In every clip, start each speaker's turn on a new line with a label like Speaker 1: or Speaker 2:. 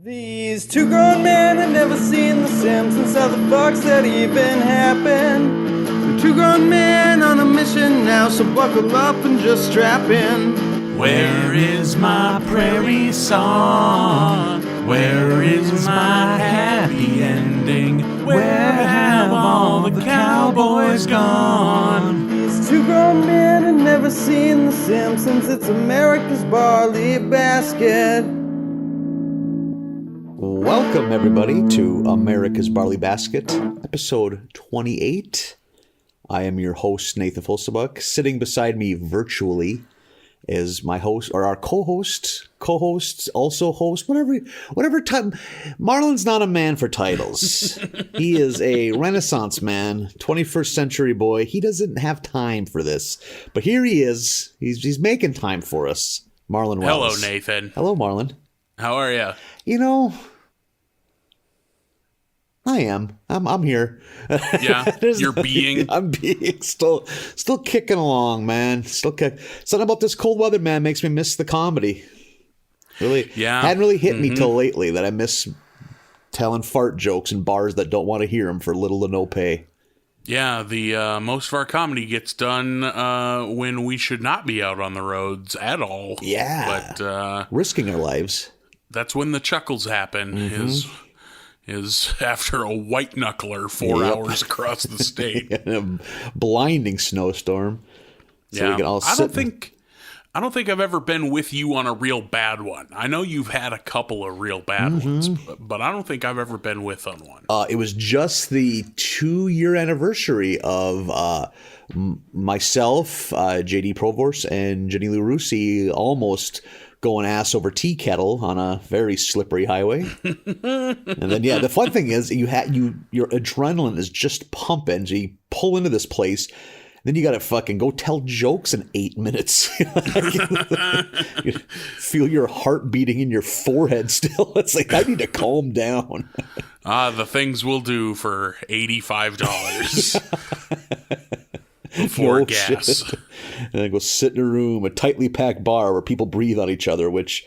Speaker 1: These two grown men had never seen The Simpsons. How the fuck's that even happen? They're two grown men on a mission now, so buckle up and just strap in.
Speaker 2: Where is my prairie song? Where is my happy ending? Where have all the cowboys gone?
Speaker 1: These two grown men had never seen The Simpsons. It's America's barley basket.
Speaker 3: Welcome, everybody, to America's Barley Basket, episode 28. I am your host, Nathan Fulsebuck. Sitting beside me virtually is my host, or our co-host, also host, whatever time. Marlin's not a man for titles. He is a Renaissance man, 21st century boy. He doesn't have time for this, but here he is. He's making time for us. Marlin Wells.
Speaker 2: Hello, Nathan.
Speaker 3: Hello, Marlin.
Speaker 2: How are you?
Speaker 3: You know, I am. I'm here.
Speaker 2: Yeah, you're being.
Speaker 3: I'm being still kicking along, man. Something about this cold weather, man, makes me miss the comedy. Really,
Speaker 2: yeah.
Speaker 3: Hadn't really hit me till lately that I miss telling fart jokes in bars that don't want to hear them for little to no pay.
Speaker 2: Yeah, the most of our comedy gets done when we should not be out on the roads at all.
Speaker 3: Yeah,
Speaker 2: but
Speaker 3: risking our lives.
Speaker 2: That's when the chuckles happen. Is after a white knuckler 4 hours across the state.
Speaker 3: In a blinding snowstorm. So
Speaker 2: yeah,
Speaker 3: we can all
Speaker 2: I don't think I've ever been with you on a real bad one. I know you've had a couple of real bad ones, but I don't think I've ever been with on one.
Speaker 3: It was just the 2-year anniversary of myself, JD Provorst, and Jenny Lou Rusi almost going ass over tea kettle on a very slippery highway. And then, yeah, the fun thing is your adrenaline is just pumping. So you pull into this place, then you got to fucking go tell jokes in 8 minutes. You feel your heart beating in your forehead still. It's like, I need to calm down.
Speaker 2: The things we'll do for $85 before gas.
Speaker 3: Shit. And then go sit in a room, a tightly packed bar where people breathe on each other, which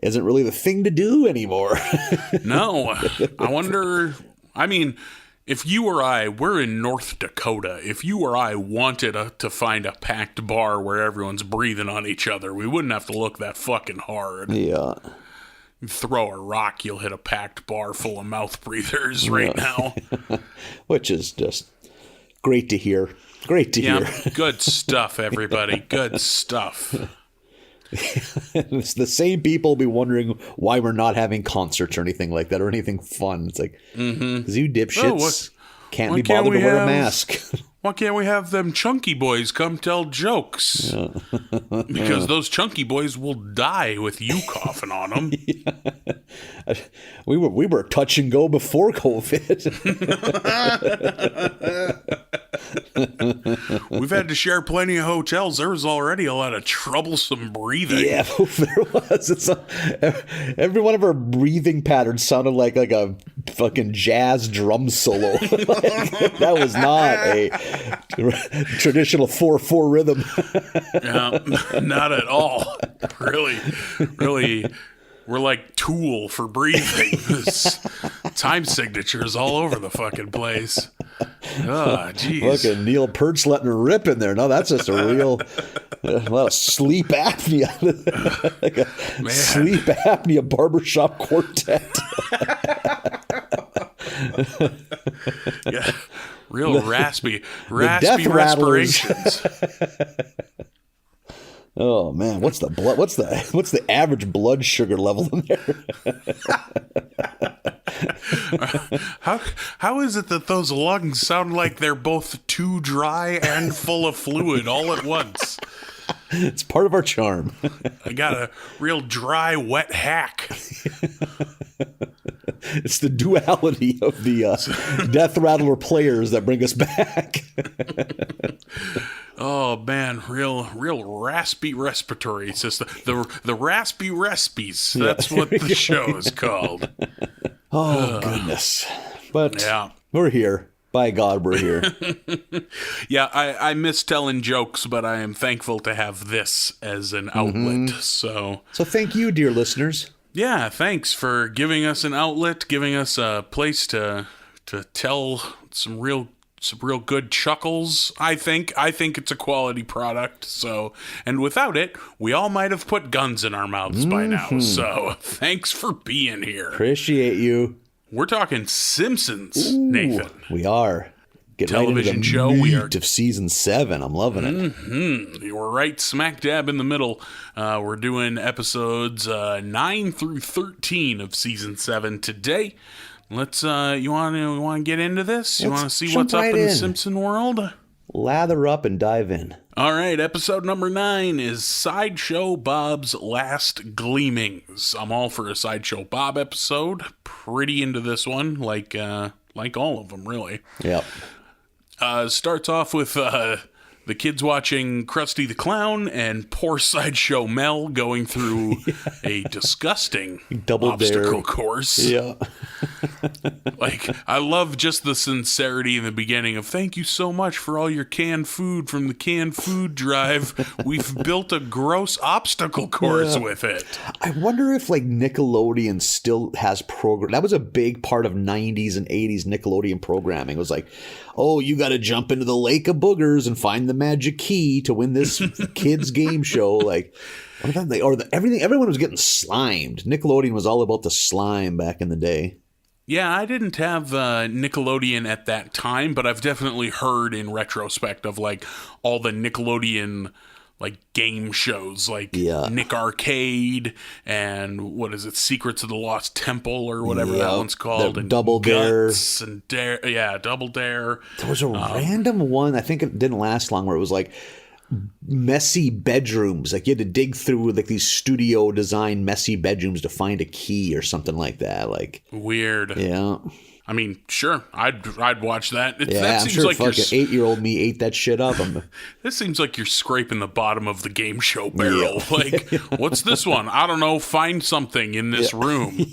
Speaker 3: isn't really the thing to do anymore.
Speaker 2: No. I wonder, I mean, if you or I, we're in North Dakota, if you or I wanted to find a packed bar where everyone's breathing on each other, we wouldn't have to look that fucking hard.
Speaker 3: Yeah.
Speaker 2: You throw a rock, you'll hit a packed bar full of mouth breathers right now.
Speaker 3: Which is just great to hear. Great to hear.
Speaker 2: Good stuff, everybody. Good stuff.
Speaker 3: It's the same people be wondering why we're not having concerts or anything like that or anything fun. It's like, because you dipshits can't be bothered to wear a mask.
Speaker 2: Why can't we have them chunky boys come tell jokes? Yeah. Because those chunky boys will die with you coughing on them.
Speaker 3: Yeah. We were touch and go before COVID.
Speaker 2: We've had to share plenty of hotels. There was already a lot of troublesome breathing.
Speaker 3: Yeah, there was. Every one of our breathing patterns sounded like a fucking jazz drum solo. That was not a traditional 4/4 rhythm.
Speaker 2: Yeah, not at all. Really, we're like Tool for breathing. This time signatures all over the fucking place. Oh, jeez.
Speaker 3: Fucking Neil Peart's letting her rip in there. No, that's just a real lot of sleep apnea. Like a sleep apnea barbershop quartet.
Speaker 2: Yeah. Real raspy respirations.
Speaker 3: Oh man, what's the average blood sugar level in there?
Speaker 2: How is it that those lungs sound like they're both too dry and full of fluid all at once?
Speaker 3: It's part of our charm.
Speaker 2: I got a real dry, wet hack.
Speaker 3: It's the duality of the Death Rattler players that bring us back.
Speaker 2: Oh man, real raspy respiratory system. The raspy respies. That's what the show is called.
Speaker 3: Oh goodness. But
Speaker 2: yeah.
Speaker 3: We're here. By God, we're here.
Speaker 2: Yeah, I miss telling jokes, but I am thankful to have this as an outlet. So
Speaker 3: thank you, dear listeners.
Speaker 2: Yeah, thanks for giving us an outlet, giving us a place to tell some real good chuckles. I think it's a quality product. So, and without it, we all might have put guns in our mouths by now. So, thanks for being here.
Speaker 3: Appreciate you.
Speaker 2: We're talking Simpsons, Nathan.
Speaker 3: We are. Get
Speaker 2: Television
Speaker 3: right into the
Speaker 2: show.
Speaker 3: meat
Speaker 2: We are
Speaker 3: of season 7. I'm loving it.
Speaker 2: We're right smack dab in the middle. We're doing episodes 9 through 13 of season 7 today. Let's you want to get into this? You want to see what's up in the Simpson world?
Speaker 3: Lather up and dive in.
Speaker 2: All right, episode number 9 is Sideshow Bob's Last Gleamings. I'm all for a Sideshow Bob episode. Pretty into this one, like all of them, really.
Speaker 3: Yep.
Speaker 2: Starts off with the kids watching Krusty the Clown and poor Sideshow Mel going through a disgusting
Speaker 3: Double
Speaker 2: obstacle
Speaker 3: dare.
Speaker 2: course.
Speaker 3: Yeah.
Speaker 2: Like, I love just the sincerity in the beginning of thank you so much for all your canned food from the canned food drive. We've built a gross obstacle course with it.
Speaker 3: I wonder if like Nickelodeon still has program. That was a big part of 90s and 80s Nickelodeon programming. It was like, oh, you got to jump into the lake of boogers and find the magic key to win this kids game show. Like, everyone was getting slimed. Nickelodeon was all about the slime back in the day.
Speaker 2: Yeah, I didn't have Nickelodeon at that time, but I've definitely heard in retrospect of like all the Nickelodeon like game shows, like Nick Arcade and what is it, Secrets of the Lost Temple or whatever that one's called, and
Speaker 3: Double Dare
Speaker 2: and Dare, Double Dare.
Speaker 3: There was a random one. I think it didn't last long, where it was like messy bedrooms. Like you had to dig through like these studio design messy bedrooms to find a key or something like that. Like
Speaker 2: weird.
Speaker 3: Yeah.
Speaker 2: I mean, sure, I'd watch that.
Speaker 3: That seems I'm sure like fucking 8-year-old me ate that shit up.
Speaker 2: This seems like you're scraping the bottom of the game show barrel. Yeah. Like, what's this one? I don't know. Find something in this room.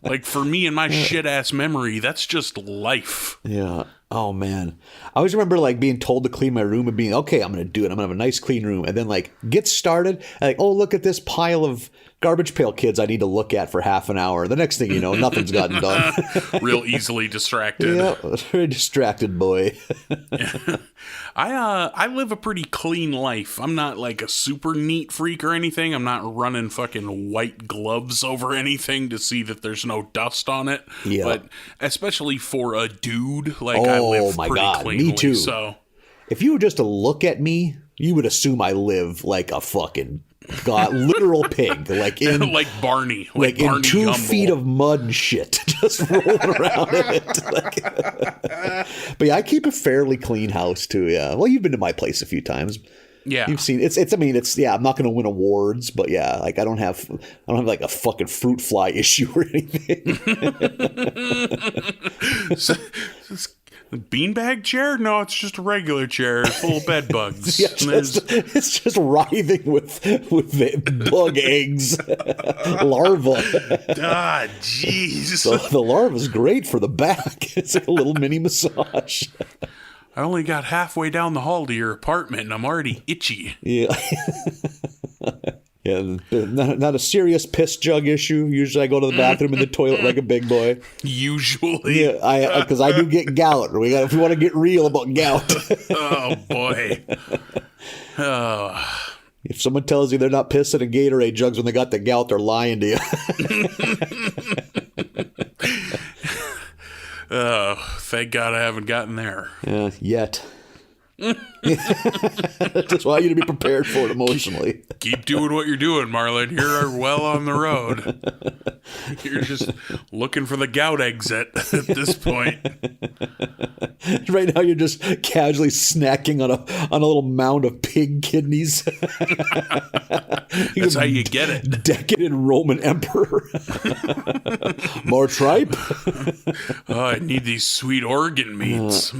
Speaker 2: Like, for me and my shit-ass memory, that's just life.
Speaker 3: Yeah. Oh, man. I always remember, like, being told to clean my room and being, okay, I'm going to do it. I'm going to have a nice, clean room. And then, like, get started. And, like, oh, look at this pile of garbage pail kids I need to look at for half an hour. The next thing you know, nothing's gotten done.
Speaker 2: Real easily distracted.
Speaker 3: Yeah, very distracted boy.
Speaker 2: I live a pretty clean life. I'm not like a super neat freak or anything. I'm not running fucking white gloves over anything to see that there's no dust on it.
Speaker 3: Yeah.
Speaker 2: But especially for a dude, like I live pretty cleanly.
Speaker 3: Me too.
Speaker 2: So
Speaker 3: if you were just to look at me, you would assume I live like a fucking literal pig, like in
Speaker 2: like Barney,
Speaker 3: like
Speaker 2: Barney
Speaker 3: in 2
Speaker 2: Gumble.
Speaker 3: feet of mud and shit, just rolling around in it. Like, but yeah, I keep a fairly clean house too. Yeah, well, you've been to my place a few times.
Speaker 2: Yeah,
Speaker 3: you've seen it's. I mean, it's I'm not going to win awards, but yeah, like I don't have like a fucking fruit fly issue or anything.
Speaker 2: Beanbag chair? No, it's just a regular chair full of bed bugs.
Speaker 3: Yeah, it's just writhing with the bug eggs, larva.
Speaker 2: Ah, jeez.
Speaker 3: So the larva's great for the back. It's like a little mini massage.
Speaker 2: I only got halfway down the hall to your apartment, and I'm already itchy.
Speaker 3: Yeah. Yeah, not a serious piss jug issue. Usually I go to the bathroom in the toilet like a big boy.
Speaker 2: Usually.
Speaker 3: Yeah, because I do get gout. If we want to get real about gout.
Speaker 2: Oh, boy. Oh.
Speaker 3: If someone tells you they're not pissing in Gatorade jugs when they got the gout, they're lying to you.
Speaker 2: Oh, thank God I haven't gotten there.
Speaker 3: Yet. Just want you to be prepared for it emotionally.
Speaker 2: Keep doing what you're doing, Marlin. You're well on the road. You're just looking for the gout exit at this point.
Speaker 3: Right now, you're just casually snacking on a little mound of pig kidneys.
Speaker 2: That's how you get it.
Speaker 3: Decadent Roman emperor. More tripe.
Speaker 2: Oh, I need these sweet organ meats.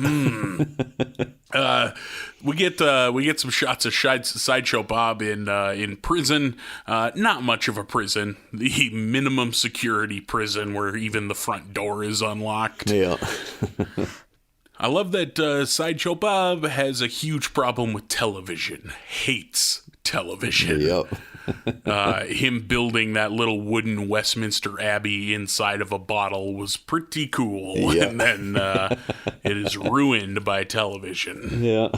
Speaker 2: We get some shots of Sideshow Bob in prison. Not much of a prison. The minimum security prison where even the front door is unlocked.
Speaker 3: Yeah.
Speaker 2: I love that Sideshow Bob has a huge problem with television. Hates television.
Speaker 3: Yep.
Speaker 2: him building that little wooden Westminster Abbey inside of a bottle was pretty cool.
Speaker 3: Yeah.
Speaker 2: And then it is ruined by television.
Speaker 3: Yeah.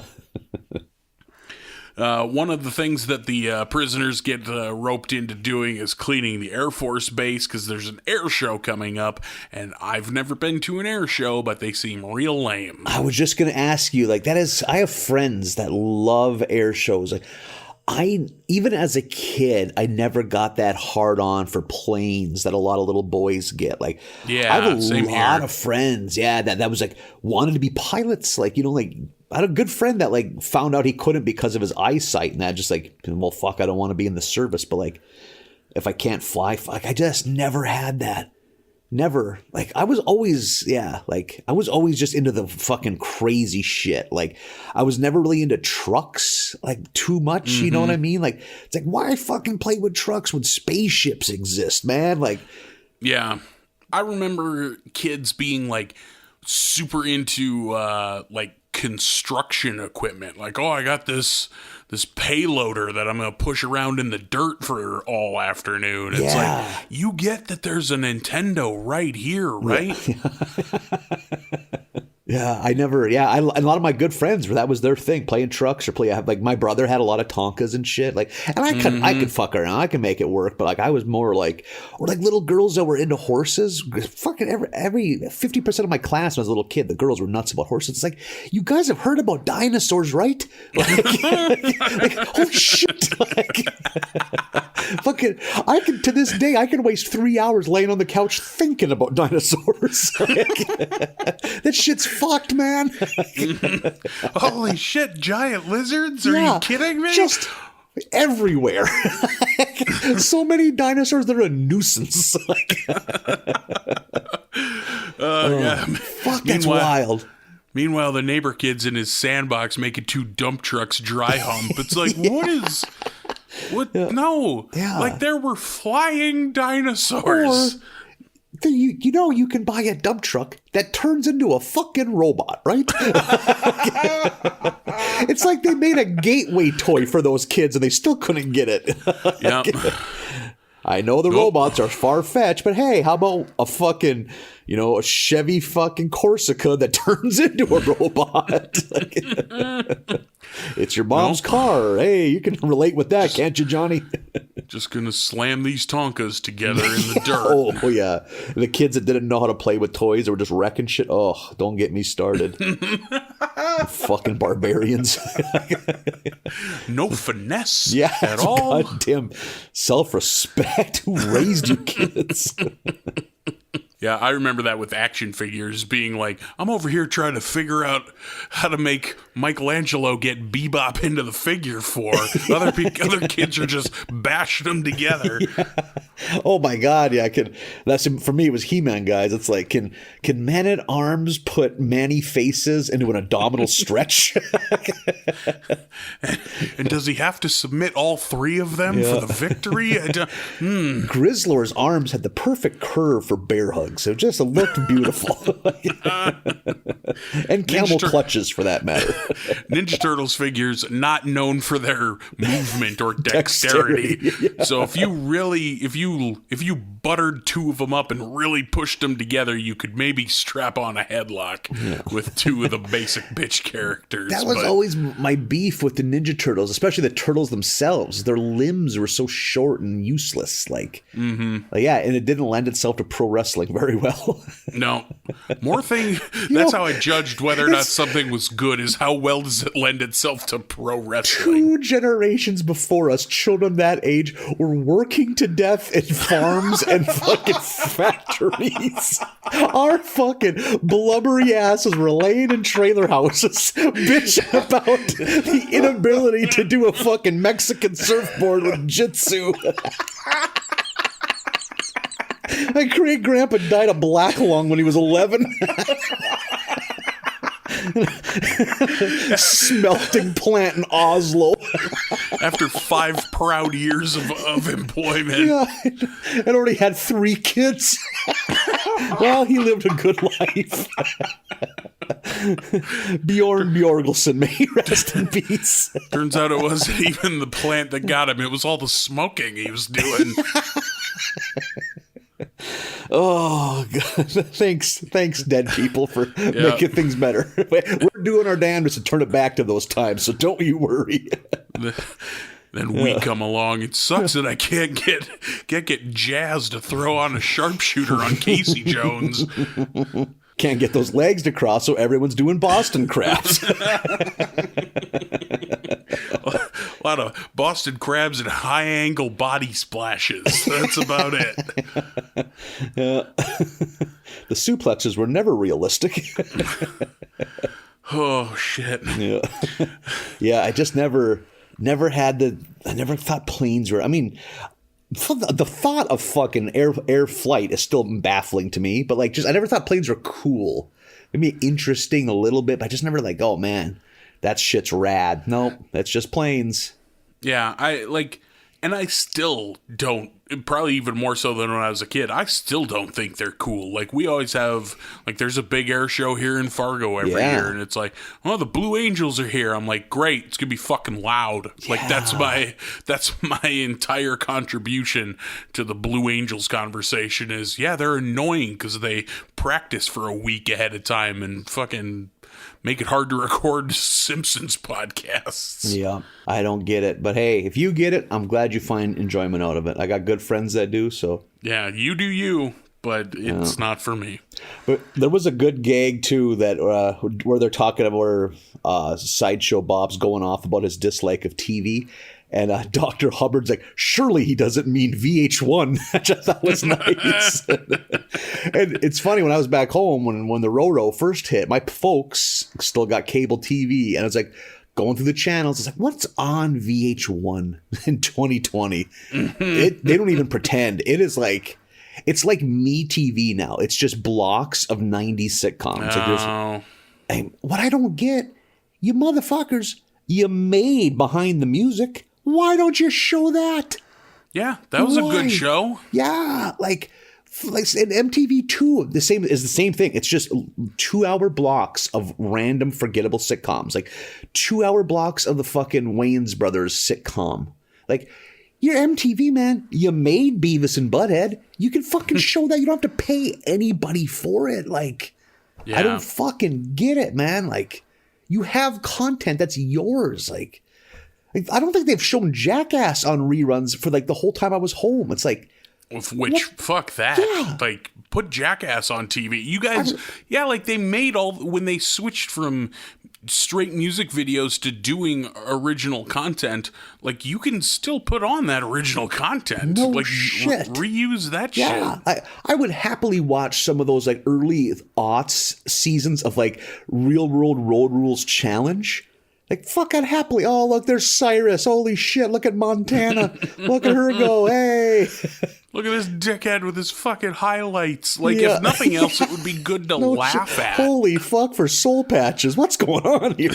Speaker 2: One of the things that the prisoners get roped into doing is cleaning the Air Force Base because there's an air show coming up, and I've never been to an air show, but they seem real lame.
Speaker 3: I was just going to ask you, like, I have friends that love air shows. Like, even as a kid, I never got that hard on for planes that a lot of little boys get. Like,
Speaker 2: yeah,
Speaker 3: I have a
Speaker 2: same
Speaker 3: lot
Speaker 2: here.
Speaker 3: of friends, that was like wanted to be pilots. Like, like I had a good friend that like found out he couldn't because of his eyesight, and that just like, well, fuck, I don't want to be in the service, but like, if I can't fly, fuck, I just never had that. Never. Like, I was always just into the fucking crazy shit. Like, I was never really into trucks, like, too much. You know what I mean? Like, it's like, why fucking play with trucks when spaceships exist, man? Like,
Speaker 2: yeah. I remember kids being, like, super into, like, construction equipment. Like, oh, I got this payloader that I'm going to push around in the dirt for all afternoon. It's like, you get that there's a Nintendo right here, right?
Speaker 3: Yeah, a lot of my good friends, that was their thing, playing trucks or like my brother had a lot of Tonkas and shit. Like, and I could fuck around, I could make it work, but like I was more like, or like little girls that were into horses. Fucking every 50% of my class when I was a little kid, the girls were nuts about horses. It's like, you guys have heard about dinosaurs, right? Like holy shit! Like, fucking, to this day I can waste 3 hours laying on the couch thinking about dinosaurs. That shit's fucked, man.
Speaker 2: Holy shit, giant lizards? Are you kidding me?
Speaker 3: Just everywhere. So many dinosaurs that are a nuisance.
Speaker 2: Yeah.
Speaker 3: Fuck, that's wild.
Speaker 2: Meanwhile, the neighbor kid's in his sandbox making 2 dump trucks dry hump. It's like, what? No.
Speaker 3: Yeah.
Speaker 2: Like, there were flying dinosaurs.
Speaker 3: Or, you can buy a dump truck that turns into a fucking robot, right? It's like they made a gateway toy for those kids and they still couldn't get it.
Speaker 2: Yep.
Speaker 3: I know the robots are far-fetched, but hey, how about a fucking, a Chevy fucking Corsica that turns into a robot? It's your mom's car. Hey, you can relate with that, can't you, Johnny?
Speaker 2: Just gonna slam these Tonkas together in the dirt.
Speaker 3: Oh, yeah. The kids that didn't know how to play with toys or were just wrecking shit. Oh, don't get me started. Fucking barbarians.
Speaker 2: No finesse
Speaker 3: at
Speaker 2: all.
Speaker 3: Goddamn self-respect. Who raised you kids?
Speaker 2: Yeah, I remember that with action figures being like, I'm over here trying to figure out how to make Michelangelo get Bebop into the figure four. Other kids are just bashing them together.
Speaker 3: Yeah. Oh my God, yeah. That's for me. It was He-Man, guys. It's like, can Man-at-Arms put Manny faces into an abdominal stretch?
Speaker 2: And does he have to submit all 3 of them for the victory?
Speaker 3: Grizzlor's arms had the perfect curve for bear hugs. So it looked beautiful. And camel clutches, for that matter.
Speaker 2: Ninja Turtles figures not known for their movement or dexterity.
Speaker 3: Yeah.
Speaker 2: So if you buttered 2 of them up and really pushed them together, you could maybe strap on a headlock with 2 of the basic bitch characters.
Speaker 3: That was always my beef with the Ninja Turtles, especially the turtles themselves. Their limbs were so short and useless. And it didn't lend itself to pro wrestling very well.
Speaker 2: No. That's how I judged whether or not something was good, is how well does it lend itself to pro wrestling.
Speaker 3: 2 generations before us, children that age were working to death in farms and fucking factories. Our fucking blubbery asses were laying in trailer houses bitching about the inability to do a fucking Mexican surfboard with jitsu. My great grandpa died of black lung when he was 11. Smelting plant in Oslo.
Speaker 2: After 5 proud years of employment.
Speaker 3: Yeah, and already had 3 kids. Well, he lived a good life. Bjorn Bjorgelson, may he rest in peace.
Speaker 2: Turns out it wasn't even the plant that got him. It was all the smoking he was doing.
Speaker 3: Oh, God. Thanks, dead people, for making things better. We're doing our damnedest to turn it back to those times, so don't you worry.
Speaker 2: Then we come along. It sucks that I can't get Jazz to throw on a sharpshooter on Casey Jones.
Speaker 3: Can't get those legs to cross, so everyone's doing Boston crabs.
Speaker 2: A lot of Boston crabs and high-angle body splashes. That's about it.
Speaker 3: Yeah. The suplexes were never realistic.
Speaker 2: Oh, shit.
Speaker 3: Yeah. Yeah, I just never had I never thought planes were, I mean, the thought of fucking air flight is still baffling to me, but like, I never thought planes were cool. Maybe interesting a little bit, but I just never like, oh man, that shit's rad. Nope, that's just planes.
Speaker 2: Yeah, and I still don't, probably even more so than when I was a kid, I still don't think they're cool. Like, we always have, like, there's a big air show here in Fargo every year, and it's like, oh, the Blue Angels are here. I'm like, great, it's gonna be fucking loud. Yeah. Like, that's my entire contribution to the Blue Angels conversation is, yeah, they're annoying because they practice for a week ahead of time and fucking make it hard to record Simpsons podcasts.
Speaker 3: Yeah, I don't get it. But hey, if you get it, I'm glad you find enjoyment out of it. I got good friends that do, so.
Speaker 2: Yeah, you do you, but it's not for me.
Speaker 3: But there was a good gag, too, that where they're talking about where Sideshow Bob's going off about his dislike of TV. And Dr. Hubbard's like, surely he doesn't mean VH1, which I thought was nice. And it's funny, when I was back home, when the Roro first hit, my folks still got cable TV. And I was like, going through the channels, it's like, what's on VH1 in 2020? They don't even pretend. It's like Me TV now. It's just blocks of 90s sitcoms.
Speaker 2: No.
Speaker 3: Like, what I don't get, you motherfuckers, you made Behind the Music. Why don't you show that?
Speaker 2: Yeah, that was a good show.
Speaker 3: Yeah, like in MTV2, the same thing. It's just 2-hour blocks of random forgettable sitcoms, like 2-hour blocks of the fucking Wayans Brothers sitcom. Like, you're MTV, man. You made Beavis and Butthead. You can fucking show that. You don't have to pay anybody for it. Like, yeah. I don't fucking get it, man. Like, you have content that's yours. Like, I don't think they've shown Jackass on reruns for like the whole time I was home. It's like,
Speaker 2: fuck that. Yeah. Like, put Jackass on TV. You guys, like they made when they switched from straight music videos to doing original content, like you can still put on that original content.
Speaker 3: No
Speaker 2: like
Speaker 3: shit.
Speaker 2: Reuse that shit.
Speaker 3: I would happily watch some of those like early aughts seasons of like Real World Road Rules Challenge. Like, fuck, I'd happily. Oh, look, there's Cyrus. Holy shit, look at Montana. Look at her go. Hey.
Speaker 2: Look at this dickhead with his fucking highlights. Like, if nothing else, it would be good to laugh at.
Speaker 3: Holy fuck for soul patches. What's going on here?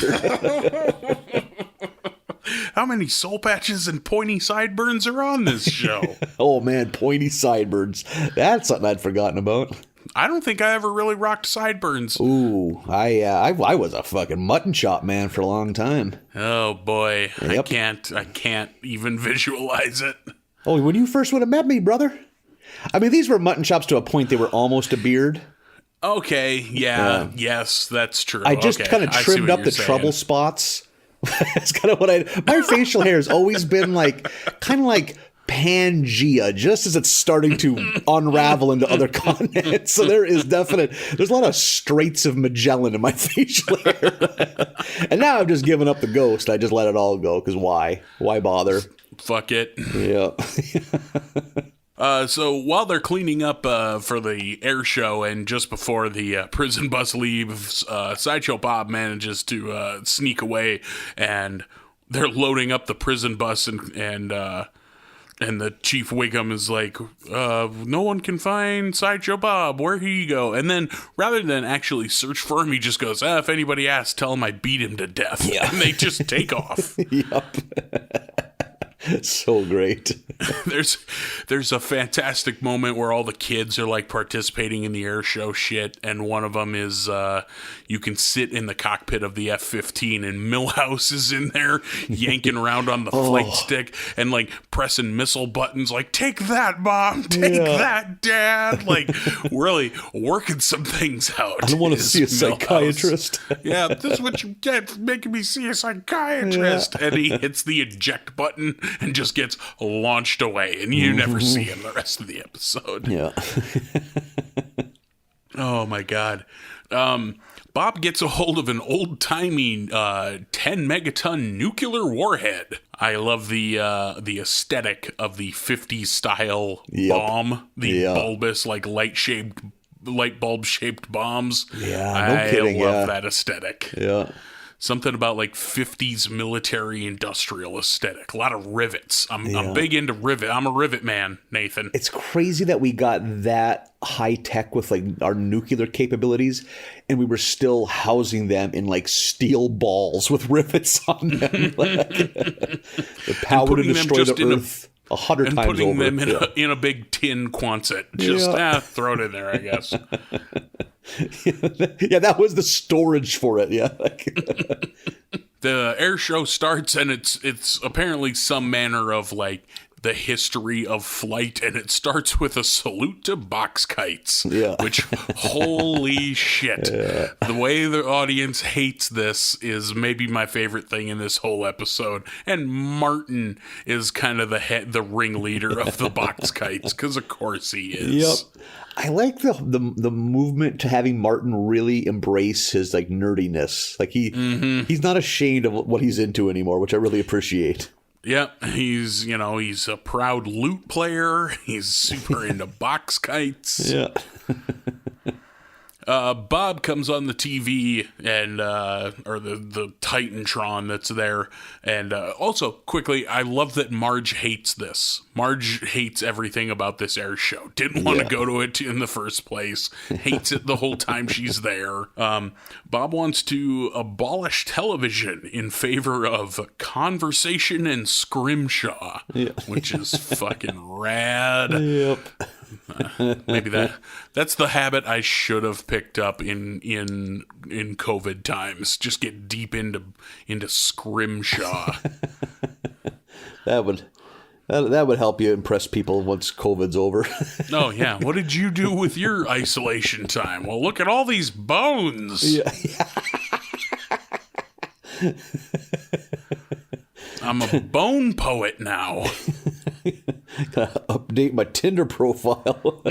Speaker 2: How many soul patches and pointy sideburns are on this show?
Speaker 3: Oh, man, pointy sideburns. That's something I'd forgotten about.
Speaker 2: I don't think I ever really rocked sideburns.
Speaker 3: Ooh, I was a fucking mutton chop man for a long time.
Speaker 2: Oh boy,
Speaker 3: yep.
Speaker 2: I can't even visualize it.
Speaker 3: Oh, when you first would have met me, brother. I mean, these were mutton chops to a point they were almost a beard.
Speaker 2: Okay, yeah, yes, that's true.
Speaker 3: I just kind of trimmed up the trouble spots. That's kind of what my facial hair has always been like, kind of like Pangea, just as it's starting to unravel into other continents. So there's a lot of straits of Magellan in my facial hair. And now I've just given up the ghost. I just let it all go, because why bother? Fuck
Speaker 2: it.
Speaker 3: Yeah.
Speaker 2: So while they're cleaning up for the air show, and just before the prison bus leaves, Sideshow Bob manages to sneak away, and they're loading up the prison bus, and the Chief Wiggum is like, no one can find Sideshow Bob. Where'd he go? And then, rather than actually search for him, he just goes, if anybody asks, tell him I beat him to death. Yeah. And they just take off.
Speaker 3: Yep. So great.
Speaker 2: There's a fantastic moment where all the kids are like participating in the air show shit, and one of them is you can sit in the cockpit of the F-15, and Milhouse is in there yanking around on the flight stick and like pressing missile buttons like, take that, Mom, take that, Dad, like really working some things out.
Speaker 3: I don't want to see a psychiatrist.
Speaker 2: Yeah, this is what you get for making me see a psychiatrist. And he hits the eject button and just gets launched away, and you never see him the rest of the episode.
Speaker 3: Yeah.
Speaker 2: Oh my God. Bob gets a hold of an old-timey 10 megaton nuclear warhead. I love the aesthetic of the 50s style bomb, the bulbous, like light bulb shaped bombs.
Speaker 3: Yeah, no kidding.
Speaker 2: I love that aesthetic.
Speaker 3: Yeah.
Speaker 2: Something about like 50s military industrial aesthetic. A lot of rivets. I'm big into rivet. I'm a rivet man, Nathan.
Speaker 3: It's crazy that we got that high tech with like our nuclear capabilities, and we were still housing them in like steel balls with rivets on them. The power to destroy the Earth 100 times over.
Speaker 2: And putting them in a big tin Quonset. Just throw it in there, I guess.
Speaker 3: Yeah, that was the storage for it. Yeah.
Speaker 2: The air show starts, and it's apparently some manner of like the history of flight, and it starts with a salute to box kites.
Speaker 3: Yeah.
Speaker 2: Which, holy shit. Yeah. The way the audience hates this is maybe my favorite thing in this whole episode. And Martin is kind of the ringleader of the box kites, because of course he is.
Speaker 3: Yep. I like the movement to having Martin really embrace his like nerdiness. Like he's not ashamed of what he's into anymore, which I really appreciate.
Speaker 2: Yep, he's a proud lute player. He's super into box kites.
Speaker 3: Yeah.
Speaker 2: Bob comes on the TV and or the Titantron that's there, and also quickly, I love that Marge hates this. Marge hates everything about this air show. Didn't want to go to it in the first place. Hates it the whole time she's there. Bob wants to abolish television in favor of conversation and scrimshaw, which is fucking rad.
Speaker 3: Yep.
Speaker 2: Maybe that's the habit I should have picked up in COVID times. Just get deep into scrimshaw.
Speaker 3: That would help you impress people once COVID's over.
Speaker 2: Oh yeah, what did you do with your isolation time? Well, look at all these bones.
Speaker 3: Yeah.
Speaker 2: I'm a bone poet now.
Speaker 3: Gotta update my Tinder profile.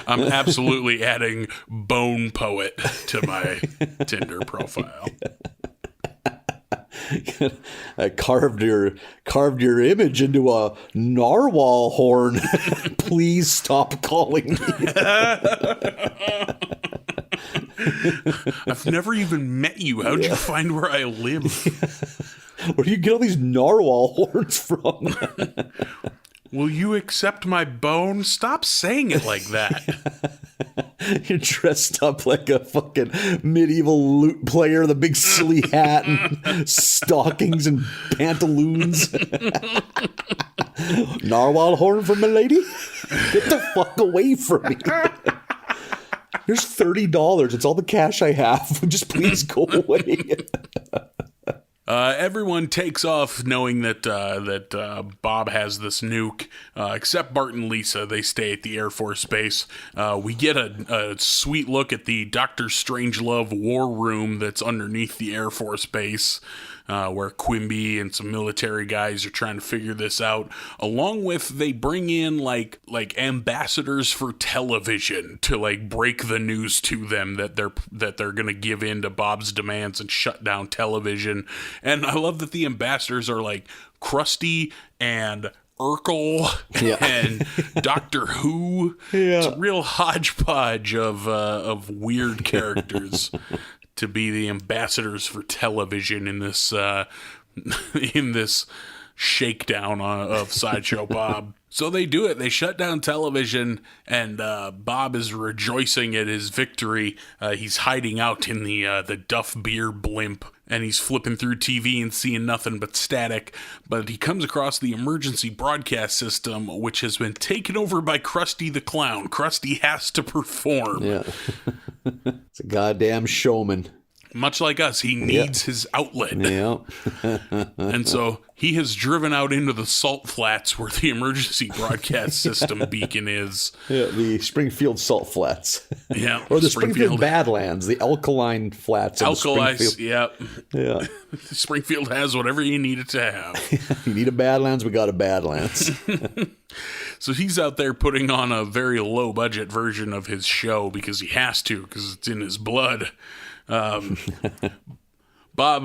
Speaker 2: I'm absolutely adding bone poet to my Tinder profile.
Speaker 3: I carved your image into a narwhal horn. Please stop calling me.
Speaker 2: I've never even met you. How'd you find where I live?
Speaker 3: Where do you get all these narwhal horns from?
Speaker 2: Will you accept my bone? Stop saying it like that.
Speaker 3: You're dressed up like a fucking medieval lute player, the big silly hat and stockings and pantaloons. Narwhal horn for my lady? Get the fuck away from me. Here's $30. It's all the cash I have. Just please go away.
Speaker 2: Everyone takes off knowing that Bob has this nuke, except Bart and Lisa. They stay at the Air Force Base. We get a sweet look at the Dr. Strangelove war room that's underneath the Air Force Base, where Quimby and some military guys are trying to figure this out. Along with, they bring in like ambassadors for television to like break the news to them that they're gonna give in to Bob's demands and shut down television. And I love that the ambassadors are like Krusty and Urkel and Doctor Who. It's a real hodgepodge of weird characters to be the ambassadors for television in this shakedown of Sideshow Bob. So they do it. They shut down television, and Bob is rejoicing at his victory. He's hiding out in the Duff Beer blimp, and he's flipping through TV and seeing nothing but static. But he comes across the emergency broadcast system, which has been taken over by Krusty the Clown. Krusty has to perform.
Speaker 3: Yeah. It's a goddamn showman.
Speaker 2: Much like us, he needs his outlet.
Speaker 3: Yeah.
Speaker 2: And so he has driven out into the salt flats where the emergency broadcast system beacon is.
Speaker 3: Yeah, the Springfield Salt Flats.
Speaker 2: Yeah.
Speaker 3: Or the Springfield Badlands, the alkaline flats.
Speaker 2: Alkalize, yeah.
Speaker 3: Yeah.
Speaker 2: Springfield has whatever you need it to have.
Speaker 3: You need a Badlands, we got a Badlands.
Speaker 2: So he's out there putting on a very low budget version of his show because he has to, because it's in his blood. Bob,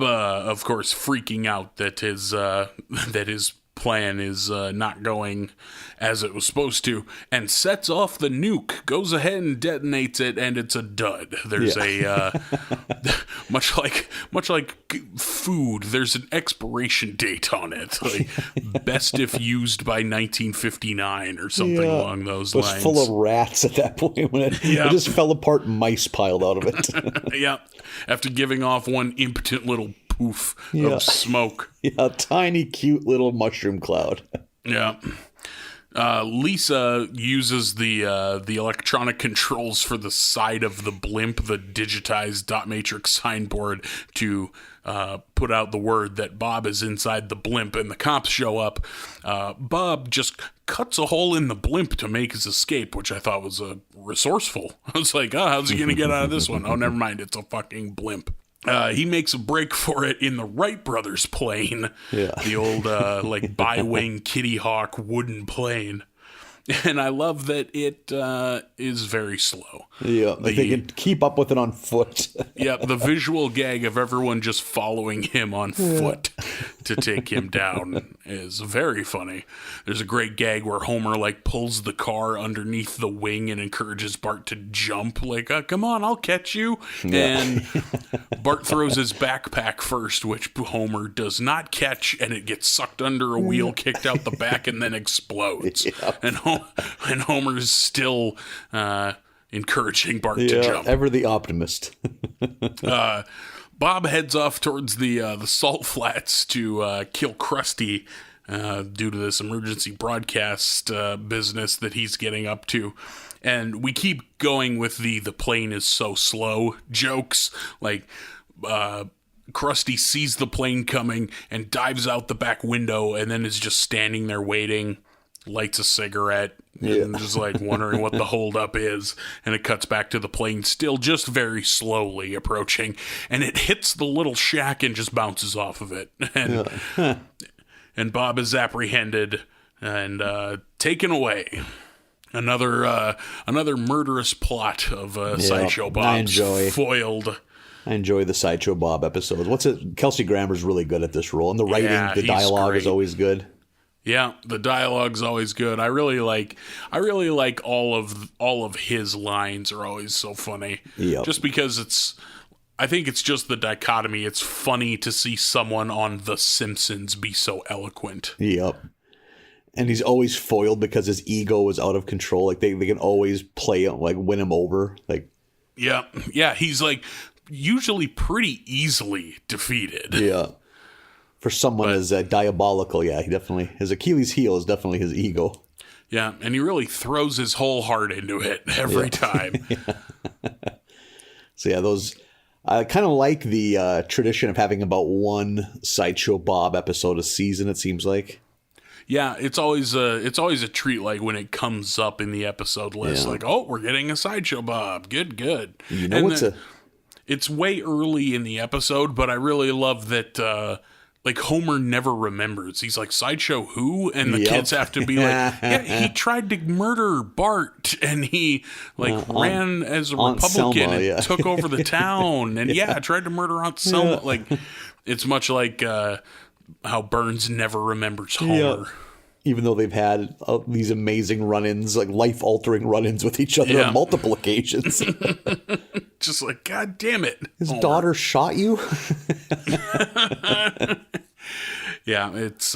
Speaker 2: of course, freaking out that his plan is not going as it was supposed to, and sets off the nuke, goes ahead and detonates it, and it's a dud. There's a much like food, there's an expiration date on it, like best if used by 1959 or something along those lines.
Speaker 3: It was full of rats at that point when it just fell apart, mice piled out of it.
Speaker 2: Yeah, after giving off one impotent little poof of smoke.
Speaker 3: Yeah, a tiny, cute little mushroom cloud.
Speaker 2: Yeah. Lisa uses the electronic controls for the side of the blimp, the digitized dot matrix signboard, to put out the word that Bob is inside the blimp, and the cops show up. Bob just cuts a hole in the blimp to make his escape, which I thought was resourceful. I was like, how's he going to get out of this one? Oh, never mind. It's a fucking blimp. He makes a break for it in the Wright brothers plane, the old like bi-wing Kitty Hawk wooden plane. And I love that it is very slow.
Speaker 3: Yeah, like they can keep up with it on foot.
Speaker 2: Yeah, the visual gag of everyone just following him on foot to take him down is very funny. There's a great gag where Homer like pulls the car underneath the wing and encourages Bart to jump, like, come on, I'll catch you. Yeah. And Bart throws his backpack first, which Homer does not catch, and it gets sucked under a wheel, kicked out the back, and then explodes. Yep. And Homer's still encouraging Bart to jump.
Speaker 3: Ever the optimist.
Speaker 2: Bob heads off towards the salt flats to kill Krusty due to this emergency broadcast business that he's getting up to. And we keep going with the plane is so slow jokes. Like, Krusty sees the plane coming and dives out the back window and then is just standing there waiting, lights a cigarette, and just like wondering what the holdup is. And it cuts back to the plane still just very slowly approaching, and it hits the little shack and just bounces off of it. And, and Bob is apprehended and taken away. Another murderous plot of Sideshow Bob's foiled.
Speaker 3: I enjoy the Sideshow Bob episodes. Kelsey Grammer's really good at this role, and the writing, the dialogue is always good.
Speaker 2: Yeah, the dialogue's always good. I really like all of his lines are always so funny. Yep. Just because I think it's just the dichotomy. It's funny to see someone on The Simpsons be so eloquent.
Speaker 3: Yep. And he's always foiled because his ego is out of control. Like they can always play him, like win him over. Like,
Speaker 2: yeah, he's like usually pretty easily defeated.
Speaker 3: Yeah. For someone as diabolical, he definitely, his Achilles heel is definitely his ego.
Speaker 2: Yeah, and he really throws his whole heart into it every time.
Speaker 3: So those, I kind of like the tradition of having about one Sideshow Bob episode a season, it seems like.
Speaker 2: Yeah, it's always a treat, like when it comes up in the episode list, like, oh, we're getting a Sideshow Bob. Good.
Speaker 3: You know,
Speaker 2: it's way early in the episode, but I really love that. Like, Homer never remembers. He's like, Sideshow who? And the kids have to be like, he tried to murder Bart, and he, like, ran as a Republican and took over the town. And, tried to murder Aunt Selma. Yeah. Like, it's much like how Burns never remembers Homer.
Speaker 3: Yeah. Even though they've had these amazing run-ins, like life-altering run-ins with each other on multiple occasions.
Speaker 2: Just like, God damn it.
Speaker 3: His daughter shot you?
Speaker 2: Yeah, it's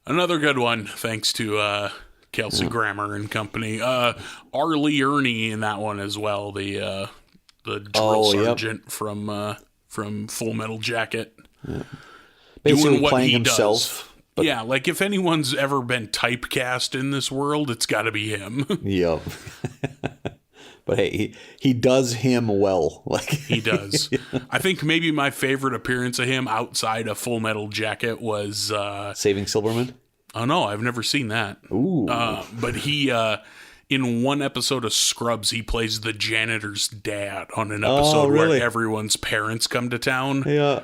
Speaker 2: another good one, thanks to Kelsey Grammer and company. Arlie Ernie in that one as well. The drill sergeant from Full Metal Jacket.
Speaker 3: Yeah. Basically
Speaker 2: doing what
Speaker 3: playing
Speaker 2: he
Speaker 3: himself.
Speaker 2: Does. Yeah, like if anyone's ever been typecast in this world, it's got to be him.
Speaker 3: Yep. But hey, he does him well. Like
Speaker 2: he does. I think maybe my favorite appearance of him outside of Full Metal Jacket was
Speaker 3: Saving Silverman.
Speaker 2: Oh no, I've never seen that.
Speaker 3: Ooh.
Speaker 2: But he in one episode of Scrubs, he plays the janitor's dad on an episode where everyone's parents come to town.
Speaker 3: Yeah.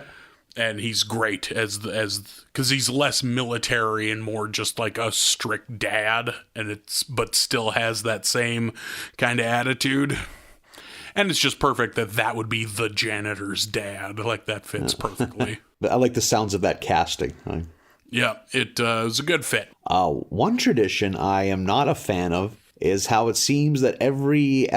Speaker 2: And he's great as because he's less military and more just like a strict dad, but still has that same kind of attitude. And it's just perfect that would be the janitor's dad. Like that fits perfectly.
Speaker 3: I like the sounds of that casting.
Speaker 2: Yeah, it was a good fit.
Speaker 3: One tradition I am not a fan of is how it seems that every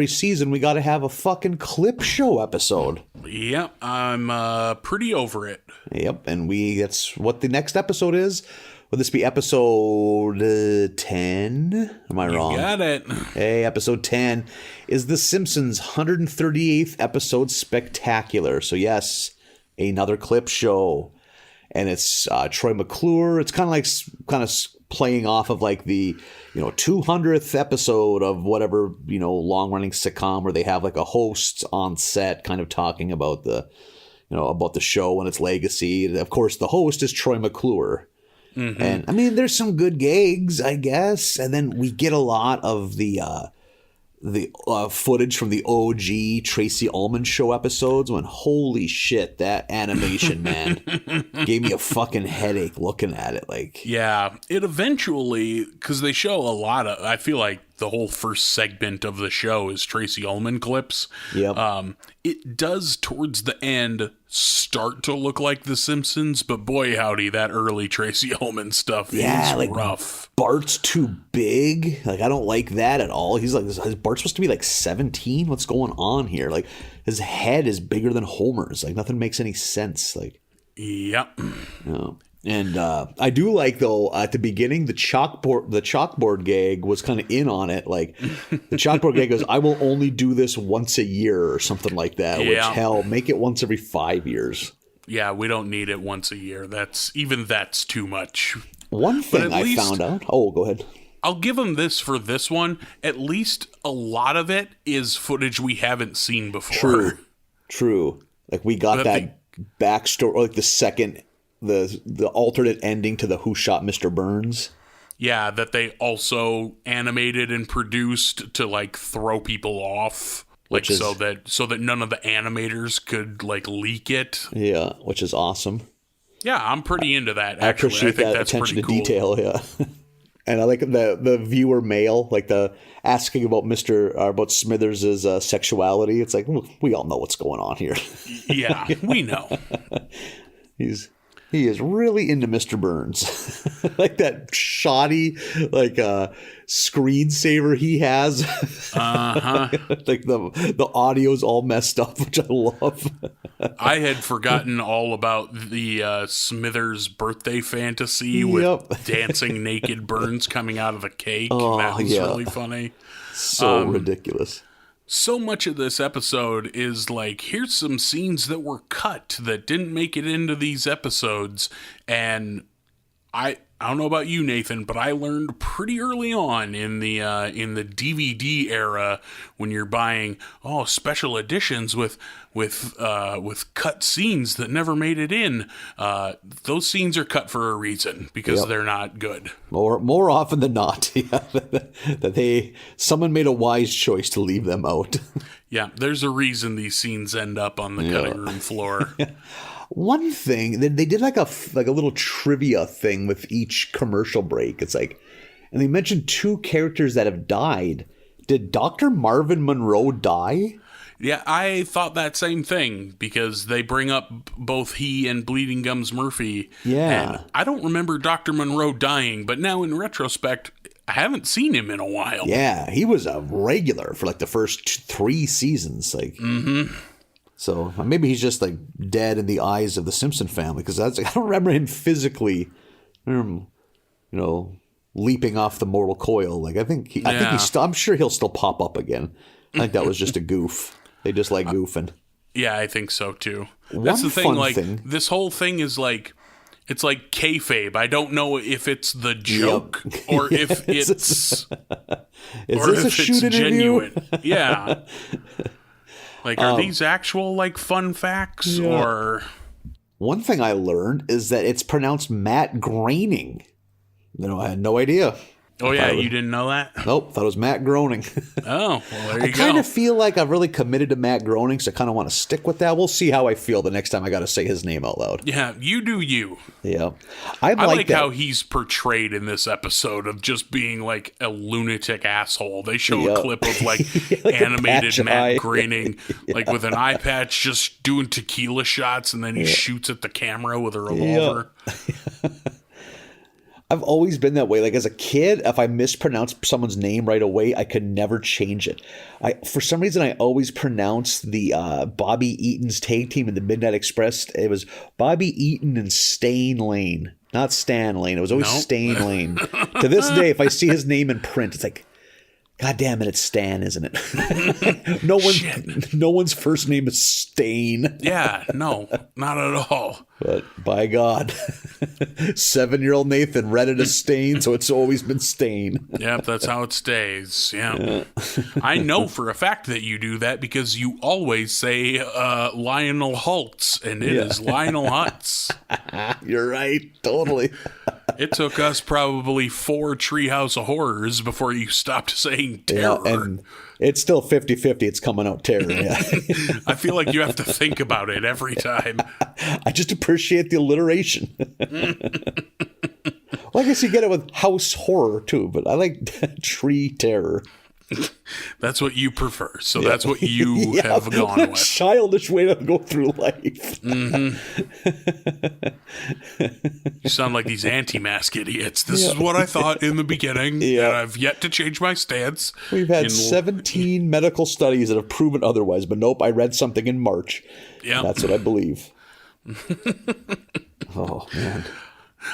Speaker 3: season we got to have a fucking clip show episode.
Speaker 2: Yeah, I'm pretty over it.
Speaker 3: Yep, and that's what the next episode is. Will this be episode 10? Am I wrong?
Speaker 2: You got it.
Speaker 3: Hey, episode 10 is The Simpsons' 138th episode spectacular. So yes, another clip show. And it's Troy McClure. It's kind of playing off of like the 200th episode of whatever long running sitcom where they have like a host on set kind of talking about the about the show and its legacy. And of course, the host is Troy McClure. Mm-hmm. And I mean, there's some good gags, I guess. And then we get a lot of the footage from the OG Tracy Ullman show episodes when holy shit, that animation, man, gave me a fucking headache looking at it. Like,
Speaker 2: yeah, it eventually, because they show a lot of, I feel like the whole first segment of the show is Tracy Ullman clips.
Speaker 3: Yep.
Speaker 2: It does towards the end start to look like The Simpsons, but boy howdy, that early Tracy Ullman stuff is like rough.
Speaker 3: Bart's too big. Like, I don't like that at all. He's like, is Bart supposed to be like 17? What's going on here? Like, his head is bigger than Homer's. Like, nothing makes any sense. Like,
Speaker 2: yep.
Speaker 3: And I do like, though, at the beginning, the chalkboard gag was kind of in on it. Like, the chalkboard gag goes, I will only do this once a year or something like that. Yeah. Which, hell, make it once every 5 years.
Speaker 2: Yeah, we don't need it once a year. That's too much.
Speaker 3: One thing I found out. Oh, go ahead.
Speaker 2: I'll give them this for this one. At least a lot of it is footage we haven't seen before.
Speaker 3: True. Like, we got that backstory, like the second... The alternate ending to the Who Shot Mr. Burns.
Speaker 2: Yeah, that they also animated and produced to like throw people off, like so that none of the animators could like leak it.
Speaker 3: Yeah, which is awesome.
Speaker 2: Yeah, I'm pretty into that. Actually,
Speaker 3: I appreciate that
Speaker 2: that's
Speaker 3: attention to
Speaker 2: cool.
Speaker 3: detail. Yeah, and I like the viewer mail, like the asking about about Smithers' sexuality. It's like we all know what's going on here.
Speaker 2: Yeah, we know.
Speaker 3: He is really into Mr. Burns. Like that shoddy, like screensaver he has.
Speaker 2: Uh-huh.
Speaker 3: Like the audio's all messed up, which I love.
Speaker 2: I had forgotten all about the Smithers birthday fantasy with dancing naked Burns coming out of a cake.
Speaker 3: Oh,
Speaker 2: that was really funny.
Speaker 3: So ridiculous.
Speaker 2: So much of this episode is like, here's some scenes that were cut that didn't make it into these episodes. And I don't know about you, Nathan, but I learned pretty early on in the DVD era when you're buying special editions with cut scenes that never made it in. Those scenes are cut for a reason because they're not good.
Speaker 3: More often than not, that someone made a wise choice to leave them out.
Speaker 2: Yeah, there's a reason these scenes end up on the cutting room floor.
Speaker 3: One thing they did like a little trivia thing with each commercial break. It's like, and they mentioned 2 characters that have died. Did Dr. Marvin Monroe die?
Speaker 2: Yeah, I thought that same thing because they bring up both he and Bleeding Gums Murphy.
Speaker 3: Yeah.
Speaker 2: And I don't remember Dr. Monroe dying, but now in retrospect, I haven't seen him in a while.
Speaker 3: Yeah, he was a regular for like the first 3 seasons. Like, So maybe he's just like dead in the eyes of the Simpson family because I don't remember him physically, leaping off the mortal coil. Like I think I'm sure he'll still pop up again. I think that was just a goof. They just like goofing.
Speaker 2: Yeah, I think so too. That's the thing. Like this whole thing is like, it's like kayfabe. I don't know if it's the joke or if it's genuine. Yeah. Like, are these actual like fun facts or?
Speaker 3: One thing I learned is that it's pronounced Matt Groening. I had no idea.
Speaker 2: Oh, yeah, you didn't know that?
Speaker 3: Nope, thought it was Matt Groening.
Speaker 2: Oh, well, there you go.
Speaker 3: I kind of feel like I've really committed to Matt Groening, so I kind of want to stick with that. We'll see how I feel the next time I got to say his name out loud.
Speaker 2: Yeah, you do you.
Speaker 3: Yeah.
Speaker 2: I like how he's portrayed in this episode of just being like a lunatic asshole. They show a clip of like animated Matt Groening, like with an eye patch, just doing tequila shots, and then he shoots at the camera with a revolver.
Speaker 3: I've always been that way. Like as a kid, if I mispronounce someone's name right away, I could never change it. For some reason, I always pronounced the Bobby Eaton's tag team in the Midnight Express. It was Bobby Eaton and Stain Lane, not Stan Lane. It was always Stain Lane. To this day, if I see his name in print, it's like, God damn it, it's Stan, isn't it? No one's first name is Stain.
Speaker 2: Yeah, no, not at all.
Speaker 3: But by God, 7-year-old Nathan read it as Stain, so it's always been Stain.
Speaker 2: Yep, that's how it stays. Yeah. I know for a fact that you do that because you always say Lionel Holtz, and it is Lionel Hutz.
Speaker 3: You're right, totally.
Speaker 2: It took us probably 4 Treehouse of Horrors before you stopped saying terror.
Speaker 3: Yeah, and it's still 50-50. It's coming out terror. Yeah.
Speaker 2: I feel like you have to think about it every time.
Speaker 3: I just appreciate the alliteration. Well, I guess you get it with house horror too, but I like tree terror.
Speaker 2: That's what you prefer. So that's what you have gone with.
Speaker 3: Childish way to go through life.
Speaker 2: Mm-hmm. You sound like these anti-mask idiots. This is what I thought in the beginning, and I've yet to change my stance.
Speaker 3: We've had 17 medical studies that have proven otherwise, but nope, I read something in March. Yeah, that's what I believe. Oh, man.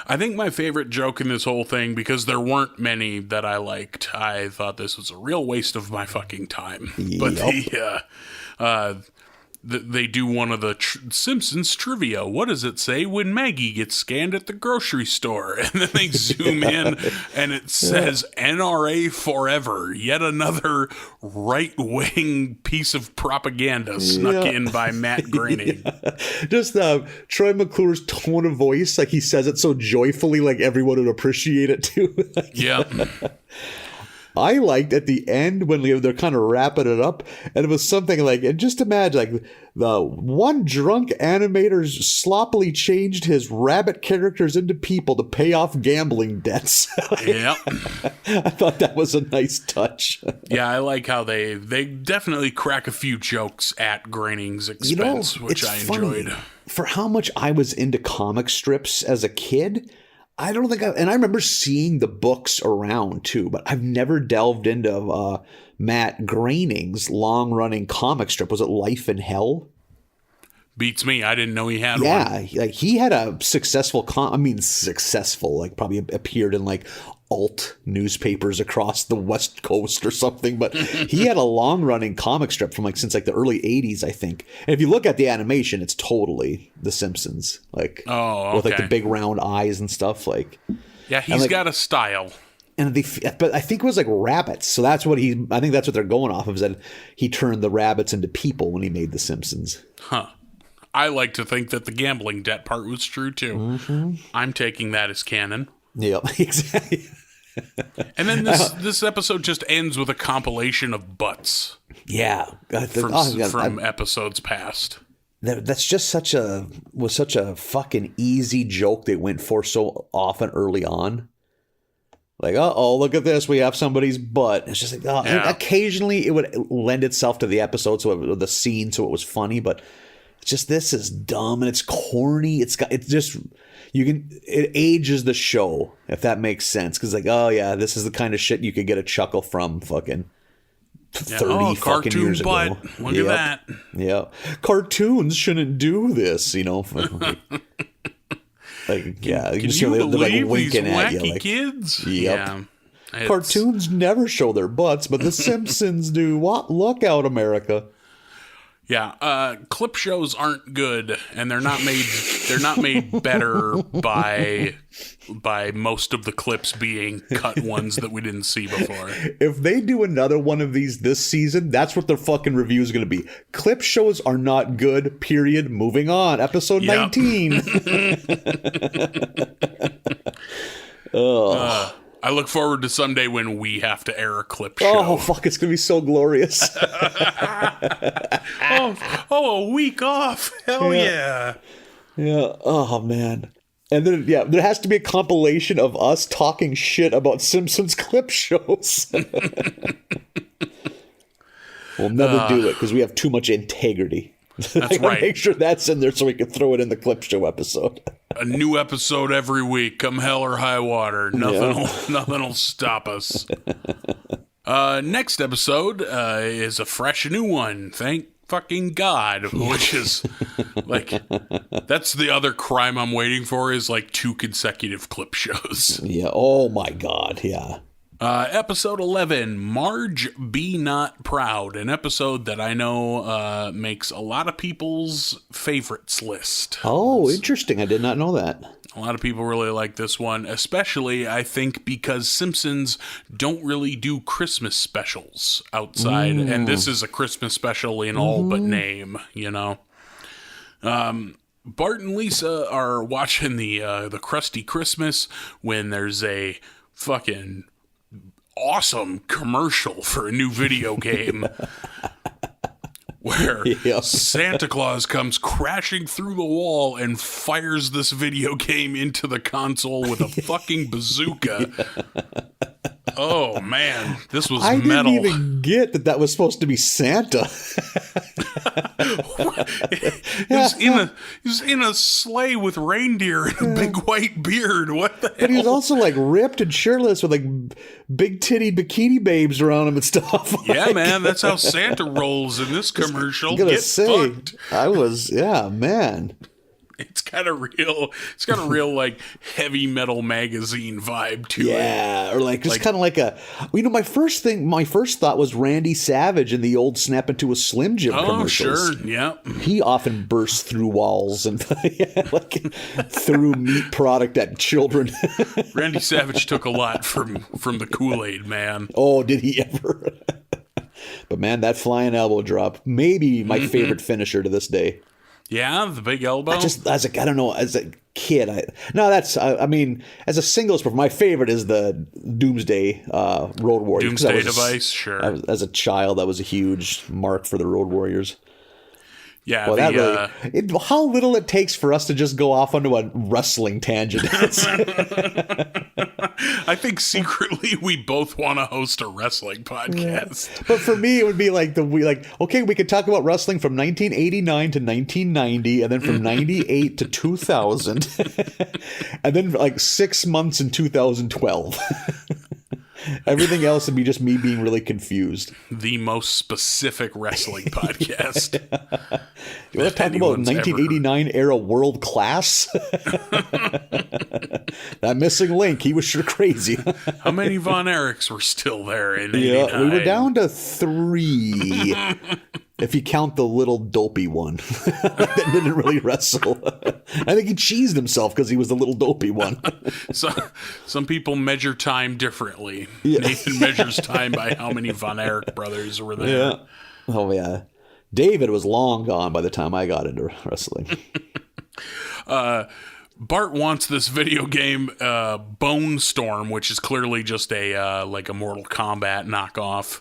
Speaker 2: I think my favorite joke in this whole thing, because there weren't many that I liked, I thought this was a real waste of my fucking time. Yep. But they do one of the Simpsons trivia. What does it say when Maggie gets scanned at the grocery store? And then they zoom in and it says NRA forever. Yet another right-wing piece of propaganda snuck in by Matt Groening.
Speaker 3: Just Troy McClure's tone of voice, like he says it so joyfully, like everyone would appreciate it too. I liked at the end when they're kind of wrapping it up, and it was something like, and just imagine, like, the one drunk animator sloppily changed his rabbit characters into people to pay off gambling debts. I thought that was a nice touch.
Speaker 2: Yeah, I like how they definitely crack a few jokes at Groening's expense, which I enjoyed.
Speaker 3: Funny. For how much I was into comic strips as a kid, I don't think and I remember seeing the books around too, but I've never delved into Matt Groening's long-running comic strip. Was it Life in Hell?
Speaker 2: Beats me. I didn't know he had one.
Speaker 3: Yeah, like he had a successful, like probably appeared in like alt newspapers across the West Coast or something, but he had a long-running comic strip from since the early 80s, I think. And if you look at the animation, it's totally The Simpsons, with the big round eyes and stuff.
Speaker 2: Yeah, he's got a style.
Speaker 3: And but I think it was rabbits. So that's what I think that's what they're going off of, is that he turned the rabbits into people when he made The Simpsons.
Speaker 2: Huh. I like to think that the gambling debt part was true too. Mm-hmm. I'm taking that as canon.
Speaker 3: Yeah, exactly.
Speaker 2: And then this episode just ends with a compilation of butts.
Speaker 3: Yeah,
Speaker 2: from episodes past.
Speaker 3: That's just such a fucking easy joke they went for so often early on. Like, look at this, we have somebody's butt. It's just occasionally it would lend itself to the episode, the scene, so it was funny, but it's just, this is dumb and it's corny. It ages the show, if that makes sense. Because this is the kind of shit you could get a chuckle from fucking 30 fucking years ago.
Speaker 2: Look at that.
Speaker 3: Yeah. Cartoons shouldn't do this, Like, yeah, you
Speaker 2: Can
Speaker 3: just
Speaker 2: you
Speaker 3: hear them, like,
Speaker 2: believe these
Speaker 3: winking at you.
Speaker 2: wacky
Speaker 3: Like,
Speaker 2: kids?
Speaker 3: Yep.
Speaker 2: Yeah.
Speaker 3: Cartoons never show their butts, but The Simpsons do. What? Look out, America!
Speaker 2: Yeah, clip shows aren't good, and they're not made better by most of the clips being cut ones that we didn't see before.
Speaker 3: If they do another one of these this season, that's what their fucking review is going to be. Clip shows are not good. Period. Moving on. Episode 19.
Speaker 2: I look forward to someday when we have to air a clip show.
Speaker 3: Oh, fuck. It's going to be so glorious.
Speaker 2: a week off. Hell yeah.
Speaker 3: Yeah. Oh, man. And then, yeah, there has to be a compilation of us talking shit about Simpsons clip shows. We'll never do it because we have too much integrity.
Speaker 2: That's right.
Speaker 3: Make sure that's in there so we can throw it in the clip show episode.
Speaker 2: A new episode every week, come hell or high water. Nothing'll stop us. Next episode is a fresh new one. Thank fucking God. Which is like, that's the other crime I'm waiting for, is like 2 consecutive clip shows.
Speaker 3: Yeah. Oh my God. Yeah.
Speaker 2: Episode 11, Marge Be Not Proud, an episode that I know makes a lot of people's favorites list.
Speaker 3: Oh, interesting. I did not know that.
Speaker 2: A lot of people really like this one, especially, I think, because Simpsons don't really do Christmas specials outside, and this is a Christmas special in all but name, you know? Bart and Lisa are watching the Krusty Christmas when there's a fucking awesome commercial for a new video game where Santa Claus comes crashing through the wall and fires this video game into the console with a fucking bazooka. Oh man, this was metal.
Speaker 3: I didn't even get that was supposed to be Santa.
Speaker 2: He was in a sleigh with reindeer and a big white beard. What the hell?
Speaker 3: But he was also like ripped and shirtless with like big titty bikini babes around him and stuff.
Speaker 2: Yeah, man, that's how Santa rolls in this commercial.
Speaker 3: Get fucked. Man.
Speaker 2: It's got a real like heavy metal magazine vibe to it.
Speaker 3: Yeah, or like just kind of like a, my first thought was Randy Savage in the old Snap Into a Slim Jim commercials.
Speaker 2: Oh, sure, yeah.
Speaker 3: He often burst through walls and like threw meat product at children.
Speaker 2: Randy Savage took a lot from the Kool-Aid Man.
Speaker 3: Oh, did he ever? But man, that flying elbow drop, maybe my favorite finisher to this day.
Speaker 2: Yeah, the big elbow.
Speaker 3: As a kid, as a singles, my favorite is the Doomsday Road Warriors.
Speaker 2: Doomsday device, sure.
Speaker 3: As a child, that was a huge mark for the Road Warriors.
Speaker 2: Yeah,
Speaker 3: well, how little it takes for us to just go off onto a wrestling tangent.
Speaker 2: I think secretly we both want to host a wrestling podcast.
Speaker 3: Yeah. But for me, it would be like we could talk about wrestling from 1989 to 1990, and then from 98 to 2000, and then like 6 months in 2012. Everything else would be just me being really confused.
Speaker 2: The most specific wrestling podcast.
Speaker 3: You want to talk about 1989 era world class? That missing link, he was sure crazy.
Speaker 2: How many Von Erichs were still there in 89?
Speaker 3: Yeah, we were down to 3. If you count the little dopey one that didn't really wrestle. I think he cheesed himself because he was the little dopey one.
Speaker 2: So, some people measure time differently. Yeah. Nathan measures time by how many Von Erich brothers were there.
Speaker 3: Yeah. Oh, yeah. David was long gone by the time I got into wrestling.
Speaker 2: Bart wants this video game, Bone Storm, which is clearly just a Mortal Kombat knockoff.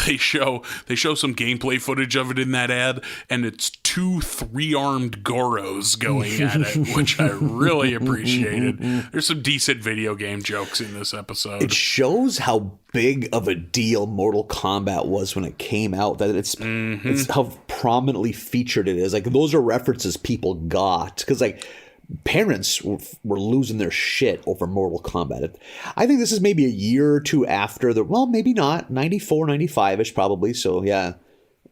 Speaker 2: They show some gameplay footage of it in that ad, and it's 2 3-armed Goros going at it, which I really appreciated. There's some decent video game jokes in this episode.
Speaker 3: It shows how big of a deal Mortal Kombat was when it came out, that it's how prominently featured it is. Like, those are references people got, because like parents were losing their shit over Mortal Kombat. I think this is maybe a year or two after maybe not, 94, 95-ish probably. So yeah,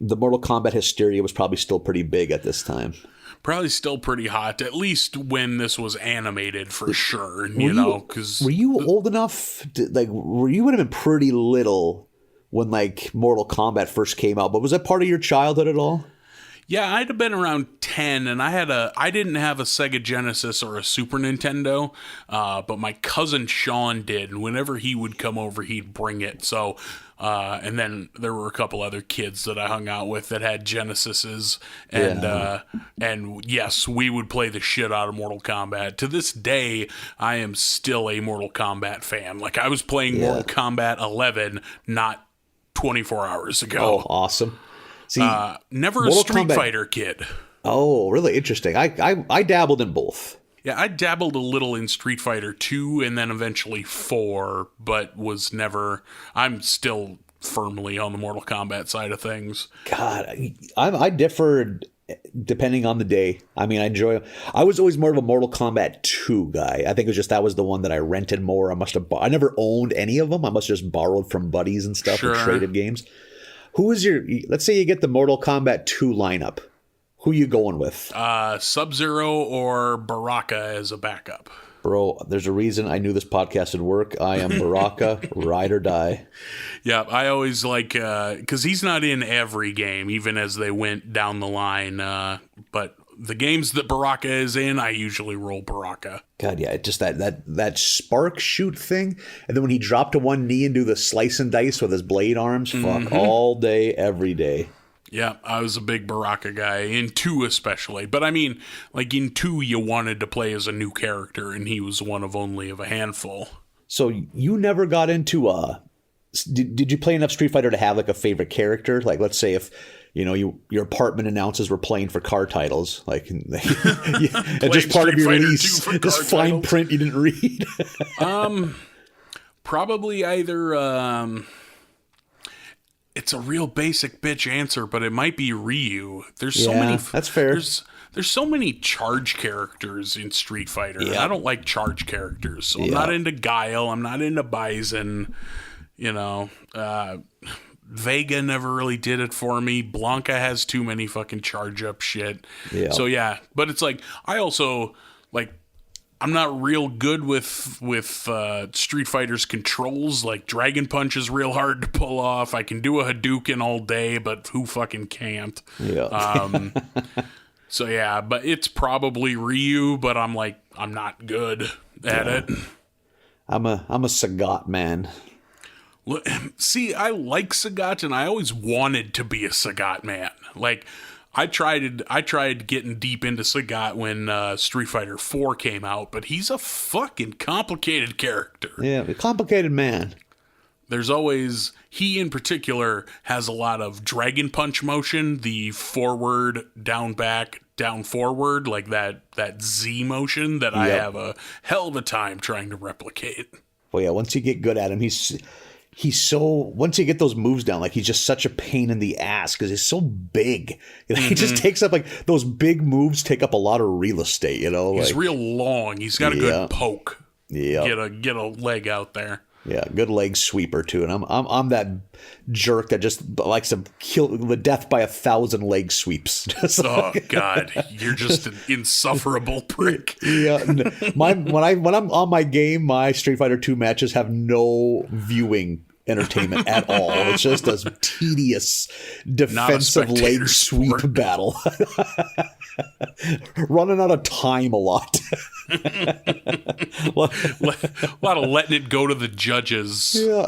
Speaker 3: the Mortal Kombat hysteria was probably still pretty big at this time.
Speaker 2: Probably still pretty hot, at least when this was animated for sure, you know, because...
Speaker 3: Were you old enough, you would have been pretty little when, like, Mortal Kombat first came out, but was that part of your childhood at all?
Speaker 2: Yeah, I'd have been around 10, and I didn't have a Sega Genesis or a Super Nintendo, but my cousin Sean did, and whenever he would come over, he'd bring it. So, and then there were a couple other kids that I hung out with that had Genesises, and yes, we would play the shit out of Mortal Kombat. To this day, I am still a Mortal Kombat fan. Like, I was playing Mortal Kombat 11 not 24 hours ago.
Speaker 3: Oh, awesome. See,
Speaker 2: never
Speaker 3: Mortal
Speaker 2: a Street
Speaker 3: Kombat...
Speaker 2: Fighter kid.
Speaker 3: Oh, really interesting. I dabbled in both.
Speaker 2: Yeah, I dabbled a little in Street Fighter 2 and then eventually 4, but was never... I'm still firmly on the Mortal Kombat side of things.
Speaker 3: God, I differed depending on the day. I mean, I was always more of a Mortal Kombat 2 guy. I think it was just that was the one that I rented more. I never owned any of them. I must have just borrowed from buddies and stuff and traded games. Who is let's say you get the Mortal Kombat 2 lineup. Who you going with?
Speaker 2: Sub-Zero or Baraka as a backup.
Speaker 3: Bro, there's a reason I knew this podcast would work. I am Baraka, ride or die.
Speaker 2: Yeah, I always like, because he's not in every game, even as they went down the line. But the games that Baraka is in, I usually roll Baraka.
Speaker 3: God, yeah, just that spark shoot thing. And then when he dropped to one knee and do the slice and dice with his blade arms, fuck, all day, every day.
Speaker 2: Yeah, I was a big Baraka guy, in 2 especially. But I mean, like in 2, you wanted to play as a new character, and he was one of only of a handful.
Speaker 3: So you never got into did you play enough Street Fighter to have like a favorite character? Like, let's say if your apartment announces we're playing for car titles, like and just part of your release, this fine print you didn't read.
Speaker 2: Probably either. It's a real basic bitch answer, but it might be Ryu. There's so many.
Speaker 3: That's fair.
Speaker 2: There's so many charge characters in Street Fighter.
Speaker 3: Yeah.
Speaker 2: And I don't like charge characters, so I'm not into Guile. I'm not into Bison. Vega never really did it for me. Blanca has too many fucking charge up shit.
Speaker 3: Yeah.
Speaker 2: So yeah, but it's like I also like. I'm not real good with Street Fighter's controls. Like, Dragon Punch is real hard to pull off. I can do a Hadouken all day, but who fucking can't?
Speaker 3: Yeah.
Speaker 2: So, yeah, but it's probably Ryu, but I'm not good at it.
Speaker 3: I'm a Sagat man.
Speaker 2: See, I like Sagat, and I always wanted to be a Sagat man. Like, I tried getting deep into Sagat when Street Fighter 4 came out, but he's a fucking complicated character.
Speaker 3: Yeah, a complicated man.
Speaker 2: There's always, he in particular has a lot of Dragon Punch motion, the forward, down, back, down, forward, like that Z motion that I have a hell of a time trying to replicate.
Speaker 3: Well, yeah, once you get good at him, once you get those moves down, like he's just such a pain in the ass because he's so big. He just takes up, like, those big moves take up a lot of real estate,
Speaker 2: He's real long. He's got a good poke.
Speaker 3: Yeah.
Speaker 2: Get a leg out there.
Speaker 3: Yeah, good leg sweeper too. And I'm that jerk that just likes to kill the death by 1,000 leg sweeps.
Speaker 2: God, you're just an insufferable prick.
Speaker 3: Yeah, when I'm on my game, my Street Fighter 2 matches have no viewing entertainment at all. It's just a tedious defensive leg sweep battle. Running out of time a lot.
Speaker 2: A lot of letting it go to the judges.
Speaker 3: Yeah.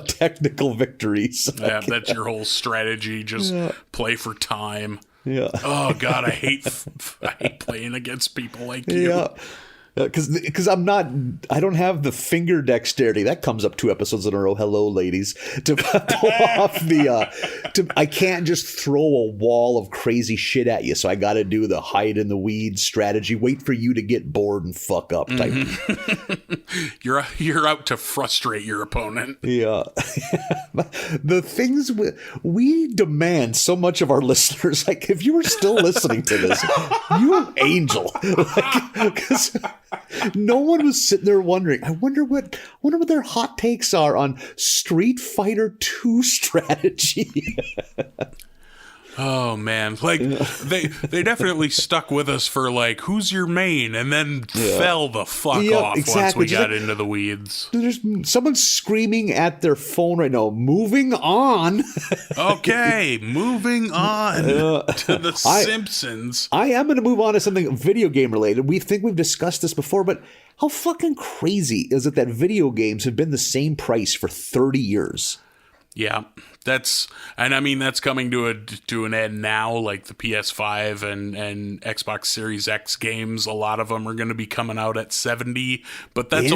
Speaker 3: Technical victories.
Speaker 2: Yeah, that's your whole strategy. Just play for time.
Speaker 3: Yeah.
Speaker 2: Oh God, I hate playing against people like you.
Speaker 3: Yeah. Because I don't have the finger dexterity. That comes up 2 episodes in a row. Hello, ladies. To pull off I can't just throw a wall of crazy shit at you. So I got to do the hide in the weeds strategy. Wait for you to get bored and fuck up type.
Speaker 2: You're out to frustrate your opponent.
Speaker 3: Yeah. The things we demand so much of our listeners. Like, if you were still listening to this, you angel. Because no one was sitting there wondering, I wonder what their hot takes are on Street Fighter 2 strategy.
Speaker 2: Oh man, like they definitely stuck with us for like, who's your main, and then fell the fuck off once we got into the weeds.
Speaker 3: There's someone screaming at their phone right now. Moving on.
Speaker 2: Okay, moving on to the Simpsons.
Speaker 3: I am going to move on to something video game related. We think we've discussed this before, but how fucking crazy is it that video games have been the same price for 30 years?
Speaker 2: Yeah, that's coming to an end now. Like the PS5 and Xbox Series X games, a lot of them are going to be coming out at $70, but that's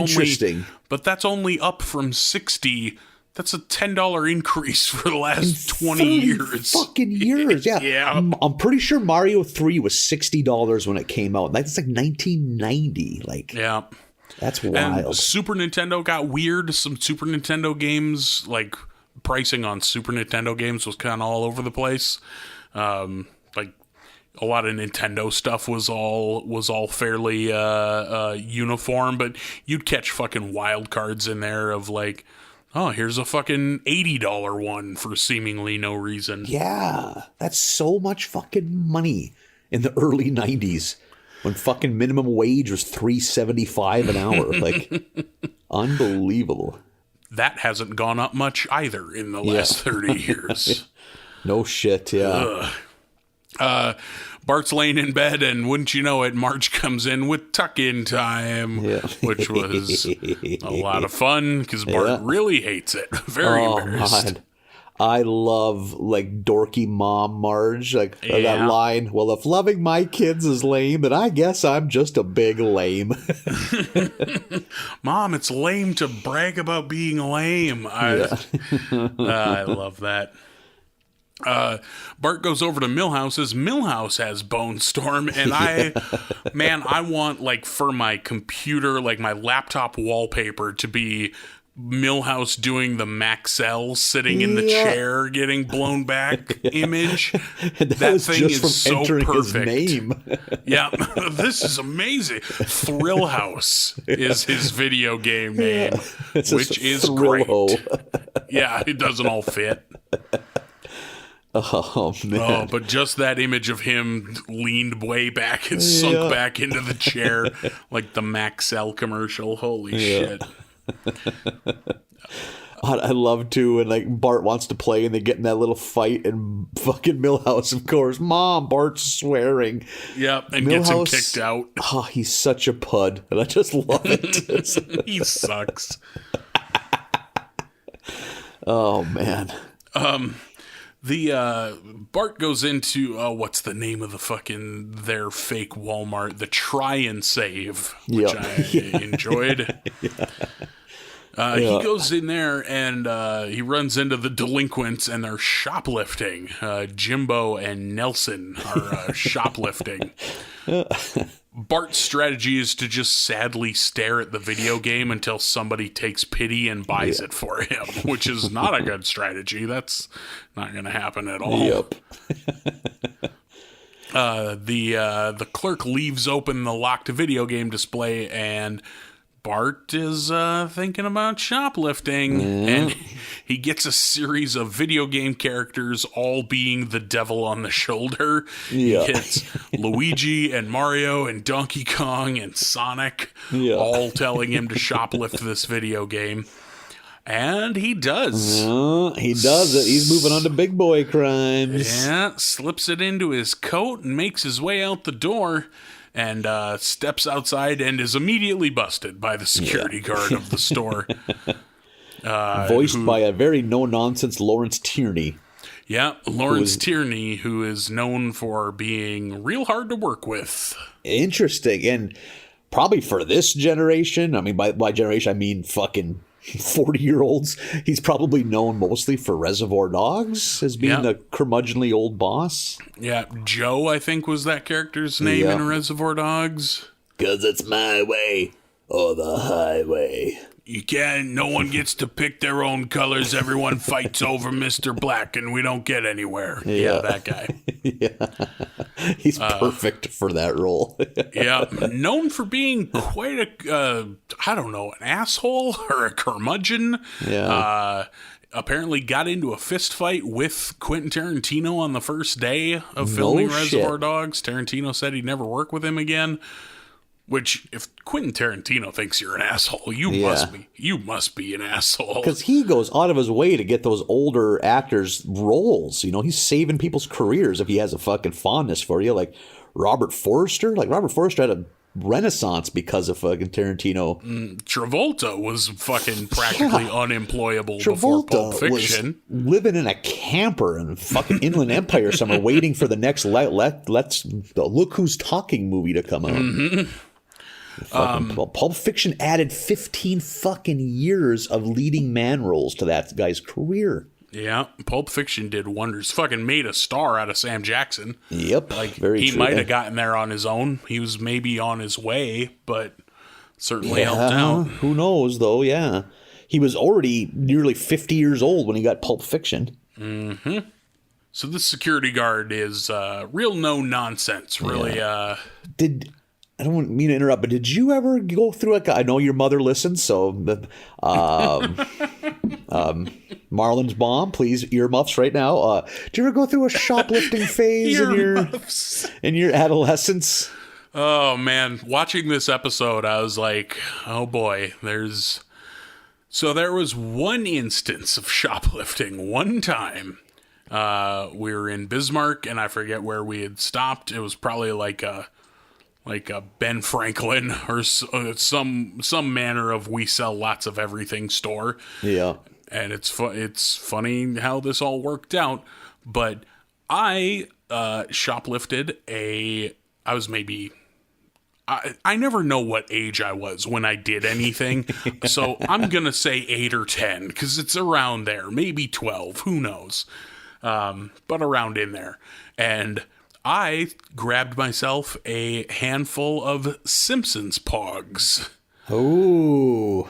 Speaker 2: only up from $60. That's a $10 increase for the last 20 years.
Speaker 3: Fucking years, yeah.
Speaker 2: Yeah.
Speaker 3: I'm pretty sure Mario 3 was $60 when it came out. That's like 1990. Like,
Speaker 2: yeah,
Speaker 3: that's wild.
Speaker 2: And Super Nintendo got weird. Some Super Nintendo games, like pricing on Super Nintendo games, was kind of all over the place. Like a lot of Nintendo stuff was all fairly uniform, but you'd catch fucking wild cards in there of like, oh, here's a fucking $80 one for seemingly no reason.
Speaker 3: Yeah, that's so much fucking money in the early 90s when fucking minimum wage was $3.75 an hour. Like, unbelievable.
Speaker 2: That hasn't gone up much either in the last 30 years.
Speaker 3: No shit, yeah.
Speaker 2: Bart's laying in bed, and wouldn't you know it, Marge comes in with tuck-in time, which was a lot of fun because Bart really hates it. Very embarrassed. God.
Speaker 3: I love like dorky mom Marge, like that line. Well, if loving my kids is lame, then I guess I'm just a big lame.
Speaker 2: Mom, it's lame to brag about being lame. I love that. Bart goes over to Milhouse's. Milhouse has Bone Storm, and I want, like, for my computer, like my laptop wallpaper to be Milhouse doing the Maxell sitting in the chair getting blown back image. That thing is so perfect. His name. Yeah, this is amazing. Thrill House is his video game name, which is great. Yeah, it doesn't all fit.
Speaker 3: Oh, man.
Speaker 2: Oh, but just that image of him leaned way back and sunk back into the chair like the Maxell commercial. Holy shit.
Speaker 3: I love to, and like Bart wants to play and they get in that little fight and fucking Milhouse, of course. Mom, Bart's swearing.
Speaker 2: Yep, and Milhouse, gets him kicked out.
Speaker 3: Oh, he's such a pud, and I just love it.
Speaker 2: He sucks.
Speaker 3: Oh, man.
Speaker 2: The Bart goes into what's the name of the fucking their fake Walmart? The Try and Save, which I enjoyed. He goes in there and he runs into the delinquents and they're shoplifting. Jimbo and Nelson are shoplifting. Bart's strategy is to just sadly stare at the video game until somebody takes pity and buys it for him, which is not a good strategy. That's not going to happen at all.
Speaker 3: Yep.
Speaker 2: The clerk leaves open the locked video game display, and Bart is thinking about shoplifting, and he gets a series of video game characters all being the devil on the shoulder. He gets Luigi and Mario and Donkey Kong and Sonic all telling him to shoplift this video game. And he does.
Speaker 3: He does it. He's moving on to big boy crimes.
Speaker 2: Yeah, slips it into his coat and makes his way out the door. And steps outside and is immediately busted by the security guard of the store.
Speaker 3: Voiced by a very no-nonsense Lawrence Tierney.
Speaker 2: Yeah, Lawrence Tierney, who is known for being real hard to work with.
Speaker 3: Interesting. And probably for this generation, I mean, by generation, I mean fucking 40-year-olds, he's probably known mostly for Reservoir Dogs as being the curmudgeonly old boss.
Speaker 2: Yeah, Joe, I think, was that character's name in Reservoir Dogs.
Speaker 3: 'Cause it's my way or the highway.
Speaker 2: You can't, no one gets to pick their own colors. Everyone fights over Mr. Black and we don't get anywhere. Yeah, that guy.
Speaker 3: He's perfect for that role.
Speaker 2: Yeah, known for being quite a, I don't know, an asshole or a curmudgeon.
Speaker 3: Yeah.
Speaker 2: apparently got into a fist fight with Quentin Tarantino on the first day of filming Reservoir Dogs. Tarantino said he'd never work with him again. Which, if Quentin Tarantino thinks you're an asshole, you must be an asshole.
Speaker 3: Because he goes out of his way to get those older actors roles. You know, he's saving people's careers if he has a fucking fondness for you. Like Robert Forster. Like, Robert Forster had a renaissance because of fucking Tarantino.
Speaker 2: Travolta was fucking practically unemployable before Pulp Fiction.
Speaker 3: Was living in a camper in fucking Inland Empire somewhere, waiting for the next let's Look Who's Talking movie to come out. Pulp Fiction added 15 fucking years of leading man roles to that guy's career.
Speaker 2: Yeah, Pulp Fiction did wonders. Fucking made a star out of Sam Jackson.
Speaker 3: Yep,
Speaker 2: like
Speaker 3: very
Speaker 2: he
Speaker 3: true.
Speaker 2: might have gotten there on his own. He was maybe on his way, but certainly helped out.
Speaker 3: Who knows, though? Yeah, he was already nearly 50 years old when he got Pulp Fiction.
Speaker 2: Mm-hmm. So this security guard is real no nonsense. Really.
Speaker 3: Yeah. I don't mean to interrupt, but did you ever go through I know your mother listens, so Marlin's mom, please earmuffs right now. Did you ever go through a shoplifting phase in your adolescence?
Speaker 2: Oh man, watching this episode, I was like, oh boy, there was one instance of shoplifting one time. We were in Bismarck, and I forget where we had stopped. It was probably like a Ben Franklin or some manner of we sell lots of everything store.
Speaker 3: Yeah.
Speaker 2: And it's funny how this all worked out. But I shoplifted I was maybe... I never know what age I was when I did anything. So I'm going to say 8 or 10 because it's around there. Maybe 12. Who knows? But around in there. And I grabbed myself a handful of Simpsons Pogs.
Speaker 3: Oh.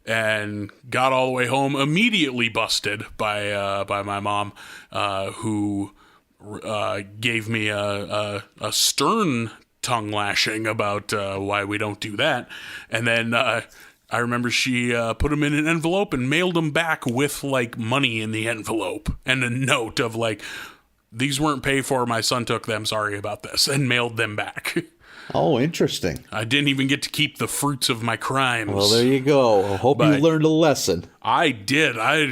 Speaker 2: And got all the way home, immediately busted by my mom, who gave me a stern tongue lashing about why we don't do that. And then I remember she put them in an envelope and mailed them back with like money in the envelope and a note of like, these weren't paid for. My son took them. Sorry about this, and mailed them back.
Speaker 3: Oh, interesting.
Speaker 2: I didn't even get to keep the fruits of my crimes.
Speaker 3: Well, there you go. I hope you learned a lesson.
Speaker 2: I did. I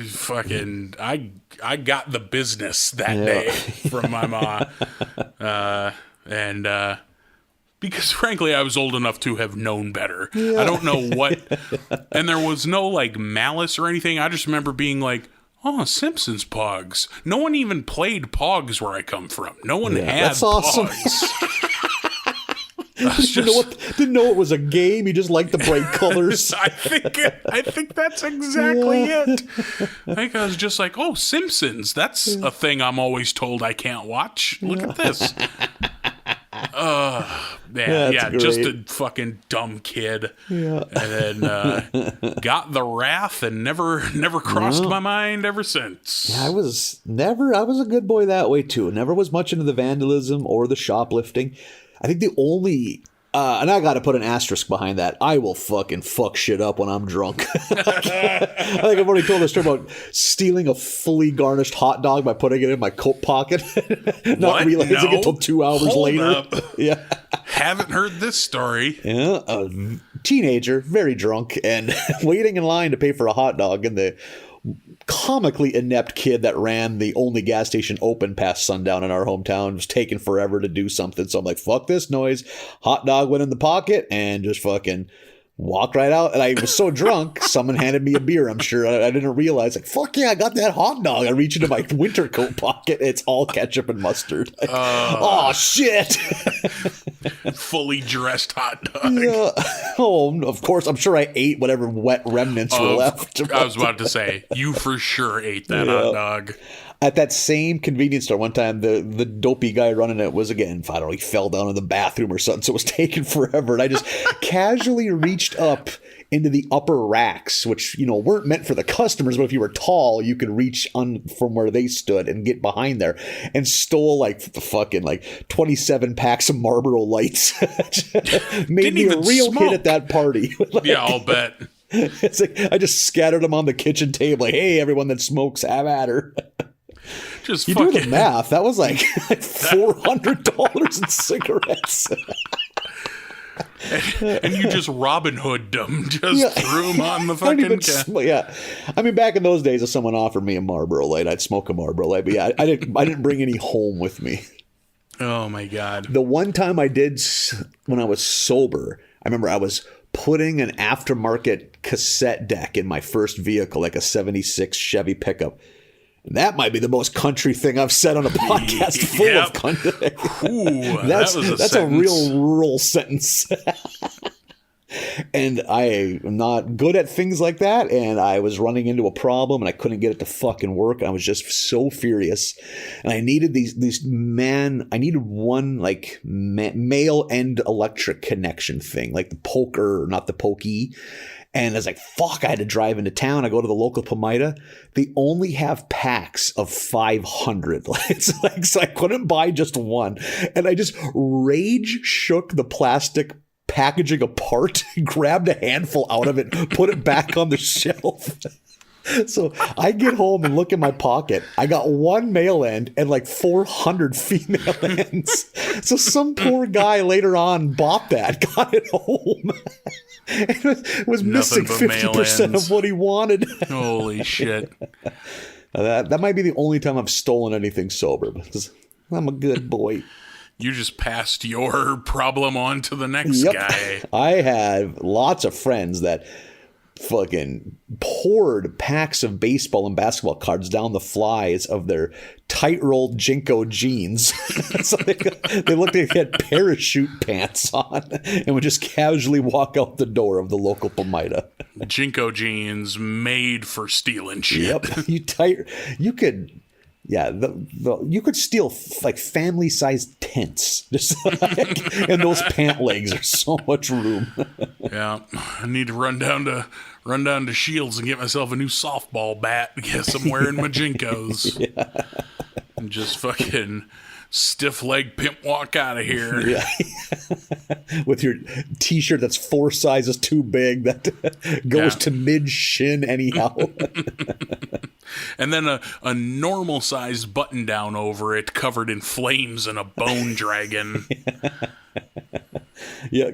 Speaker 2: got the business that day from my mom. And because frankly, I was old enough to have known better. Yeah. I don't know what, and there was no like malice or anything. I just remember being like, oh, Simpsons Pogs. No one even played Pogs where I come from. No one had
Speaker 3: that's awesome.
Speaker 2: Pogs.
Speaker 3: Didn't know it was a game. You just liked the bright colors.
Speaker 2: I think that's exactly it. I think I was just like, oh, Simpsons. That's a thing I'm always told I can't watch. Look at this. Just a fucking dumb kid. Yeah. And then got the wrath and never crossed my mind ever since.
Speaker 3: Yeah, I was a good boy that way too. Never was much into the vandalism or the shoplifting. I think the only, and I got to put an asterisk behind that, I will fucking fuck shit up when I'm drunk. I think I've already told this story about stealing a fully garnished hot dog by putting it in my coat pocket, not realizing it until 2 hours later.
Speaker 2: Up.
Speaker 3: Yeah,
Speaker 2: haven't heard this story.
Speaker 3: Yeah, a teenager, very drunk, and waiting in line to pay for a hot dog, and the comically inept kid that ran the only gas station open past sundown in our hometown was taking forever to do something. So I'm like, fuck this noise. Hot dog went in the pocket and just fucking walked right out. And I was so drunk, someone handed me a beer. I'm sure I didn't realize, like, fuck yeah, I got that hot dog. I reach into my winter coat pocket. It's all ketchup and mustard. Like, oh, shit.
Speaker 2: Fully dressed hot dog.
Speaker 3: Yeah. Oh, of course. I'm sure I ate whatever wet remnants were left.
Speaker 2: I was about to say, you for sure ate that hot dog.
Speaker 3: At that same convenience store one time, the dopey guy running it was, again, I don't know, he fell down in the bathroom or something, so it was taking forever. And I just casually reached up into the upper racks, which, you know, weren't meant for the customers, but if you were tall, you could reach from where they stood and get behind there, and stole like fucking like 27 packs of Marlboro Lights. Made me a real kid at that party.
Speaker 2: Yeah, I'll bet.
Speaker 3: It's like I just scattered them on the kitchen table. Like, hey, everyone that smokes, have at her.
Speaker 2: Just
Speaker 3: you do the math. That was like $400 in cigarettes.
Speaker 2: And you just Robin Hood them, just threw them on the fucking
Speaker 3: yeah. I mean, back in those days, if someone offered me a Marlboro Light, I'd smoke a Marlboro Light. But yeah, I didn't bring any home with me.
Speaker 2: Oh my God.
Speaker 3: The one time I did when I was sober, I remember I was putting an aftermarket cassette deck in my first vehicle, like a 76 Chevy pickup. And that might be the most country thing I've said on a podcast full of country.
Speaker 2: Ooh,
Speaker 3: that's a real rural sentence. And I am not good at things like that. And I was running into a problem and I couldn't get it to fucking work. I was just so furious. And I needed I needed one like male end electric connection thing, like the poker, not the pokey. And I was like, fuck, I had to drive into town. I go to the local Pomida. They only have packs of 500. It's like, so I couldn't buy just one. And I just rage shook the plastic packaging apart, grabbed a handful out of it, put it back on the shelf. So I get home and look in my pocket. I got one male end and like 400 female ends. So some poor guy later on bought that, got it home. It was missing 50% of what he wanted.
Speaker 2: Holy shit.
Speaker 3: That might be the only time I've stolen anything sober, because I'm a good boy.
Speaker 2: You just passed your problem on to the next guy.
Speaker 3: I have lots of friends that fucking poured packs of baseball and basketball cards down the flies of their tight-rolled Jinko jeans. So they looked like they had parachute pants on and would just casually walk out the door of the local Pomida.
Speaker 2: Jinko jeans made for stealing shit.
Speaker 3: Yep. You could... Yeah, you could steal like family-sized tents. Just like, and those pant legs are so much room.
Speaker 2: Yeah, I need to run down to Shields and get myself a new softball bat. Guess I'm wearing my Jinkos. Yeah. And just fucking stiff leg pimp walk out of here.
Speaker 3: Yeah. With your t-shirt that's 4 sizes too big that goes to mid shin anyhow.
Speaker 2: And then a normal sized button down over it covered in flames and a bone dragon.
Speaker 3: Yeah,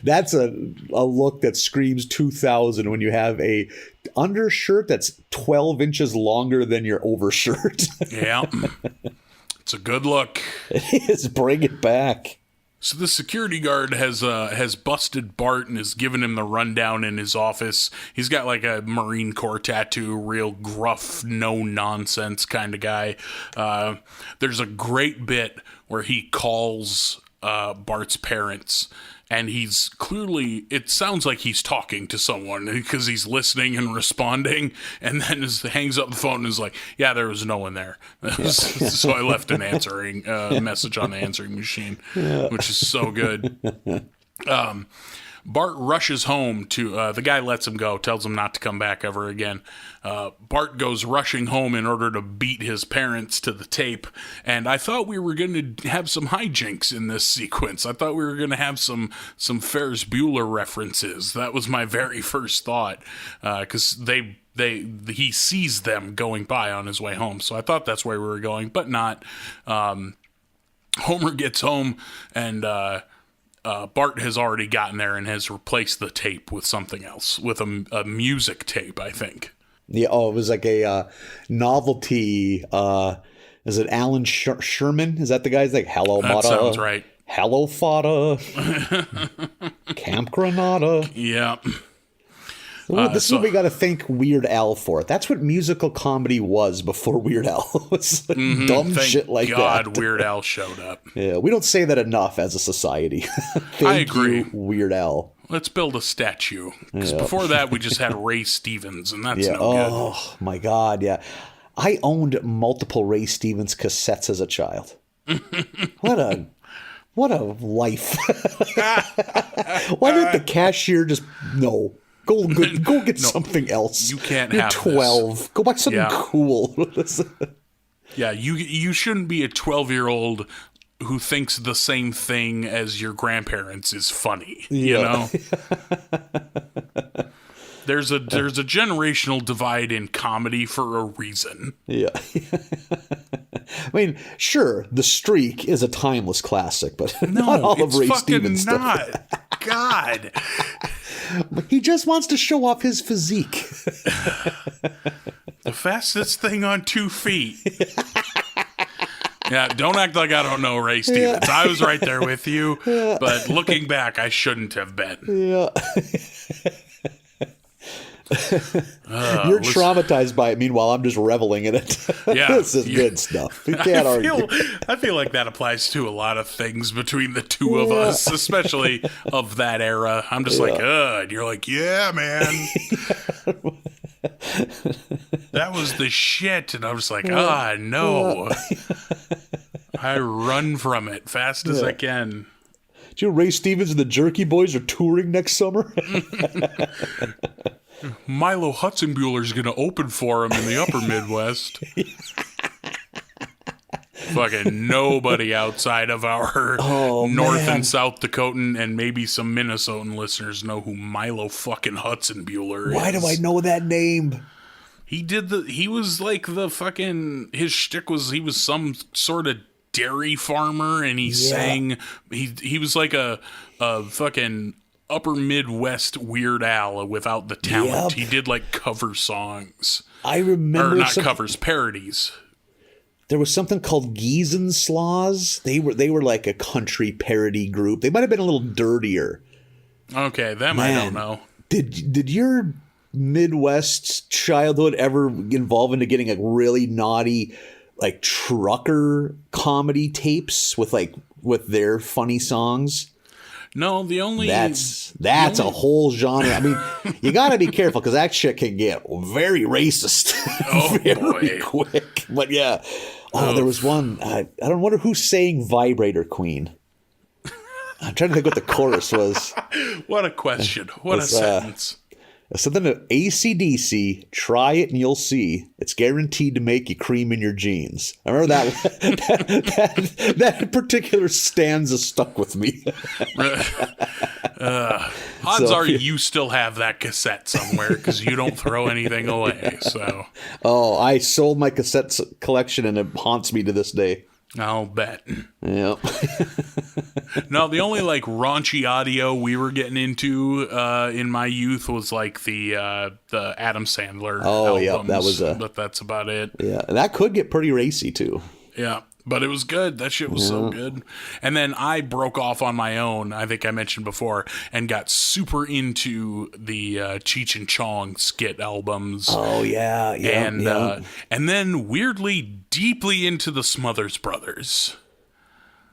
Speaker 3: that's a look that screams 2000 when you have a undershirt that's 12 inches longer than your overshirt.
Speaker 2: Yeah. It's a good look.
Speaker 3: It is. Bring it back.
Speaker 2: So the security guard has busted Bart and has given him the rundown in his office. He's got like a Marine Corps tattoo, real gruff, no-nonsense kind of guy. There's a great bit where he calls Bart's parents, and he's clearly, it sounds like he's talking to someone because he's listening and responding, and then hangs up the phone and is like, yeah, there was no one there. So I left an answering message on the answering machine, which is so good. Bart rushes home to, the guy lets him go, tells him not to come back ever again. Bart goes rushing home in order to beat his parents to the tape, and I thought we were going to have some hijinks in this sequence. I thought we were going to have some Ferris Bueller references. That was my very first thought, because he sees them going by on his way home, so I thought that's where we were going, but not. Homer gets home, and Bart has already gotten there and has replaced the tape with something else, with a music tape, I think.
Speaker 3: Yeah, it was like a novelty. Is it Alan Sherman? Is that the guy's like, hello, Mata?
Speaker 2: That sounds right.
Speaker 3: Hello, Fada. Camp Granada.
Speaker 2: Yeah.
Speaker 3: This is what we got to thank Weird Al for. That's what musical comedy was before Weird Al. was dumb shit like
Speaker 2: God,
Speaker 3: that.
Speaker 2: Weird Al showed up.
Speaker 3: Yeah, we don't say that enough as a society.
Speaker 2: I agree.
Speaker 3: You, Weird Al.
Speaker 2: Let's build a statue. Because before that, we just had Ray Stevens, and that's no good.
Speaker 3: Oh, my God, yeah. I owned multiple Ray Stevens cassettes as a child. What a life. Why didn't the cashier just... No. Go get something else.
Speaker 2: You can't
Speaker 3: You're
Speaker 2: have
Speaker 3: 12.
Speaker 2: This.
Speaker 3: Go buy something cool.
Speaker 2: Yeah, you shouldn't be a 12-year-old who thinks the same thing as your grandparents is funny, you know? There's a generational divide in comedy for a reason.
Speaker 3: Yeah. I mean, sure, The Streak is a timeless classic, but not all of Ray Stevens stuff.
Speaker 2: Not. God.
Speaker 3: He just wants to show off his physique.
Speaker 2: The fastest thing on 2 feet. Yeah, don't act like I don't know Ray Stevens. I was right there with you, but looking back, I shouldn't have been.
Speaker 3: Yeah. You're traumatized by it. Meanwhile, I'm just reveling in it.
Speaker 2: Yeah,
Speaker 3: this is good stuff. You can't argue.
Speaker 2: I feel like that applies to a lot of things between the two of us, especially of that era. I'm just like, and you're like, yeah, man. That was the shit. And I'm just like, no. I run from it fast as I can.
Speaker 3: Do you know Ray Stevens and the Jerky Boys are touring next summer?
Speaker 2: Milo Hutzenbuehler's going to open for him in the upper Midwest. Fucking nobody outside of our North and South Dakotan and maybe some Minnesotan listeners know who Milo fucking Hutzenbuehler is.
Speaker 3: Why do I know that name?
Speaker 2: He was like the fucking, his shtick was he was some sort of dairy farmer and he sang, he was like a fucking upper Midwest Weird Al without the talent. He did like cover songs.
Speaker 3: I remember.
Speaker 2: Or not covers, parodies.
Speaker 3: There was something called Geese and Slaws. They were like a country parody group. They might have been a little dirtier.
Speaker 2: Okay, them I don't know.
Speaker 3: Did your Midwest childhood ever involve into getting like really naughty like trucker comedy tapes with their funny songs?
Speaker 2: No, the only
Speaker 3: that's a whole genre. I mean, you got to be careful because that shit can get very racist very quick. But yeah, there was one. I don't wonder who sang "Vibrator Queen." I'm trying to think what the chorus was.
Speaker 2: What a question! What a sentence!
Speaker 3: Something to AC/DC, try it and you'll see. It's guaranteed to make you cream in your jeans. I remember that particular stanza stuck with me.
Speaker 2: Odds are you still have that cassette somewhere because you don't throw anything away. So,
Speaker 3: I sold my cassette collection and it haunts me to this day.
Speaker 2: I'll bet.
Speaker 3: Yeah.
Speaker 2: No, the only like raunchy audio we were getting into in my youth was like the Adam Sandler albums.
Speaker 3: That was
Speaker 2: but that's about it.
Speaker 3: Yeah, that could get pretty racy too.
Speaker 2: Yeah, but it was good. That shit was so good. And then I broke off on my own, I think I mentioned before, and got super into the Cheech and Chong skit albums.
Speaker 3: Oh, yeah.
Speaker 2: And then weirdly, deeply into the Smothers Brothers.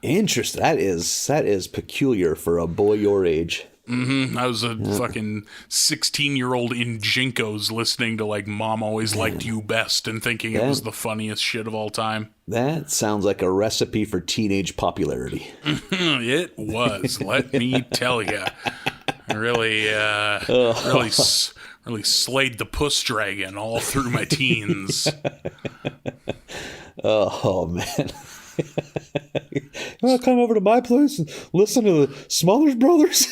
Speaker 3: Interesting. That is peculiar for a boy your age.
Speaker 2: Mm-hmm. I was a fucking 16-year-old in Jinkos listening to like Mom Always Liked You Best and thinking it was the funniest shit of all time.
Speaker 3: That sounds like a recipe for teenage popularity.
Speaker 2: It was, let me tell you. Really slayed the puss dragon all through my teens.
Speaker 3: Oh, man. You want to come over to my place and listen to the Smothers Brothers?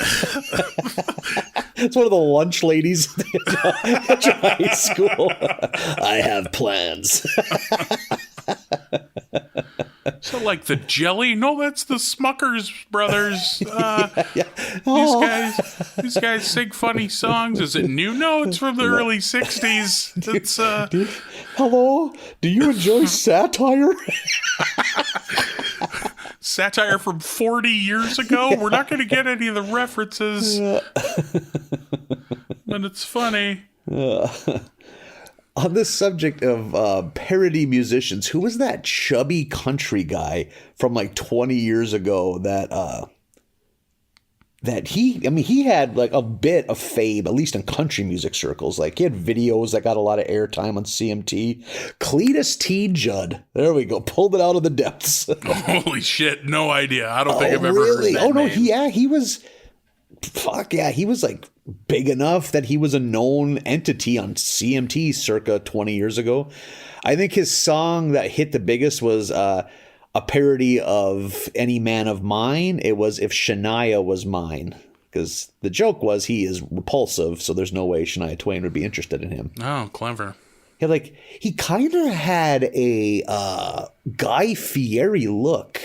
Speaker 3: It's one of the lunch ladies at your high school. I have plans.
Speaker 2: So like the jelly? No, that's the Smuckers Brothers. These guys sing funny songs. Is it new? No, it's from the early 60s. It's
Speaker 3: hello? Do you enjoy satire?
Speaker 2: Satire from 40 years ago? We're not going to get any of the references. But it's funny.
Speaker 3: On this subject of parody musicians, who was that chubby country guy from like 20 years ago that he had like a bit of fame, at least in country music circles. Like he had videos that got a lot of airtime on CMT. Cletus T. Judd. There we go. Pulled it out of the depths.
Speaker 2: Holy shit. No idea. I don't think I've ever heard that
Speaker 3: no.
Speaker 2: name.
Speaker 3: He was... Fuck yeah. He was like big enough that he was a known entity on CMT circa 20 years ago. I think his song that hit the biggest was... a parody of Any Man of Mine. It was If Shania Was Mine. because the joke was he is repulsive, so there's no way Shania Twain would be interested in him.
Speaker 2: Oh, clever.
Speaker 3: Yeah, like he kind of had a Guy Fieri look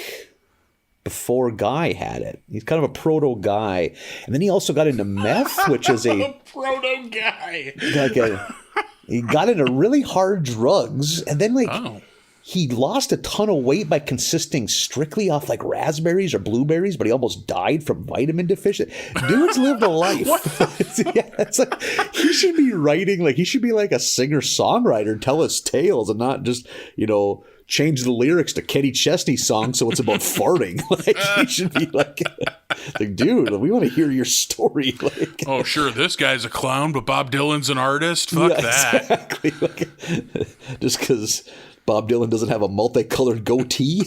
Speaker 3: before Guy had it. He's kind of a proto Guy, and then he also got into meth, which is a
Speaker 2: proto Guy.
Speaker 3: He got into really hard drugs, and then he lost a ton of weight by consisting strictly off like raspberries or blueberries, but he almost died from vitamin deficiency. Dude's lived a life. Yeah, it's like he should be writing, like he should be like a singer-songwriter, tell us tales, and not just, change the lyrics to Kenny Chesney songs so it's about farting. Like he should be like dude, we want to hear your story. Like,
Speaker 2: oh, sure, this guy's a clown, but Bob Dylan's an artist. Fuck that.
Speaker 3: Exactly. Like, just because Bob Dylan doesn't have a multicolored goatee.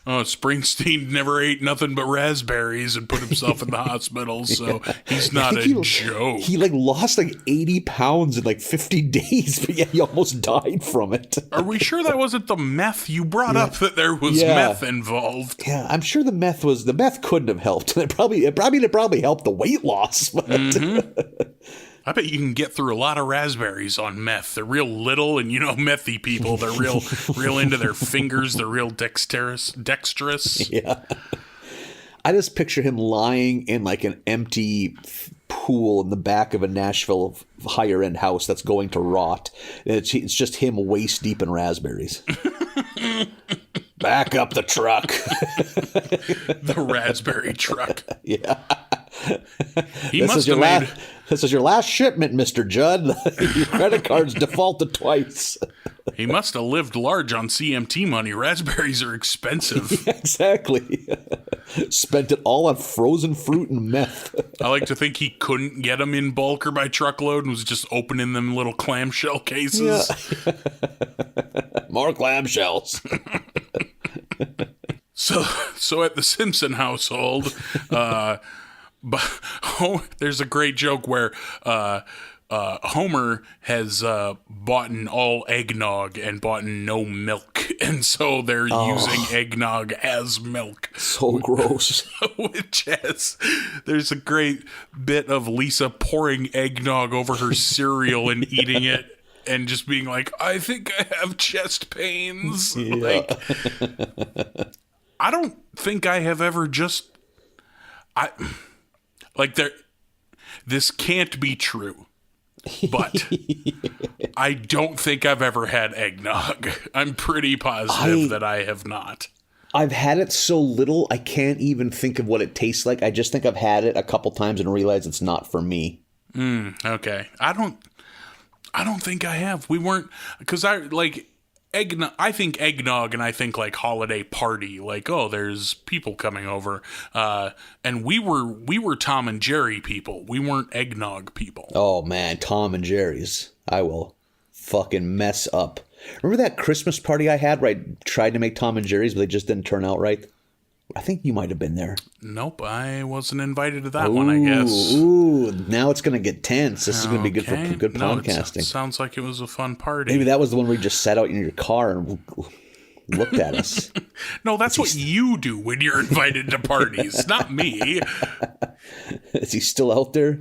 Speaker 2: Oh, Springsteen never ate nothing but raspberries and put himself in the hospital, so he's not a joke.
Speaker 3: He lost 80 pounds in 50 days, but he almost died from it.
Speaker 2: Are we sure that wasn't the meth? You brought up that there was meth involved.
Speaker 3: Yeah, I'm sure the meth couldn't have helped. It probably helped the weight loss. But
Speaker 2: I bet you can get through a lot of raspberries on meth. They're real little, and methy people, they're real into their fingers. They're real dexterous.
Speaker 3: Yeah. I just picture him lying in an empty pool in the back of a Nashville higher end house that's going to rot. And it's just him waist deep in raspberries. Back up the truck.
Speaker 2: The raspberry truck.
Speaker 3: Yeah.
Speaker 2: This
Speaker 3: is your last shipment, Mr. Judd. Your credit card's defaulted twice.
Speaker 2: He must have lived large on CMT money. Raspberries are expensive.
Speaker 3: Yeah, exactly. Spent it all on frozen fruit and meth.
Speaker 2: I like to think he couldn't get them in bulk or by truckload and was just opening them little clamshell cases.
Speaker 3: Yeah. More clamshells.
Speaker 2: So at the Simpson household, there's a great joke where Homer has bought all eggnog and bought no milk, and so they're using eggnog as milk.
Speaker 3: So gross.
Speaker 2: There's a great bit of Lisa pouring eggnog over her cereal and eating it. And just being like, I think I have chest pains.
Speaker 3: Yeah.
Speaker 2: I don't think I have ever this can't be true, but I don't think I've ever had eggnog. I'm pretty positive that I have not.
Speaker 3: I've had it so little, I can't even think of what it tastes like. I just think I've had it a couple times and realized it's not for me.
Speaker 2: Okay. I don't think I have. We weren't, because eggnog. I think eggnog, and I think holiday party. There's people coming over, and we were Tom and Jerry people. We weren't eggnog people.
Speaker 3: Oh man, Tom and Jerry's. I will fucking mess up. Remember that Christmas party I had where I tried to make Tom and Jerry's, but they just didn't turn out right? I think you might have been there.
Speaker 2: Nope, I wasn't invited to that one, I guess.
Speaker 3: Ooh, now it's going to get tense. This is going to be good for good podcasting.
Speaker 2: Sounds like it was a fun party.
Speaker 3: Maybe that was the one where you just sat out in your car and looked at us.
Speaker 2: No, that's what you do when you're invited to parties, not me.
Speaker 3: Is he still out there?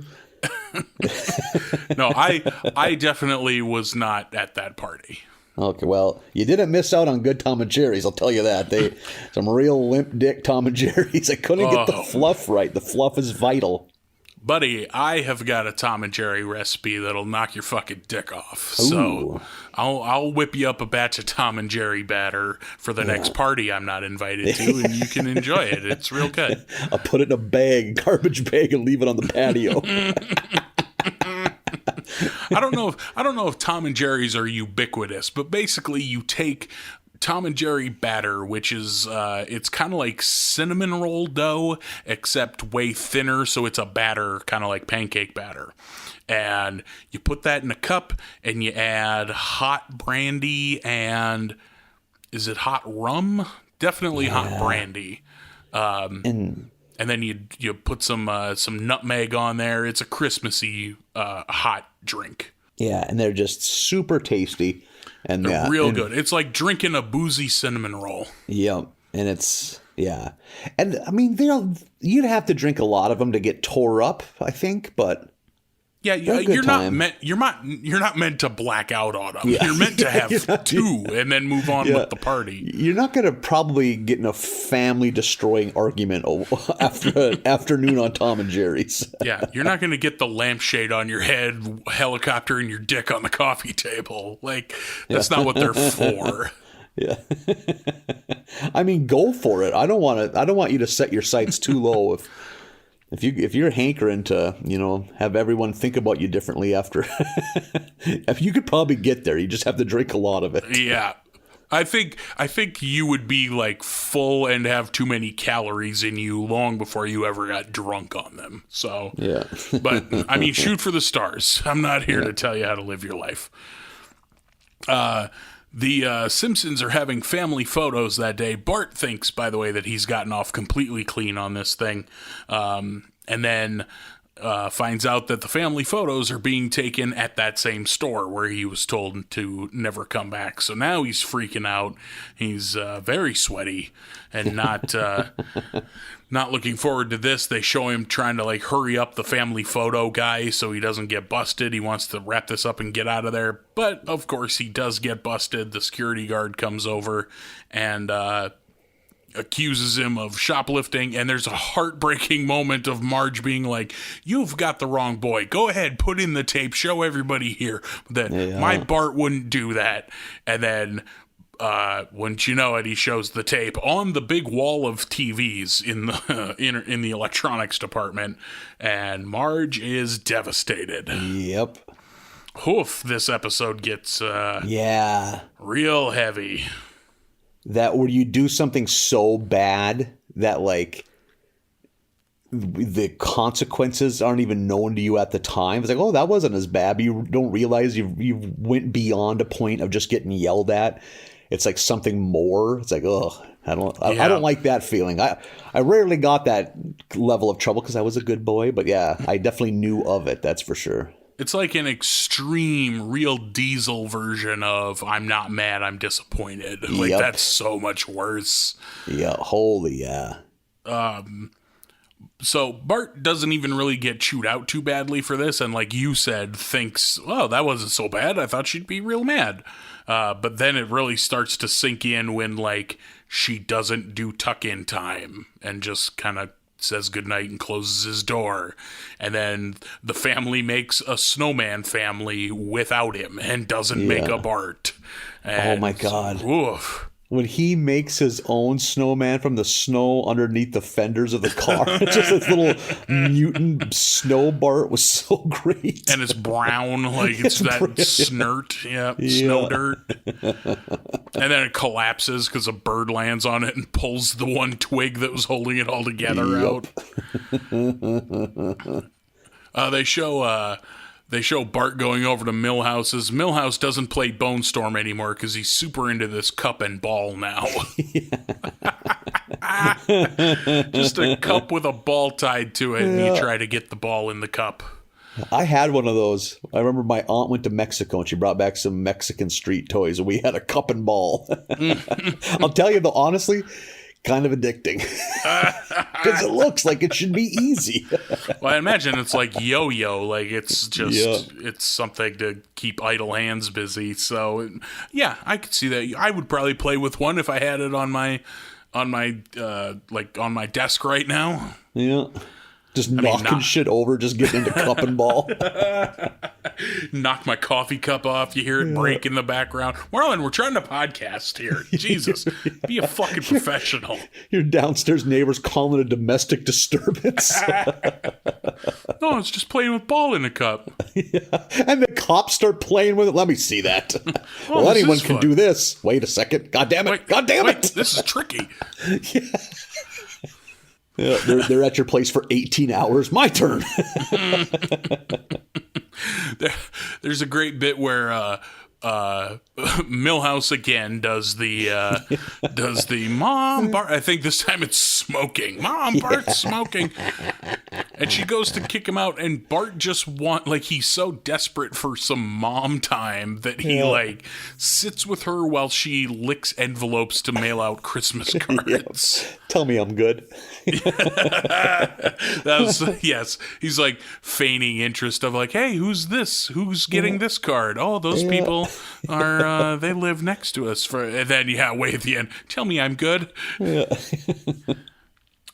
Speaker 2: No, I definitely was not at that party.
Speaker 3: Okay, well, you didn't miss out on good Tom and Jerry's, I'll tell you that. Some real limp dick Tom and Jerry's. I couldn't get the fluff right. The fluff is vital.
Speaker 2: Buddy, I have got a Tom and Jerry recipe that'll knock your fucking dick off. So I'll whip you up a batch of Tom and Jerry batter for the next party I'm not invited to, and you can enjoy it. It's real good.
Speaker 3: I'll put it in a garbage bag, and leave it on the patio.
Speaker 2: I don't know if Tom and Jerry's are ubiquitous, but basically you take Tom and Jerry batter, which is it's kind of like cinnamon roll dough, except way thinner, so it's a batter, kind of like pancake batter. And you put that in a cup, and you add hot brandy and is it hot rum? Definitely hot brandy. And then you put some nutmeg on there. It's a Christmassy hot drink.
Speaker 3: Yeah, and they're just super tasty. And
Speaker 2: they're real good. It's like drinking a boozy cinnamon roll.
Speaker 3: Yep. And it's Yeah. And I mean, you'd have to drink a lot of them to get tore up, I think, but
Speaker 2: yeah, you're not meant to black out on them.
Speaker 3: Yeah.
Speaker 2: You're meant to have two and then move on with the party.
Speaker 3: You're not going to probably get in a family destroying argument after an afternoon on Tom and Jerry's.
Speaker 2: Yeah, you're not going to get the lampshade on your head, helicopter and your dick on the coffee table. Like, that's not what they're for.
Speaker 3: Yeah. I mean, go for it. I don't want you to set your sights too low if you're hankering to, have everyone think about you differently after you could probably get there. You just have to drink a lot of it.
Speaker 2: Yeah. I think you would be like full and have too many calories in you long before you ever got drunk on them. So,
Speaker 3: yeah.
Speaker 2: But I mean, shoot for the stars. I'm not here to tell you how to live your life. The Simpsons are having family photos that day. Bart thinks, by the way, that he's gotten off completely clean on this thing. And then finds out that the family photos are being taken at that same store where he was told to never come back. So now he's freaking out. He's very sweaty and not looking forward to this. They show him trying to like hurry up the family photo guy so he doesn't get busted. He wants to wrap this up and get out of there. But of course he does get busted. The security guard comes over and accuses him of shoplifting. And there's a heartbreaking moment of Marge being like, "You've got the wrong boy. Go ahead, put in the tape, show everybody here that my Bart wouldn't do that." And then wouldn't you know it, he shows the tape on the big wall of TVs in the electronics department, and Marge is devastated.
Speaker 3: Yep.
Speaker 2: Oof, this episode gets real heavy.
Speaker 3: That where you do something so bad that like the consequences aren't even known to you at the time. It's like, oh, that wasn't as bad, but you don't realize you went beyond a point of just getting yelled at. It's like something more. It's like, oh, I don't like that feeling. I rarely got that level of trouble because I was a good boy, but yeah, I definitely knew of it. That's for sure.
Speaker 2: It's like an extreme, real Diesel version of "I'm not mad, I'm disappointed." Like that's so much worse.
Speaker 3: Yeah, holy yeah.
Speaker 2: So Bart doesn't even really get chewed out too badly for this, and like you said, thinks, "Oh, that wasn't so bad. I thought she'd be real mad." But then it really starts to sink in when like she doesn't do tuck-in time and just kind of says goodnight and closes his door. And then the family makes a snowman family without him and doesn't make a Bart. And
Speaker 3: oh my God.
Speaker 2: Oof.
Speaker 3: When he makes his own snowman from the snow underneath the fenders of the car, just this little mutant snow Bart was so great.
Speaker 2: And it's brown, like it's that snert, snow dirt. And then it collapses because a bird lands on it and pulls the one twig that was holding it all together out. They show Bart going over to Milhouse's. Milhouse doesn't play Bone Storm anymore because he's super into this cup and ball now. Just a cup with a ball tied to it, and you try to get the ball in the cup.
Speaker 3: I had one of those. I remember my aunt went to Mexico and she brought back some Mexican street toys, and we had a cup and ball. I'll tell you though, honestly, kind of addicting because it looks like it should be easy.
Speaker 2: Well, I imagine it's like yo-yo, like it's just it's something to keep idle hands busy. So yeah, I could see that. I would probably play with one if I had it on my desk right now. Yeah.
Speaker 3: Just knocking shit over, just getting into cup and ball.
Speaker 2: Knock my coffee cup off. You hear it break in the background. Marlin, we're trying to podcast here. Jesus, be a fucking professional.
Speaker 3: Your downstairs neighbor's calling it a domestic disturbance.
Speaker 2: No, it's just playing with ball in a cup.
Speaker 3: And the cops start playing with it. Let me see that. Well, anyone can do this. Wait a second. God damn it. God damn it.
Speaker 2: This is tricky.
Speaker 3: Yeah, they're at your place for 18 hours. My turn.
Speaker 2: There's a great bit where Milhouse again does the mom Bart. I think this time it's smoking. Mom, Bart's smoking. And she goes to kick him out, and Bart just he's so desperate for some mom time that he sits with her while she licks envelopes to mail out Christmas cards.
Speaker 3: Tell me I'm good.
Speaker 2: Yes. He's like feigning interest of like, hey, who's this? Who's getting this card? Oh, those people are they live next to us. And then way at the end, tell me I'm good.
Speaker 3: Yeah.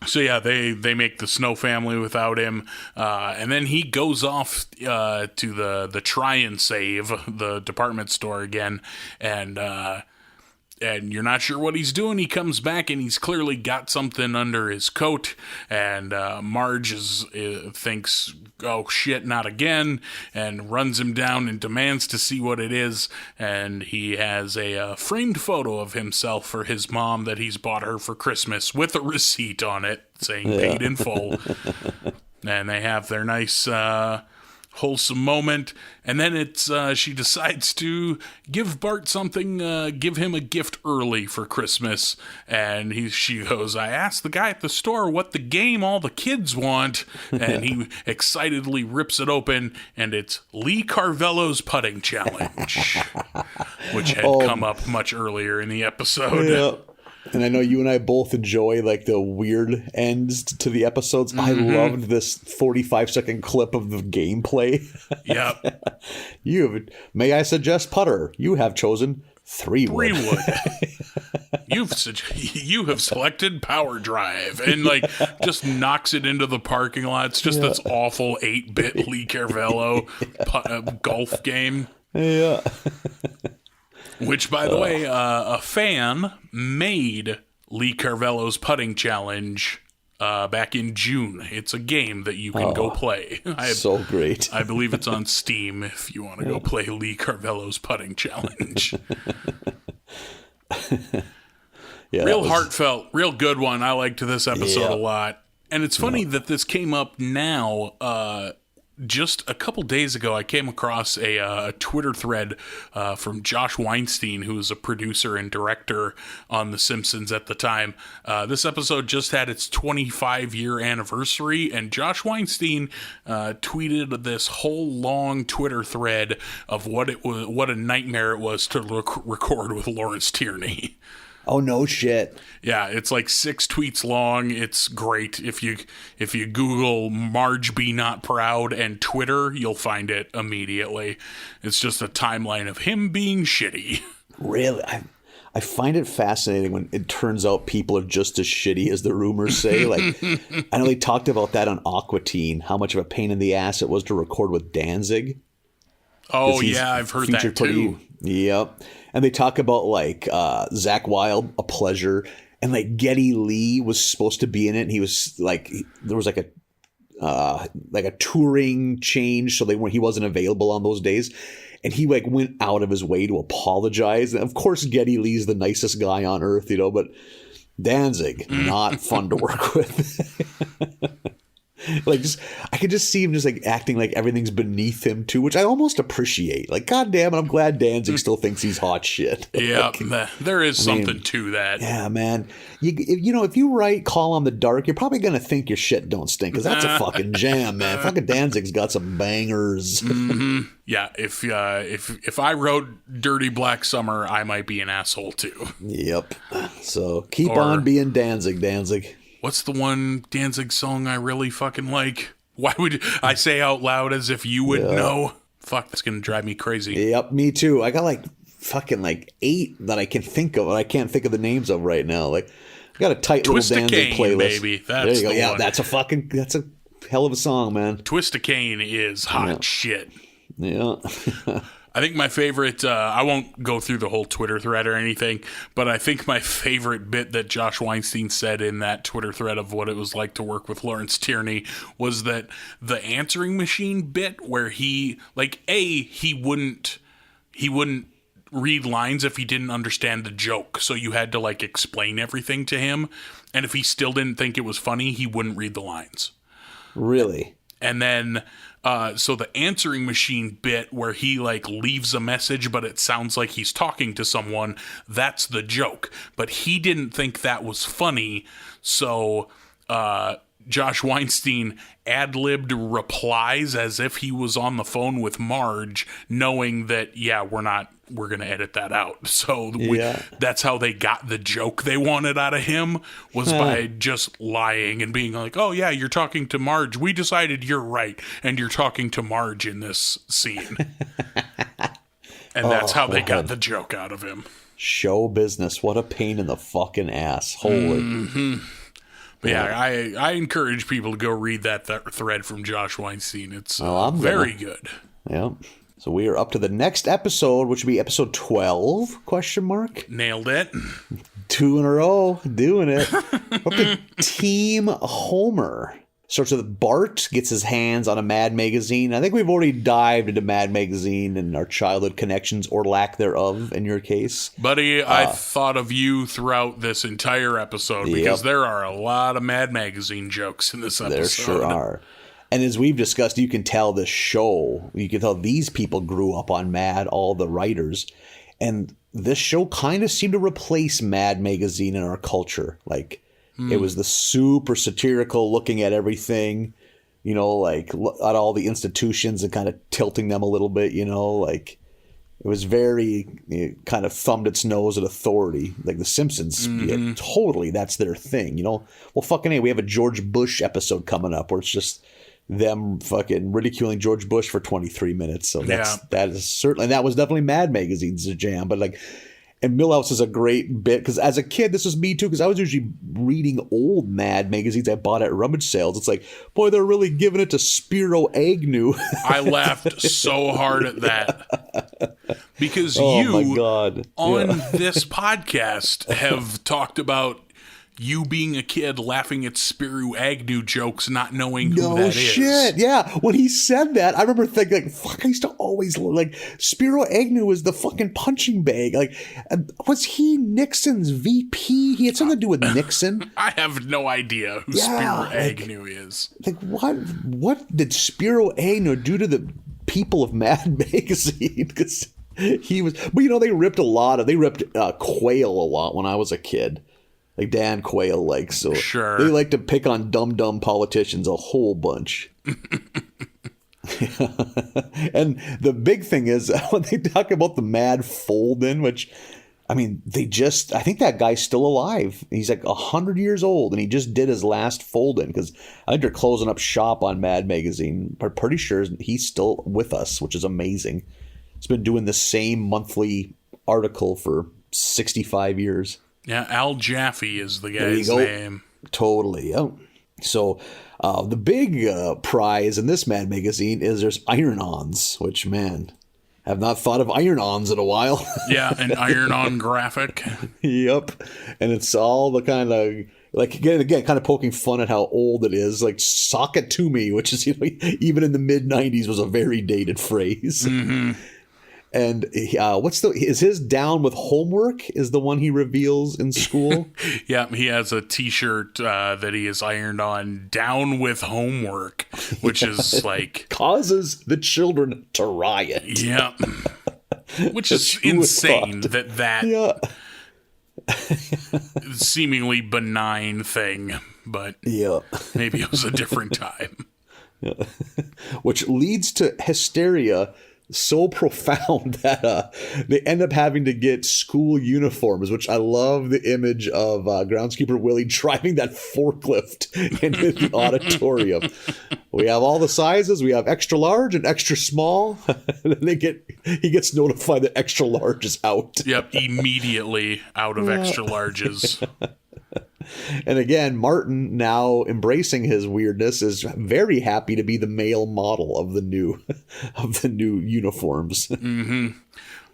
Speaker 2: So they make the Snow family without him, and then he goes off to the Try and Save, the department store again, and you're not sure what he's doing. He comes back and he's clearly got something under his coat, and Marge thinks, oh shit, not again, and runs him down and demands to see what it is, and he has a framed photo of himself for his mom that he's bought her for Christmas with a receipt on it saying paid in full. And they have their nice wholesome moment, and then she decides to give Bart something, give him a gift early for Christmas, and she goes, I asked the guy at the store what the game all the kids want, and he excitedly rips it open, and it's Lee Carvello's putting challenge, which had come up much earlier in the episode.
Speaker 3: Yeah. And I know you and I both enjoy like the weird ends to the episodes. Mm-hmm. I loved this 45-second clip of the gameplay.
Speaker 2: Yep.
Speaker 3: May I suggest putter? You have chosen 3-wood.
Speaker 2: 3-wood. You have selected power drive, and like just knocks it into the parking lot. It's just this awful 8-bit Lee Carvello golf game.
Speaker 3: Yeah.
Speaker 2: Which, by the way, a fan made Lee Carvello's putting challenge back in June. It's a game that you can go play.
Speaker 3: So great.
Speaker 2: I believe it's on Steam if you want to go play Lee Carvello's putting challenge. Real heartfelt, real good one. I liked this episode a lot. And it's funny that this came up now. Just a couple days ago, I came across a Twitter thread from Josh Weinstein, who was a producer and director on The Simpsons at the time. This episode just had its 25-year anniversary, and Josh Weinstein tweeted this whole long Twitter thread of what a nightmare it was to record with Lawrence Tierney.
Speaker 3: Oh, no shit.
Speaker 2: Yeah, it's like 6 tweets long. It's great. If you Google Marge Be Not Proud and Twitter, you'll find it immediately. It's just a timeline of him being shitty.
Speaker 3: Really? I find it fascinating when it turns out people are just as shitty as the rumors say. Like, I know they talked about that on Aqua Teen, how much of a pain in the ass it was to record with Danzig.
Speaker 2: Oh, yeah, I've heard that too.
Speaker 3: Yep. And they talk about like Zach Wilde, A Pleasure, and like Geddy Lee was supposed to be in it, and he was like, there was like a touring change, so he wasn't available on those days, and he like went out of his way to apologize. And of course, Geddy Lee's the nicest guy on earth, but Danzig, not fun to work with. Like, I could just see him just like acting like everything's beneath him too, which I almost appreciate. Like, God damn it, I'm glad Danzig still thinks he's hot shit.
Speaker 2: Yeah, there is something to that.
Speaker 3: Yeah, man. If you write Call on the Dark, you're probably gonna think your shit don't stink, because that's a fucking jam, man. Fucking Danzig's got some bangers.
Speaker 2: Mm-hmm. Yeah, if I wrote Dirty Black Summer, I might be an asshole too.
Speaker 3: Yep. So keep on being Danzig.
Speaker 2: What's the one Danzig song I really fucking like? Why would I say out loud as if you would know? Fuck, that's going to drive me crazy.
Speaker 3: Yep, me too. I got like fucking 8 that I can think of, and I can't think of the names of right now. Like, I got a tight
Speaker 2: Twist
Speaker 3: little Danzig playlist.
Speaker 2: Baby. That's
Speaker 3: there you go.
Speaker 2: One.
Speaker 3: That's a hell of a song, man.
Speaker 2: Twist a Cane is hot shit.
Speaker 3: Yeah.
Speaker 2: I think my favorite, I won't go through the whole Twitter thread or anything, but I think my favorite bit that Josh Weinstein said in that Twitter thread of what it was like to work with Lawrence Tierney was that the answering machine bit where he wouldn't read lines if he didn't understand the joke. So you had to like explain everything to him. And if he still didn't think it was funny, he wouldn't read the lines.
Speaker 3: Really?
Speaker 2: And then, so the answering machine bit where he like leaves a message, but it sounds like he's talking to someone, that's the joke. But he didn't think that was funny. So, Josh Weinstein ad-libbed replies as if he was on the phone with Marge, knowing that, we're going to edit that out. So that's how they got the joke they wanted out of him, was by just lying and being like, oh yeah, you're talking to Marge. We decided you're right, and you're talking to Marge in this scene. And that's how they got the joke out of him.
Speaker 3: Show business. What a pain in the fucking ass. Holy.
Speaker 2: Mm-hmm. But I encourage people to go read that thread from Josh Weinstein. It's very good.
Speaker 3: Yeah. So we are up to the next episode, which would be episode 12, ?
Speaker 2: Nailed it.
Speaker 3: 2 in a row, doing it. Up to Team Homer. Starts with Bart gets his hands on a Mad magazine. I think we've already dived into Mad magazine and our childhood connections, or lack thereof, in your case.
Speaker 2: Buddy, I thought of you throughout this entire episode because there are a lot of Mad magazine jokes in this episode.
Speaker 3: There sure are. And as we've discussed, you can tell this show, you can tell these people grew up on Mad, all the writers. And this show kind of seemed to replace Mad magazine in our culture. Like, it was the super satirical looking at everything, like at all the institutions and kind of tilting them a little bit, like it was it kind of thumbed its nose at authority. Like the Simpsons, totally, that's their thing, Well, fucking hey, we have a George Bush episode coming up where it's just them fucking ridiculing George Bush for 23 minutes. So that is certainly, and that was definitely Mad Magazine's jam, but like, and Milhouse is a great bit, because as a kid, this was me too, because I was usually reading old Mad magazines I bought at rummage sales. It's like, boy, they're really giving it to Spiro Agnew.
Speaker 2: I laughed so hard at that. Because you, on this podcast, have talked about you being a kid laughing at Spiro Agnew jokes, not knowing who that is. No shit,
Speaker 3: yeah. When he said that, I remember thinking, like, fuck, I used to always, like, Spiro Agnew was the fucking punching bag. Like, was he Nixon's VP? He had something to do with Nixon.
Speaker 2: I have no idea who Spiro Agnew is.
Speaker 3: Like, what did Spiro Agnew do to the people of Mad Magazine? Because he was, but they ripped Quayle a lot when I was a kid. Like Dan Quayle, like, so
Speaker 2: sure.
Speaker 3: They like to pick on dumb politicians a whole bunch. And the big thing is when they talk about the Mad fold-in, which, I mean, I think that guy's still alive. He's like 100 years old, and he just did his last fold-in, because I think they're closing up shop on Mad Magazine. I'm pretty sure he's still with us, which is amazing. He's been doing the same monthly article for 65 years.
Speaker 2: Yeah, Al Jaffe is the guy's name.
Speaker 3: Totally, yeah. So the big prize in this Mad magazine is there's iron-ons, which, man, have not thought of iron-ons in a while.
Speaker 2: Yeah, an iron-on graphic.
Speaker 3: Yep. And it's all the kind of, like, again, kind of poking fun at how old it is. Like, sock it to me, which is, even in the mid-'90s was a very dated phrase.
Speaker 2: Mm-hmm.
Speaker 3: And is his down with homework is the one he reveals in school?
Speaker 2: Yeah, he has a t-shirt that he has ironed on, down with homework, which is like...
Speaker 3: causes the children to riot.
Speaker 2: Yeah. Which is insane that seemingly benign thing, but maybe it was a different time.
Speaker 3: Yeah. Which leads to hysteria so profound that they end up having to get school uniforms, which I love the image of groundskeeper Willie driving that forklift into the auditorium. We have all the sizes. We have extra large and extra small. And then he gets notified that extra large is out.
Speaker 2: Yep, immediately out of extra larges.
Speaker 3: And again, Martin, now embracing his weirdness, is very happy to be the male model of the new uniforms.
Speaker 2: Mm-hmm.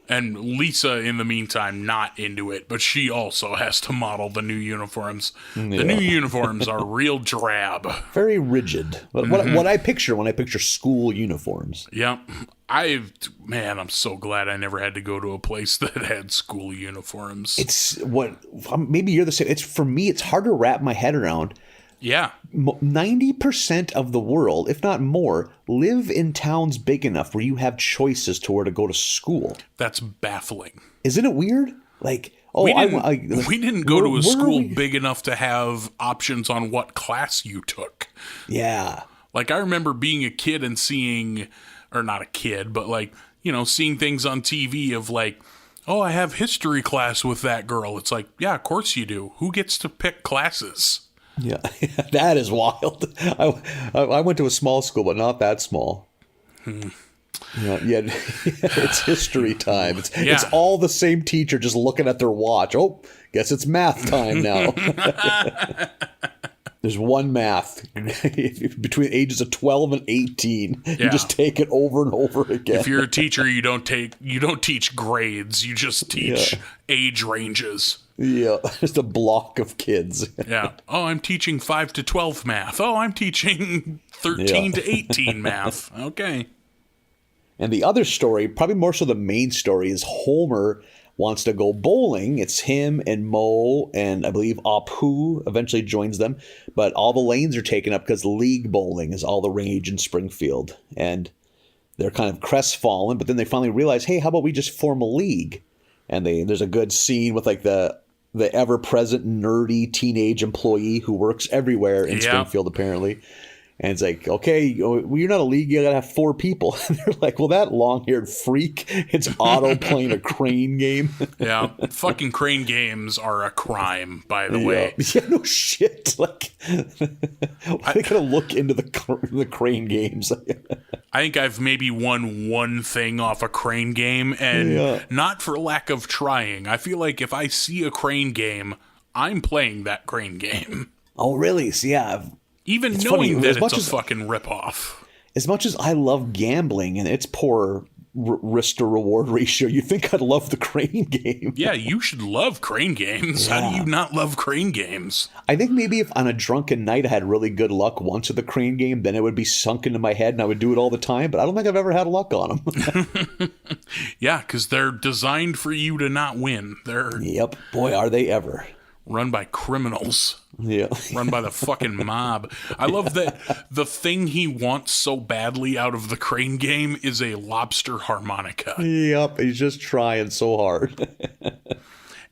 Speaker 2: And Lisa, in the meantime, not into it, but she also has to model the new uniforms. The new uniforms are real drab.
Speaker 3: Very rigid. What I picture when I picture school uniforms.
Speaker 2: Yep. I'm so glad I never had to go to a place that had school uniforms.
Speaker 3: Maybe you're the same. For me, it's hard to wrap my head around.
Speaker 2: Yeah.
Speaker 3: 90% of the world, if not more, live in towns big enough where you have choices to where to go to school.
Speaker 2: That's baffling.
Speaker 3: Isn't it weird? Like, Oh,
Speaker 2: we didn't go to a school
Speaker 3: we?
Speaker 2: big enough to have options on what class you took.
Speaker 3: Yeah.
Speaker 2: Like, I remember being a kid and seeing, or not a kid, but like, you know, seeing things on TV of like, oh, I have history class with that girl. It's like, yeah, of course you do. Who gets to pick classes?
Speaker 3: Yeah, that is wild. I went to a small school, but not that small. Yeah, it's history time. It's all the same teacher just looking at their watch. Oh, guess it's math time now. There's one math between ages of 12 and 18. Yeah. You just take it over and over again.
Speaker 2: If you're a teacher, you don't teach grades. You just teach age ranges.
Speaker 3: Yeah, just a block of kids.
Speaker 2: Yeah. Oh, I'm teaching 5 to 12 math. Oh, I'm teaching 13 to 18 math. Okay.
Speaker 3: And the other story, probably more so the main story, is Homer wants to go bowling. It's him and Mo, and I believe Apu eventually joins them. But all the lanes are taken up because league bowling is all the rage in Springfield. And they're kind of crestfallen, but then they finally realize, hey, how about we just form a league? And there's a good scene with like the ever-present nerdy teenage employee who works everywhere in Springfield, apparently. And it's like, okay, well, you're not a league. You got to have 4 people. And they're like, well, that long-haired freak, it's Otto playing a crane game.
Speaker 2: Yeah. Fucking crane games are a crime, by the way.
Speaker 3: Yeah, no shit. Like, I got to look into the crane games.
Speaker 2: I think I've maybe won one thing off a crane game, and not for lack of trying. I feel like if I see a crane game, I'm playing that crane game.
Speaker 3: Oh, really? So, yeah.
Speaker 2: Even
Speaker 3: it's
Speaker 2: knowing
Speaker 3: funny,
Speaker 2: that it's a fucking ripoff.
Speaker 3: As much as I love gambling and its poor risk to reward ratio, you think I'd love the crane game.
Speaker 2: Yeah, you should love crane games. Yeah. How do you not love crane games?
Speaker 3: I think maybe if on a drunken night I had really good luck once with the crane game, then it would be sunk into my head and I would do it all the time. But I don't think I've ever had luck on them.
Speaker 2: Yeah, because they're designed for you to not win.
Speaker 3: Yep. Boy, are they ever.
Speaker 2: Run by criminals.
Speaker 3: Yeah.
Speaker 2: Run by the fucking mob. I love that the thing he wants so badly out of the crane game is a lobster harmonica.
Speaker 3: Yep, he's just trying so hard.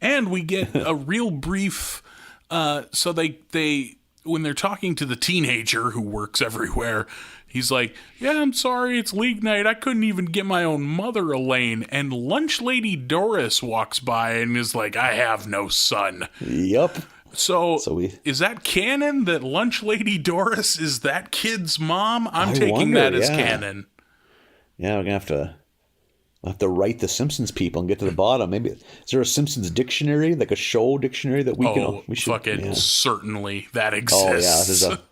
Speaker 2: And we get a real brief, so they when they're talking to the teenager who works everywhere, he's like, yeah, I'm sorry, it's league night. I couldn't even get my own mother a lane. And lunch lady Doris walks by and is like, I have no son.
Speaker 3: Yep.
Speaker 2: So is that canon that lunch lady Doris is that kid's mom? I'm taking that as canon.
Speaker 3: Yeah, we're going to have to write the Simpsons people and get to the bottom. Maybe is there a Simpsons dictionary, like a show dictionary that we should
Speaker 2: fucking certainly that exists.
Speaker 3: Oh yeah, there's a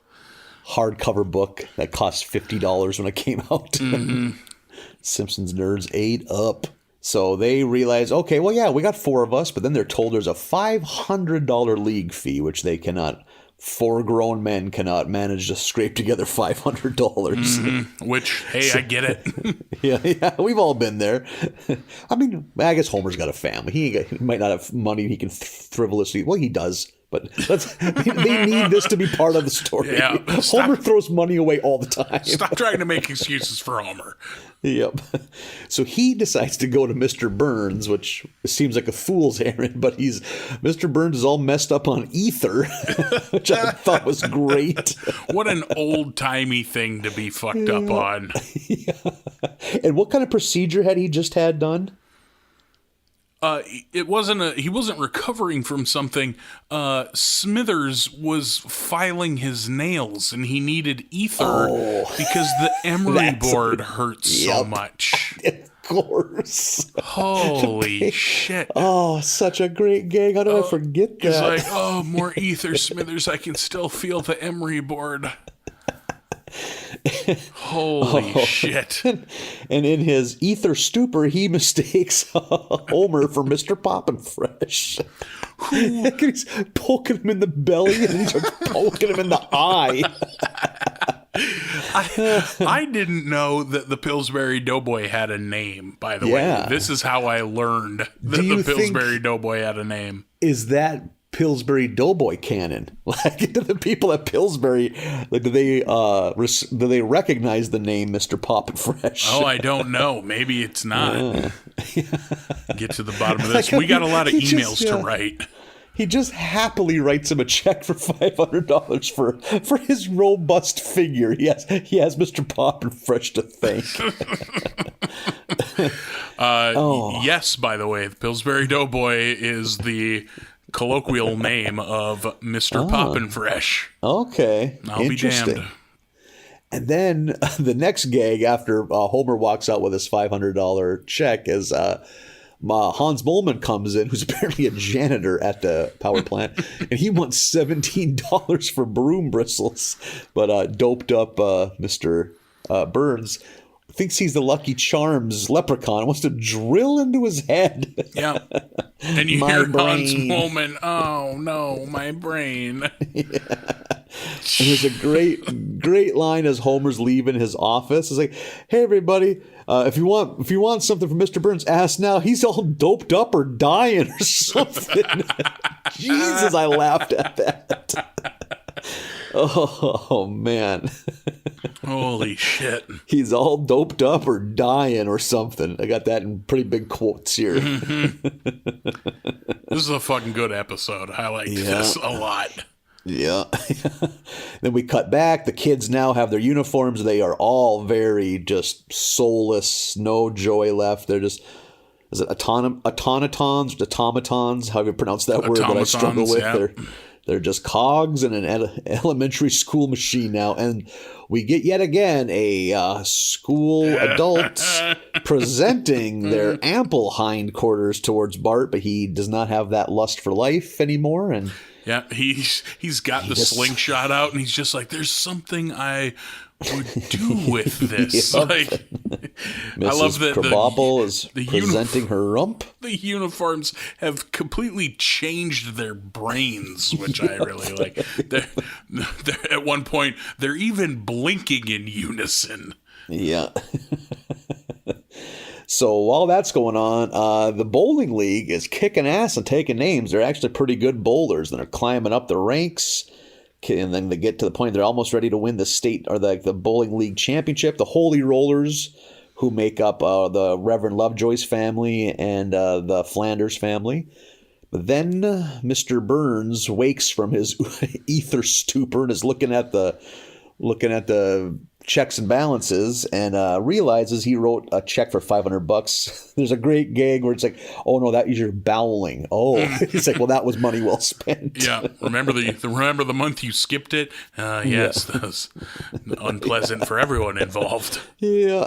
Speaker 3: hardcover book that cost $50 when it came out. Mm-hmm. Simpsons nerds ate up. So they realize, okay, well, yeah, we got 4 of us, but then they're told there's a $500 league fee, which they cannot. 4 grown men cannot manage to scrape together $500.
Speaker 2: Mm-hmm. Which, hey, I get it.
Speaker 3: yeah, we've all been there. I mean, I guess Homer's got a family. He might not have money he can frivolously. Well, he does. But they need this to be part of the story.
Speaker 2: Yeah,
Speaker 3: Homer throws money away all the time.
Speaker 2: Stop trying to make excuses for Homer.
Speaker 3: Yep. So he decides to go to Mr. Burns, which seems like a fool's errand, but Mr. Burns is all messed up on ether, which I thought was great.
Speaker 2: What an old-timey thing to be fucked up on.
Speaker 3: Yeah. And what kind of procedure had he just had done?
Speaker 2: He wasn't recovering from something. Smithers was filing his nails and he needed ether because the emery board hurts so much.
Speaker 3: Of course.
Speaker 2: Holy shit.
Speaker 3: Oh, such a great gag. How did I forget that?
Speaker 2: He's like, more ether, Smithers. I can still feel the emery board. Holy shit.
Speaker 3: And in his ether stupor, he mistakes Homer for Mr. Poppin' Fresh. He's poking him in the belly and he's poking him in the eye.
Speaker 2: I didn't know that the Pillsbury Doughboy had a name, by the way. This is how I learned that the Pillsbury Doughboy had a name.
Speaker 3: Is that Pillsbury Doughboy canon? Like, do the people at Pillsbury, like, do they recognize the name Mr. Poppin' Fresh?
Speaker 2: Oh, I don't know. Maybe it's not. Get to the bottom of this. We got a lot of emails to write.
Speaker 3: He just happily writes him a check for $500 for his robust figure. He has Mr. Poppin' Fresh to thank.
Speaker 2: Yes, by the way, the Pillsbury Doughboy is the colloquial name of Mr. Poppin' Fresh.
Speaker 3: Okay.
Speaker 2: I'll be damned.
Speaker 3: And then the next gag after Homer walks out with his $500 check is Hans Moleman comes in, who's apparently a janitor at the power plant, and he wants $17 for broom bristles. But doped up Mr. Burns thinks he's the Lucky Charms leprechaun and wants to drill into his head.
Speaker 2: Yeah. And you hear Hans Moleman, oh no, my brain.
Speaker 3: And there's a great line as Homer's leaving his office. It's like, hey everybody, if you want something from Mr. Burns, ask now. He's all doped up or dying or something. Jesus, I laughed at that. Oh man.
Speaker 2: Holy shit.
Speaker 3: He's all doped up or dying or something. I got that in pretty big quotes here.
Speaker 2: Mm-hmm. This is a fucking good episode. I like this a lot.
Speaker 3: Yeah. Then we cut back. The kids now have their uniforms. They are all very just soulless, no joy left. They're just, is it automatons? How do you pronounce that word that I struggle with?
Speaker 2: Yeah.
Speaker 3: They're just cogs in an elementary school machine now. And we get yet again a school adults presenting their ample hindquarters towards Bart, but he does not have that lust for life anymore. And
Speaker 2: yeah, he's got the slingshot out, and he's just like, there's something I would do with this.
Speaker 3: Yep.
Speaker 2: Like,
Speaker 3: Mrs.
Speaker 2: I love that
Speaker 3: Krabappel is presenting her rump.
Speaker 2: The uniforms have completely changed their brains, which I really like. They're, at one point, they're even blinking in unison.
Speaker 3: Yeah. So while that's going on, the bowling league is kicking ass and taking names. They're actually pretty good bowlers, and they're climbing up the ranks. And then they get to the point they're almost ready to win the state or the bowling league championship. The Holy Rollers, who make up the Reverend Lovejoy's family and the Flanders family. But then Mr. Burns wakes from his ether stupor and is looking at the checks and balances and realizes he wrote a check for $500. There's a great gag where it's like, oh no, that is your bowling. Oh, he's like, well, that was money well spent.
Speaker 2: Yeah, remember the month you skipped it? Yes, that was unpleasant for everyone involved.
Speaker 3: Yeah.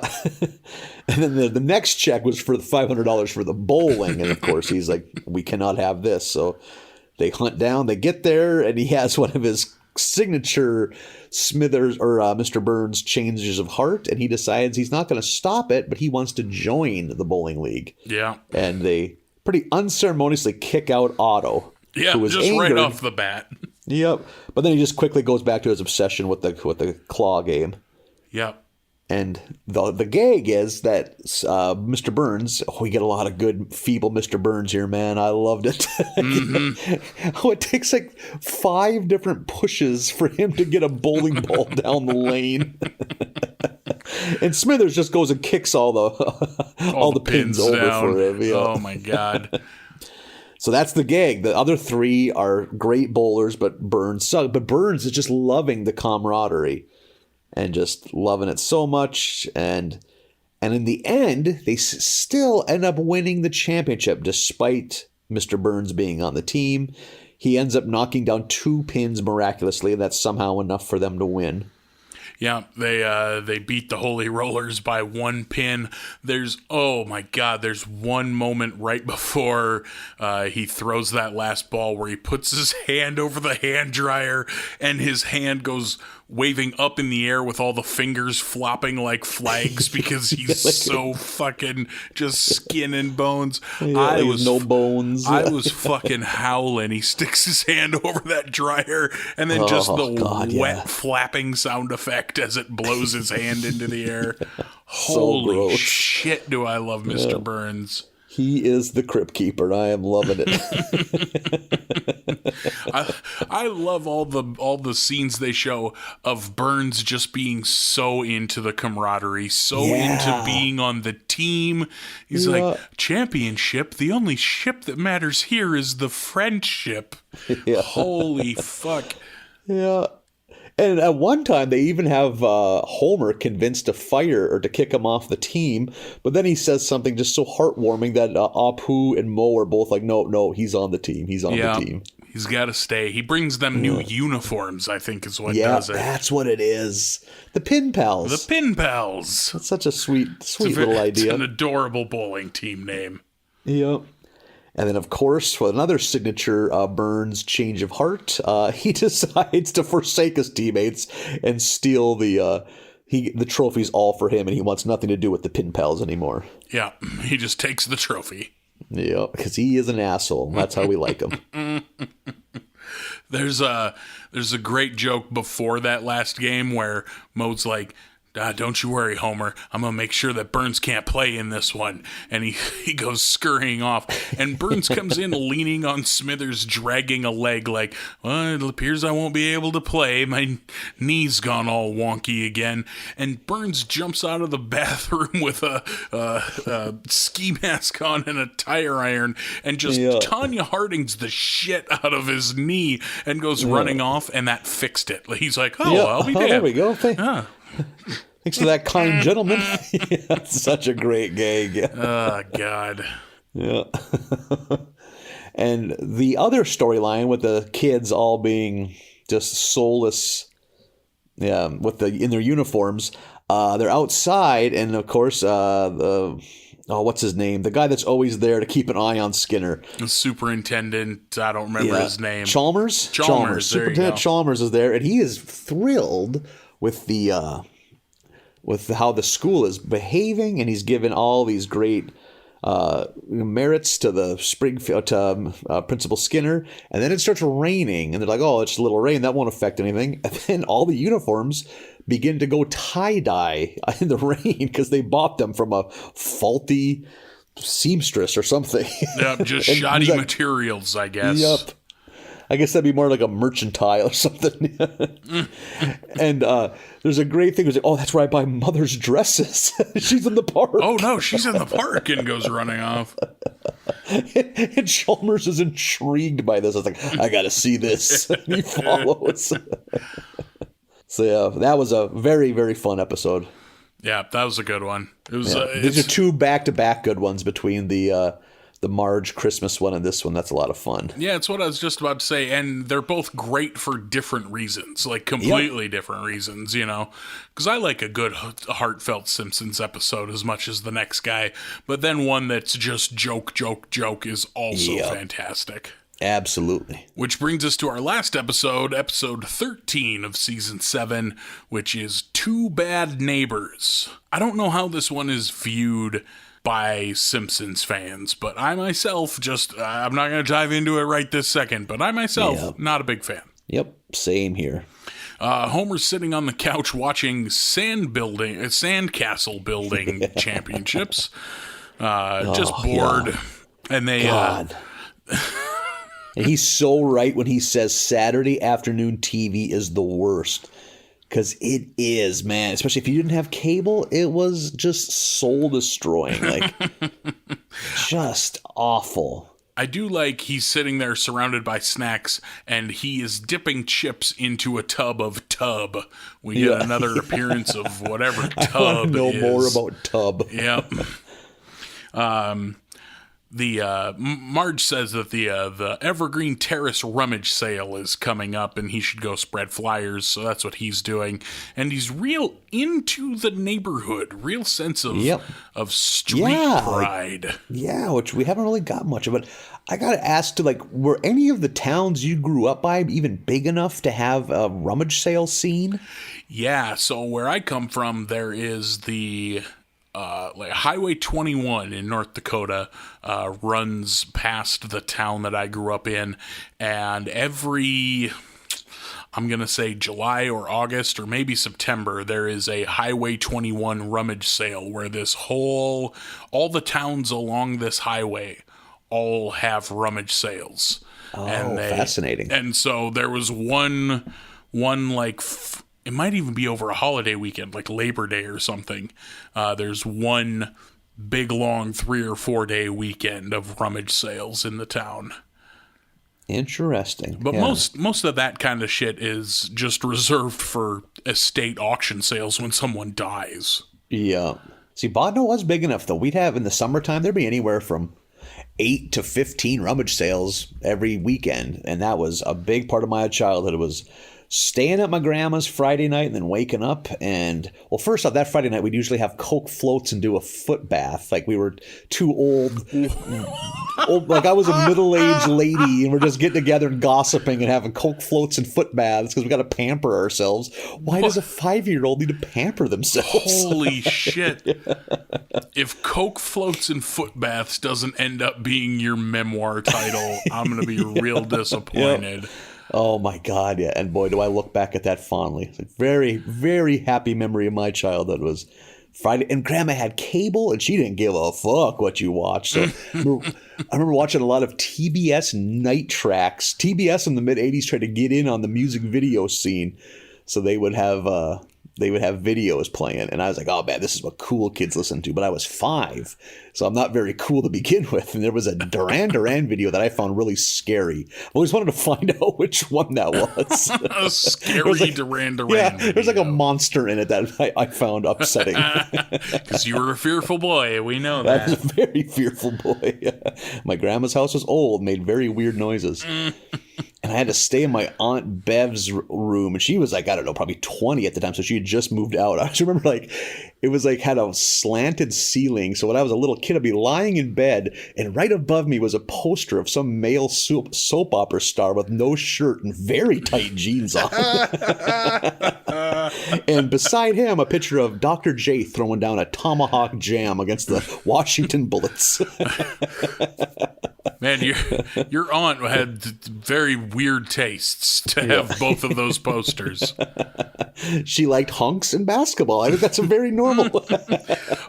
Speaker 3: And then the next check was for the $500 for the bowling, and of course he's like, we cannot have this. So they hunt down, they get there, and he has one of his signature Smithers or Mr. Burns changes of heart, and he decides he's not going to stop it, but he wants to join the bowling league. Yeah. And they pretty unceremoniously kick out Otto.
Speaker 2: Yeah, just angered. Right off the bat.
Speaker 3: Yep. But then he just quickly goes back to his obsession with the claw game.
Speaker 2: Yep.
Speaker 3: And the gag is that Mr. Burns, we get a lot of good feeble Mr. Burns here, man. I loved it. Mm-hmm. It takes like 5 different pushes for him to get a bowling ball down the lane. And Smithers just goes and kicks all the pins over down. For him. Yeah.
Speaker 2: Oh, my God.
Speaker 3: So that's the gag. The other 3 are great bowlers, but Burns sucks. But Burns is just loving the camaraderie. And just loving it so much. And in the end, they still end up winning the championship despite Mr. Burns being on the team. He ends up knocking down 2 pins miraculously. And that's somehow enough for them to win.
Speaker 2: Yeah, they beat the Holy Rollers by 1 pin. There's one moment right before he throws that last ball where he puts his hand over the hand dryer and his hand goes waving up in the air with all the fingers flopping like flags because he's so fucking just skin and bones.
Speaker 3: Yeah, no bones.
Speaker 2: I was fucking howling. He sticks his hand over that dryer and then wet flapping sound effect as it blows his hand into the air. Holy shit, do I love Mr. Burns.
Speaker 3: He is the Crypt Keeper. I am loving it.
Speaker 2: I love all the scenes they show of Burns just being so into the camaraderie, so into being on the team. He's like, championship, the only ship that matters here is the friendship. Yeah. Holy fuck.
Speaker 3: Yeah. And at one time, they even have Homer convinced to fire or to kick him off the team. But then he says something just so heartwarming that Apu and Mo are both like, no, he's on the team. He's on the team.
Speaker 2: He's got to stay. He brings them new uniforms, I think is what does it.
Speaker 3: Yeah, that's what it is. The Pin Pals.
Speaker 2: The Pin Pals.
Speaker 3: That's such a sweet little idea.
Speaker 2: It's an adorable bowling team name.
Speaker 3: Yep. And then, of course, for another signature Burns change of heart, he decides to forsake his teammates and steal the trophies all for him, and he wants nothing to do with the Pin Pals anymore.
Speaker 2: Yeah, he just takes the trophy.
Speaker 3: Yeah, because he is an asshole. That's how we like him.
Speaker 2: There's a great joke before that last game where Moe's like, don't you worry, Homer. I'm going to make sure that Burns can't play in this one. And he goes scurrying off. And Burns comes in leaning on Smithers, dragging a leg like, well, it appears I won't be able to play. My knee's gone all wonky again. And Burns jumps out of the bathroom with a ski mask on and a tire iron and just Tanya Harding's the shit out of his knee and goes running off. And that fixed it. He's like, I'll be damned.
Speaker 3: There we go. Thanks for that, kind gentleman. That's such a great gag.
Speaker 2: Oh, God.
Speaker 3: Yeah. And the other storyline with the kids all being just soulless, in their uniforms, they're outside, and of course, what's his name? The guy that's always there to keep an eye on Skinner.
Speaker 2: The superintendent, I don't remember his name.
Speaker 3: Chalmers. Superintendent Chalmers is there, and he is thrilled with how the school is behaving, and he's given all these great merits to the Principal Skinner. And then it starts raining, and they're like, "Oh, it's a little rain, that won't affect anything." And then all the uniforms begin to go tie-dye in the rain because they bought them from a faulty seamstress or something.
Speaker 2: Yep, just shoddy materials, I guess.
Speaker 3: Yep. I guess that'd be more like a mercantile or something. And there's a great thing. Like, that's where I buy Mother's dresses. She's in the park.
Speaker 2: Oh, no, she's in the park, and goes running off.
Speaker 3: And Chalmers is intrigued by this. I was like, I got to see this. And he follows. So, yeah, that was a very, very fun episode.
Speaker 2: Yeah, that was a good one. It was.
Speaker 3: These are two back-to-back good ones between the Marge Christmas one and this one. That's a lot of fun.
Speaker 2: Yeah, it's what I was just about to say. And they're both great for different reasons, like completely different reasons, because I like a good heartfelt Simpsons episode as much as the next guy. But then one that's just joke is also fantastic.
Speaker 3: Absolutely.
Speaker 2: Which brings us to our last episode 13 of season 7, which is Two Bad Neighbors. I don't know how this one is viewed by Simpsons fans, but I myself I'm not going to dive into it right this second, but I myself, not a big fan.
Speaker 3: Yep, same here.
Speaker 2: Homer's sitting on the couch watching sandcastle building championships, just bored.
Speaker 3: Yeah.
Speaker 2: And they...
Speaker 3: God. And he's so right when he says Saturday afternoon TV is the worst. Because it is, man. Especially if you didn't have cable, it was just soul-destroying. Like, just awful.
Speaker 2: I do like he's sitting there surrounded by snacks, and he is dipping chips into a tub of Tub. We get another appearance of whatever Tub
Speaker 3: I want to know
Speaker 2: is.
Speaker 3: more about Tub.
Speaker 2: Yep. Marge says that the Evergreen Terrace rummage sale is coming up and he should go spread flyers, so that's what he's doing. And he's real into the neighborhood, real sense of street pride.
Speaker 3: Yeah, which we haven't really got much of. But I got to ask, were any of the towns you grew up by even big enough to have a rummage sale scene?
Speaker 2: Yeah, so where I come from, there is the... Highway 21 in North Dakota runs past the town that I grew up in, and every, I'm going to say July or August or maybe September, there is a Highway 21 rummage sale where all the towns along this highway all have rummage sales.
Speaker 3: Oh, fascinating.
Speaker 2: And so there was one like, it might even be over a holiday weekend, like Labor Day or something. There's one big, long 3 or 4 day weekend of rummage sales in the town.
Speaker 3: Interesting.
Speaker 2: But most of that kind of shit is just reserved for estate auction sales when someone dies.
Speaker 3: Yeah. See, Bodno was big enough, though. We'd have, in the summertime, there'd be anywhere from 8 to 15 rummage sales every weekend. And that was a big part of my childhood. It was staying at my grandma's Friday night and then waking up. And, well, first off, that Friday night, we'd usually have Coke floats and do a foot bath. Like we were too old. Like I was a middle-aged lady and we're just getting together and gossiping and having Coke floats and foot baths because we got to pamper ourselves. Why does a 5-year-old need to pamper themselves?
Speaker 2: Holy shit. If Coke floats and foot baths doesn't end up being your memoir title, I'm going to be real disappointed.
Speaker 3: Yep. Oh my God, yeah. And boy, do I look back at that fondly. It's a very, very happy memory of my childhood was Friday. And Grandma had cable and she didn't give a fuck what you watched. So I remember watching a lot of TBS night tracks. TBS in the mid-'80s tried to get in on the music video scene. So they would have videos playing. And I was like, oh man, this is what cool kids listen to. But I was 5, so I'm not very cool to begin with. And there was a Duran Duran video that I found really scary. I always wanted to find out which one that was.
Speaker 2: A scary Duran Duran video.
Speaker 3: There's like a monster in it that I found upsetting.
Speaker 2: Because you were a fearful boy. We know
Speaker 3: I
Speaker 2: that.
Speaker 3: was a very fearful boy. My grandma's house was old, made very weird noises. And I had to stay in my Aunt Bev's room. And she was like, I don't know, probably 20 at the time. So she had just moved out. I just remember it was had a slanted ceiling. So when I was a little kid, I'd be lying in bed. And right above me was a poster of some male soap opera star with no shirt and very tight jeans on. And beside him, a picture of Dr. J throwing down a tomahawk jam against the Washington Bullets.
Speaker 2: Man, your aunt had very weird tastes to have both of those posters.
Speaker 3: She liked hunks and basketball. I think that's a very normal.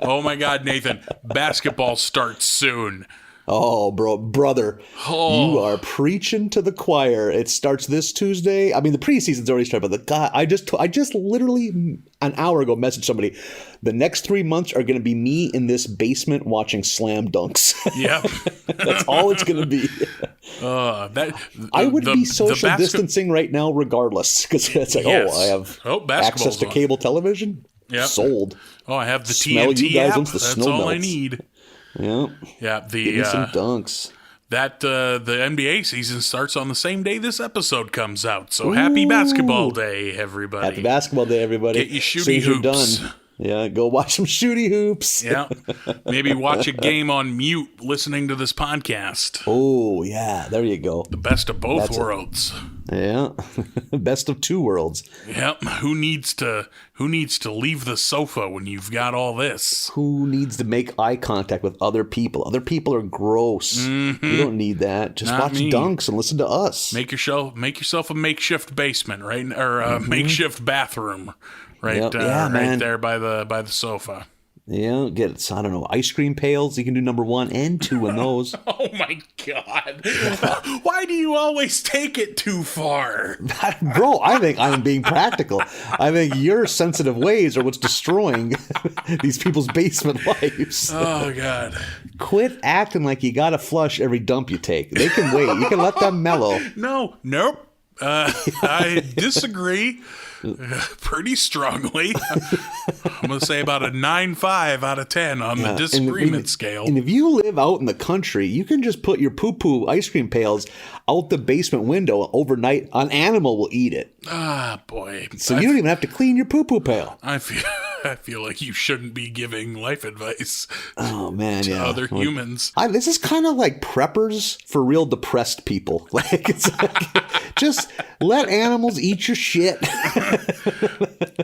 Speaker 2: Oh my God, Nathan! Basketball starts soon.
Speaker 3: Oh, brother, you are preaching to the choir. It starts this Tuesday. I mean, the preseason's already started, but I just literally an hour ago messaged somebody. The next 3 months are going to be me in this basement watching slam dunks.
Speaker 2: Yep.
Speaker 3: That's all it's going to be. I would be social distancing right now regardless, because it's like, I have access to cable television.
Speaker 2: Yep.
Speaker 3: Sold.
Speaker 2: Oh, I have the
Speaker 3: Smell
Speaker 2: TNT
Speaker 3: you guys
Speaker 2: app.
Speaker 3: once the
Speaker 2: That's
Speaker 3: snow
Speaker 2: all I
Speaker 3: melts.
Speaker 2: need.
Speaker 3: Yeah.
Speaker 2: Yeah.
Speaker 3: Give me some dunks.
Speaker 2: The NBA season starts on the same day this episode comes out. So happy basketball day, everybody.
Speaker 3: Happy basketball day, everybody.
Speaker 2: Get your shooty hoops.
Speaker 3: Done. Yeah, go watch some shooty hoops.
Speaker 2: Yeah. Maybe watch a game on mute listening to this podcast.
Speaker 3: Oh, yeah. There you go.
Speaker 2: The best of both worlds.
Speaker 3: Yeah. Best of 2 worlds.
Speaker 2: Yep. Who needs to leave the sofa when you've got all this?
Speaker 3: Who needs to make eye contact with other people? Other people are gross. Mm-hmm. You don't need that. Just watch dunks and listen to us.
Speaker 2: Make yourself a makeshift basement, right? Or a makeshift bathroom. Right, right there by the sofa.
Speaker 3: Yeah, get I don't know, ice cream pails. You can do number 1 and 2 in those.
Speaker 2: Oh my God! Why do you always take it too far,
Speaker 3: bro? I think I'm being practical. I think your sensitive ways are what's destroying these people's basement lives.
Speaker 2: Oh God!
Speaker 3: Quit acting like you gotta flush every dump you take. They can wait. You can let them mellow.
Speaker 2: Nope. I disagree. Pretty strongly. I'm going to say about a 9.5 out of 10 on the disagreement scale.
Speaker 3: And if you live out in the country, you can just put your poo-poo ice cream pails out the basement window overnight. An animal will eat it.
Speaker 2: Ah, boy.
Speaker 3: So you don't even have to clean your poo-poo pail.
Speaker 2: I feel like you shouldn't be giving life advice
Speaker 3: to
Speaker 2: other humans.
Speaker 3: This is kind of like preppers for real depressed people. Like, it's like, just let animals eat your shit.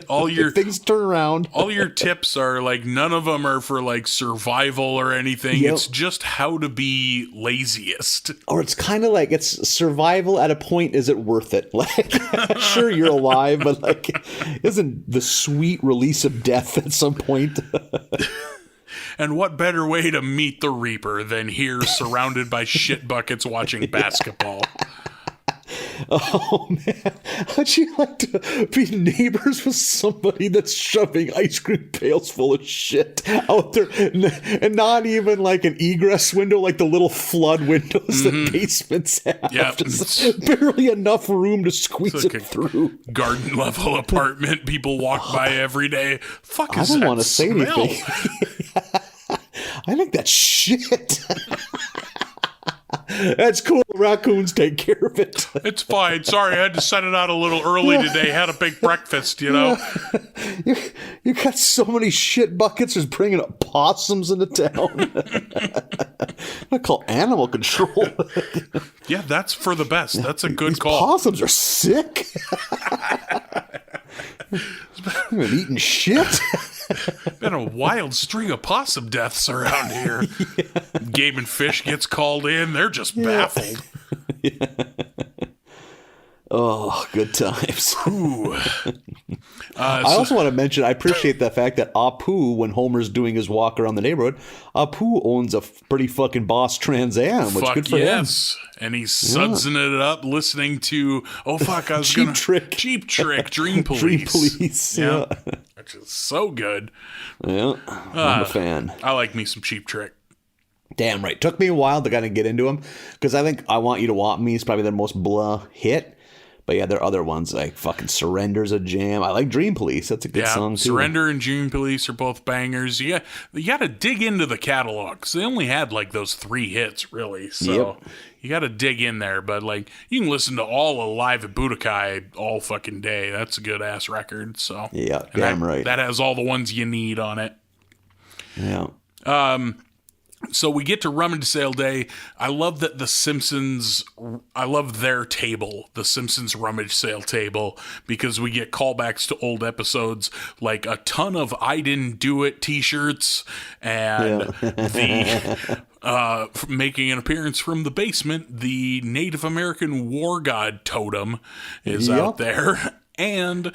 Speaker 2: All your
Speaker 3: things turn around.
Speaker 2: All your tips are like, none of them are for like survival or anything.
Speaker 3: Yep.
Speaker 2: It's just how to be laziest.
Speaker 3: Or it's kind of like it's survival at a point. Is it worth it? Like, sure, you're alive, but like, isn't the sweet release of death at some point?
Speaker 2: And what better way to meet the Reaper than here surrounded by shit buckets watching basketball?
Speaker 3: Oh man, how'd you like to be neighbors with somebody that's shoving ice cream pails full of shit out there, and not even like an egress window, like the little flood windows that basements have?
Speaker 2: Yep.
Speaker 3: Just barely enough room to squeeze
Speaker 2: Like
Speaker 3: it through.
Speaker 2: Garden level apartment people walk by every day. Fuck
Speaker 3: I
Speaker 2: is
Speaker 3: don't
Speaker 2: that
Speaker 3: want to say
Speaker 2: smell?
Speaker 3: anything. I think that's shit. That's cool. Raccoons take care of it.
Speaker 2: It's fine. Sorry, I had to set it out a little early today. Had a big breakfast, you know.
Speaker 3: You got so many shit buckets just bringing up possums into town. I call animal control.
Speaker 2: Yeah, that's for the best. That's a good
Speaker 3: These
Speaker 2: call.
Speaker 3: possums are sick. They're eating shit.
Speaker 2: Been a wild string of possum deaths around here. Game and Fish gets called in. They're just baffled.
Speaker 3: Oh, good times.
Speaker 2: I
Speaker 3: I also want to mention, I appreciate the fact that Apu, when Homer's doing his walk around the neighborhood, Apu owns a pretty fucking Boss Trans Am, which
Speaker 2: Fuck
Speaker 3: good for him.
Speaker 2: yes. And he's sudsing it up listeing to, oh fuck, I was
Speaker 3: Cheap
Speaker 2: gonna...
Speaker 3: Trick.
Speaker 2: Cheap Trick, Dream Police.
Speaker 3: Dream Police, yeah.
Speaker 2: Which is so good.
Speaker 3: Yeah, I'm a fan.
Speaker 2: I like me some Cheap Trick.
Speaker 3: Damn right. Took me a while to kind of get into him, because I think I Want You to Want Me is probably their most blah hit. But yeah, there are other ones like fucking Surrender's a jam. I like Dream Police. That's a good song too.
Speaker 2: Surrender and Dream Police are both bangers. You got to dig into the catalog, 'cause they only had like those 3 hits really. So you got to dig in there. But like, you can listen to all of Live at Budokai all fucking day. That's a good ass record. So
Speaker 3: Yeah,
Speaker 2: and
Speaker 3: damn right.
Speaker 2: That has all the ones you need on it.
Speaker 3: Yeah.
Speaker 2: So we get to Rummage Sale Day. I love that the Simpsons, I love their table, the Simpsons Rummage Sale table, because we get callbacks to old episodes, like a ton of I Didn't Do It t-shirts, and making an appearance from the basement, the Native American war god totem is out there. And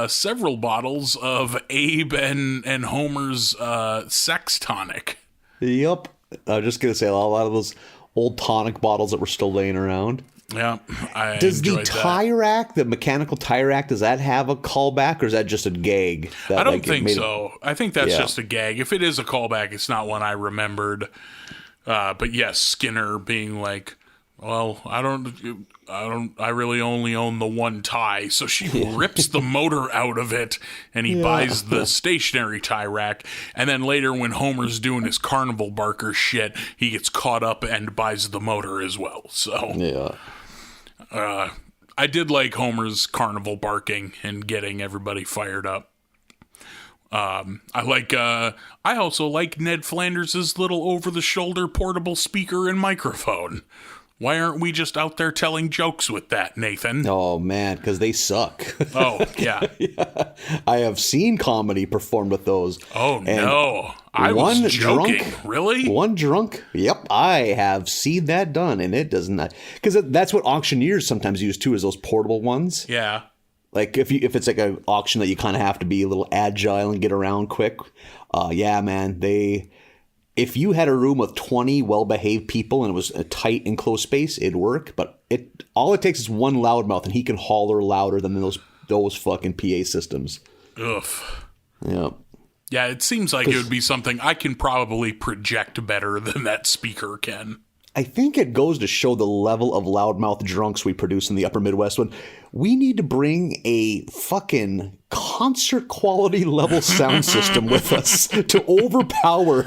Speaker 2: several bottles of Abe and Homer's sex tonic.
Speaker 3: Yep. I was just going to say a lot of those old tonic bottles that were still laying around.
Speaker 2: Yeah.
Speaker 3: Does the tie rack, the mechanical tie rack, does that have a callback, or is that just a gag? That,
Speaker 2: I don't think so. I think that's
Speaker 3: Yeah.
Speaker 2: just a gag. If it is a callback, it's not one I remembered. But yes, Skinner being like, well, I really only own the one tie. So she rips the motor out of it, and he buys the stationary tie rack. And then later, when Homer's doing his carnival barker shit, he gets caught up and buys the motor as well. So I did like Homer's carnival barking and getting everybody fired up. I also like Ned Flanders' little over-the-shoulder portable speaker and microphone. Why aren't we just out there telling jokes with that, Nathan?
Speaker 3: Oh, man, because they suck.
Speaker 2: Oh, yeah.
Speaker 3: I have seen comedy performed with those.
Speaker 2: Oh, no. I was joking. Really?
Speaker 3: One drunk. Yep, I have seen that done, and it does not. Because that's what auctioneers sometimes use, too, is those portable ones.
Speaker 2: Yeah.
Speaker 3: Like, if it's like an auction that you kind of have to be a little agile and get around quick. Yeah, man, if you had a room with 20 well-behaved people and it was a tight, enclosed space, it'd work. But all it takes is one loudmouth, and he can holler louder than those fucking PA systems.
Speaker 2: Ugh.
Speaker 3: Yeah.
Speaker 2: Yeah, it seems like it would be something I can probably project better than that speaker can.
Speaker 3: I think it goes to show the level of loudmouth drunks we produce in the upper Midwest when we need to bring a fucking concert quality level sound system with us to overpower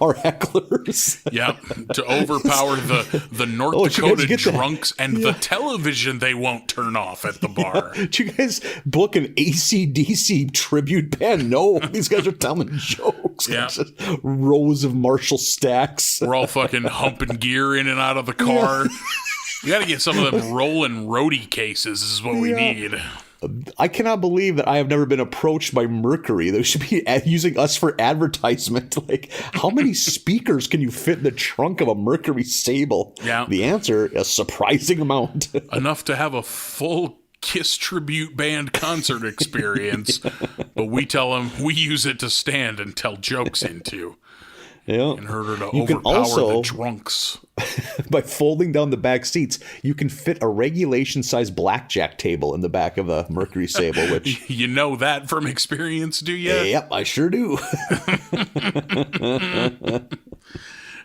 Speaker 3: our hecklers.
Speaker 2: Yep, to overpower the North Dakota drunks and the television they won't turn off at the bar.
Speaker 3: Did you guys book an AC/DC tribute band? No, these guys are telling jokes.
Speaker 2: Yeah.
Speaker 3: Just rows of Marshall stacks.
Speaker 2: We're all fucking humping gear in and out of the car. We got to get some of them rolling roadie cases is what we need.
Speaker 3: I cannot believe that I have never been approached by Mercury. They should be using us for advertisement. Like, how many speakers can you fit in the trunk of a Mercury Sable?
Speaker 2: Yeah.
Speaker 3: The answer, a surprising amount.
Speaker 2: Enough to have a full Kiss tribute band concert experience, but we tell them we use it to stand and tell jokes into.
Speaker 3: Yeah.
Speaker 2: In order to
Speaker 3: You can
Speaker 2: overpower
Speaker 3: also,
Speaker 2: the drunks.
Speaker 3: by folding down the back seats, you can fit a regulation-sized blackjack table in the back of a Mercury Sable, which...
Speaker 2: You know that from experience, do you?
Speaker 3: Yep, I sure do.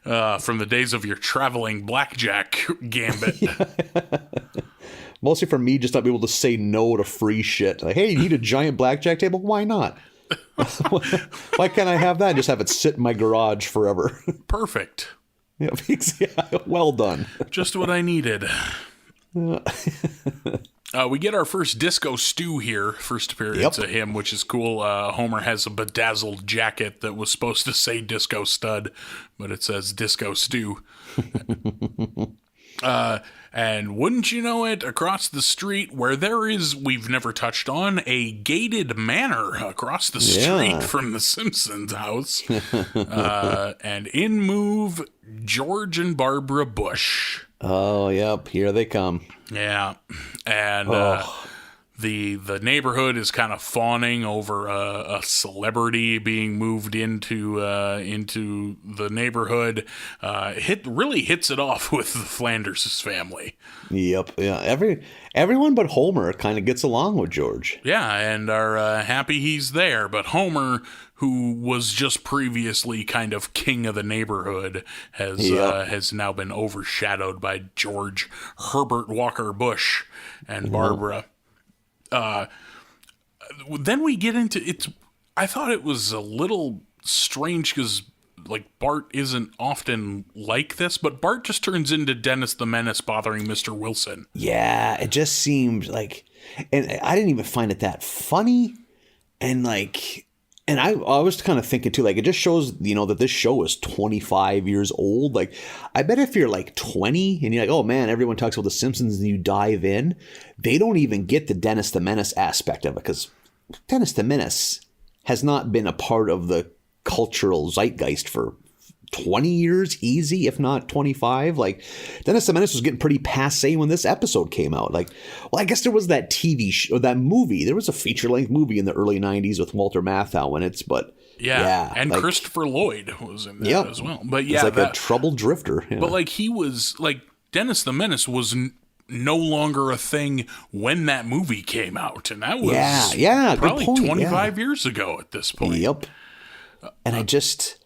Speaker 2: From the days of your traveling blackjack gambit.
Speaker 3: Mostly for me, just not be able to say no to free shit. Like, hey, you need a giant blackjack table? Why not? Why can't I have that and just have it sit in my garage forever?
Speaker 2: Perfect.
Speaker 3: Yeah, well done.
Speaker 2: Just what I needed. We get our first Disco Stew here, first appearance of him, which is cool. Homer has a bedazzled jacket that was supposed to say Disco Stud, but it says Disco Stew. And wouldn't you know it, across the street where there is, we've never touched on, a gated manor across the street from the Simpsons house. And in move George and Barbara Bush.
Speaker 3: Oh, yep, here they come.
Speaker 2: Yeah, and the neighborhood is kind of fawning over a celebrity being moved into the neighborhood. Really hits it off with the Flanders family.
Speaker 3: Yep, yeah. Everyone but Homer kind of gets along with George.
Speaker 2: Yeah, and are happy he's there. But Homer, who was just previously kind of king of the neighborhood, has now been overshadowed by George Herbert Walker Bush and Barbara. Then we get into it. I thought it was a little strange because, like, Bart isn't often like this, but Bart just turns into Dennis the Menace bothering Mr. Wilson.
Speaker 3: Yeah, it just seemed like, and I didn't even find it that funny. And like, and I was kind of thinking too, like, it just shows, that this show is 25 years old. Like, I bet if you're like 20 and you're like, oh man, everyone talks about The Simpsons, and you dive in, they don't even get the Dennis the Menace aspect of it, because Dennis the Menace has not been a part of the cultural zeitgeist for 20 years easy, if not 25. Like, Dennis the Menace was getting pretty passe when this episode came out. Like, well, I guess there was that TV show, that movie. There was a feature-length movie in the early 90s with Walter Matthau in it, but
Speaker 2: and like, Christopher Lloyd was in that as well. But yeah,
Speaker 3: it's like a troubled drifter. Yeah.
Speaker 2: But like, he was like, Dennis the Menace was no longer a thing when that movie came out, and that was probably 25 years ago at this point.
Speaker 3: Yep. And it just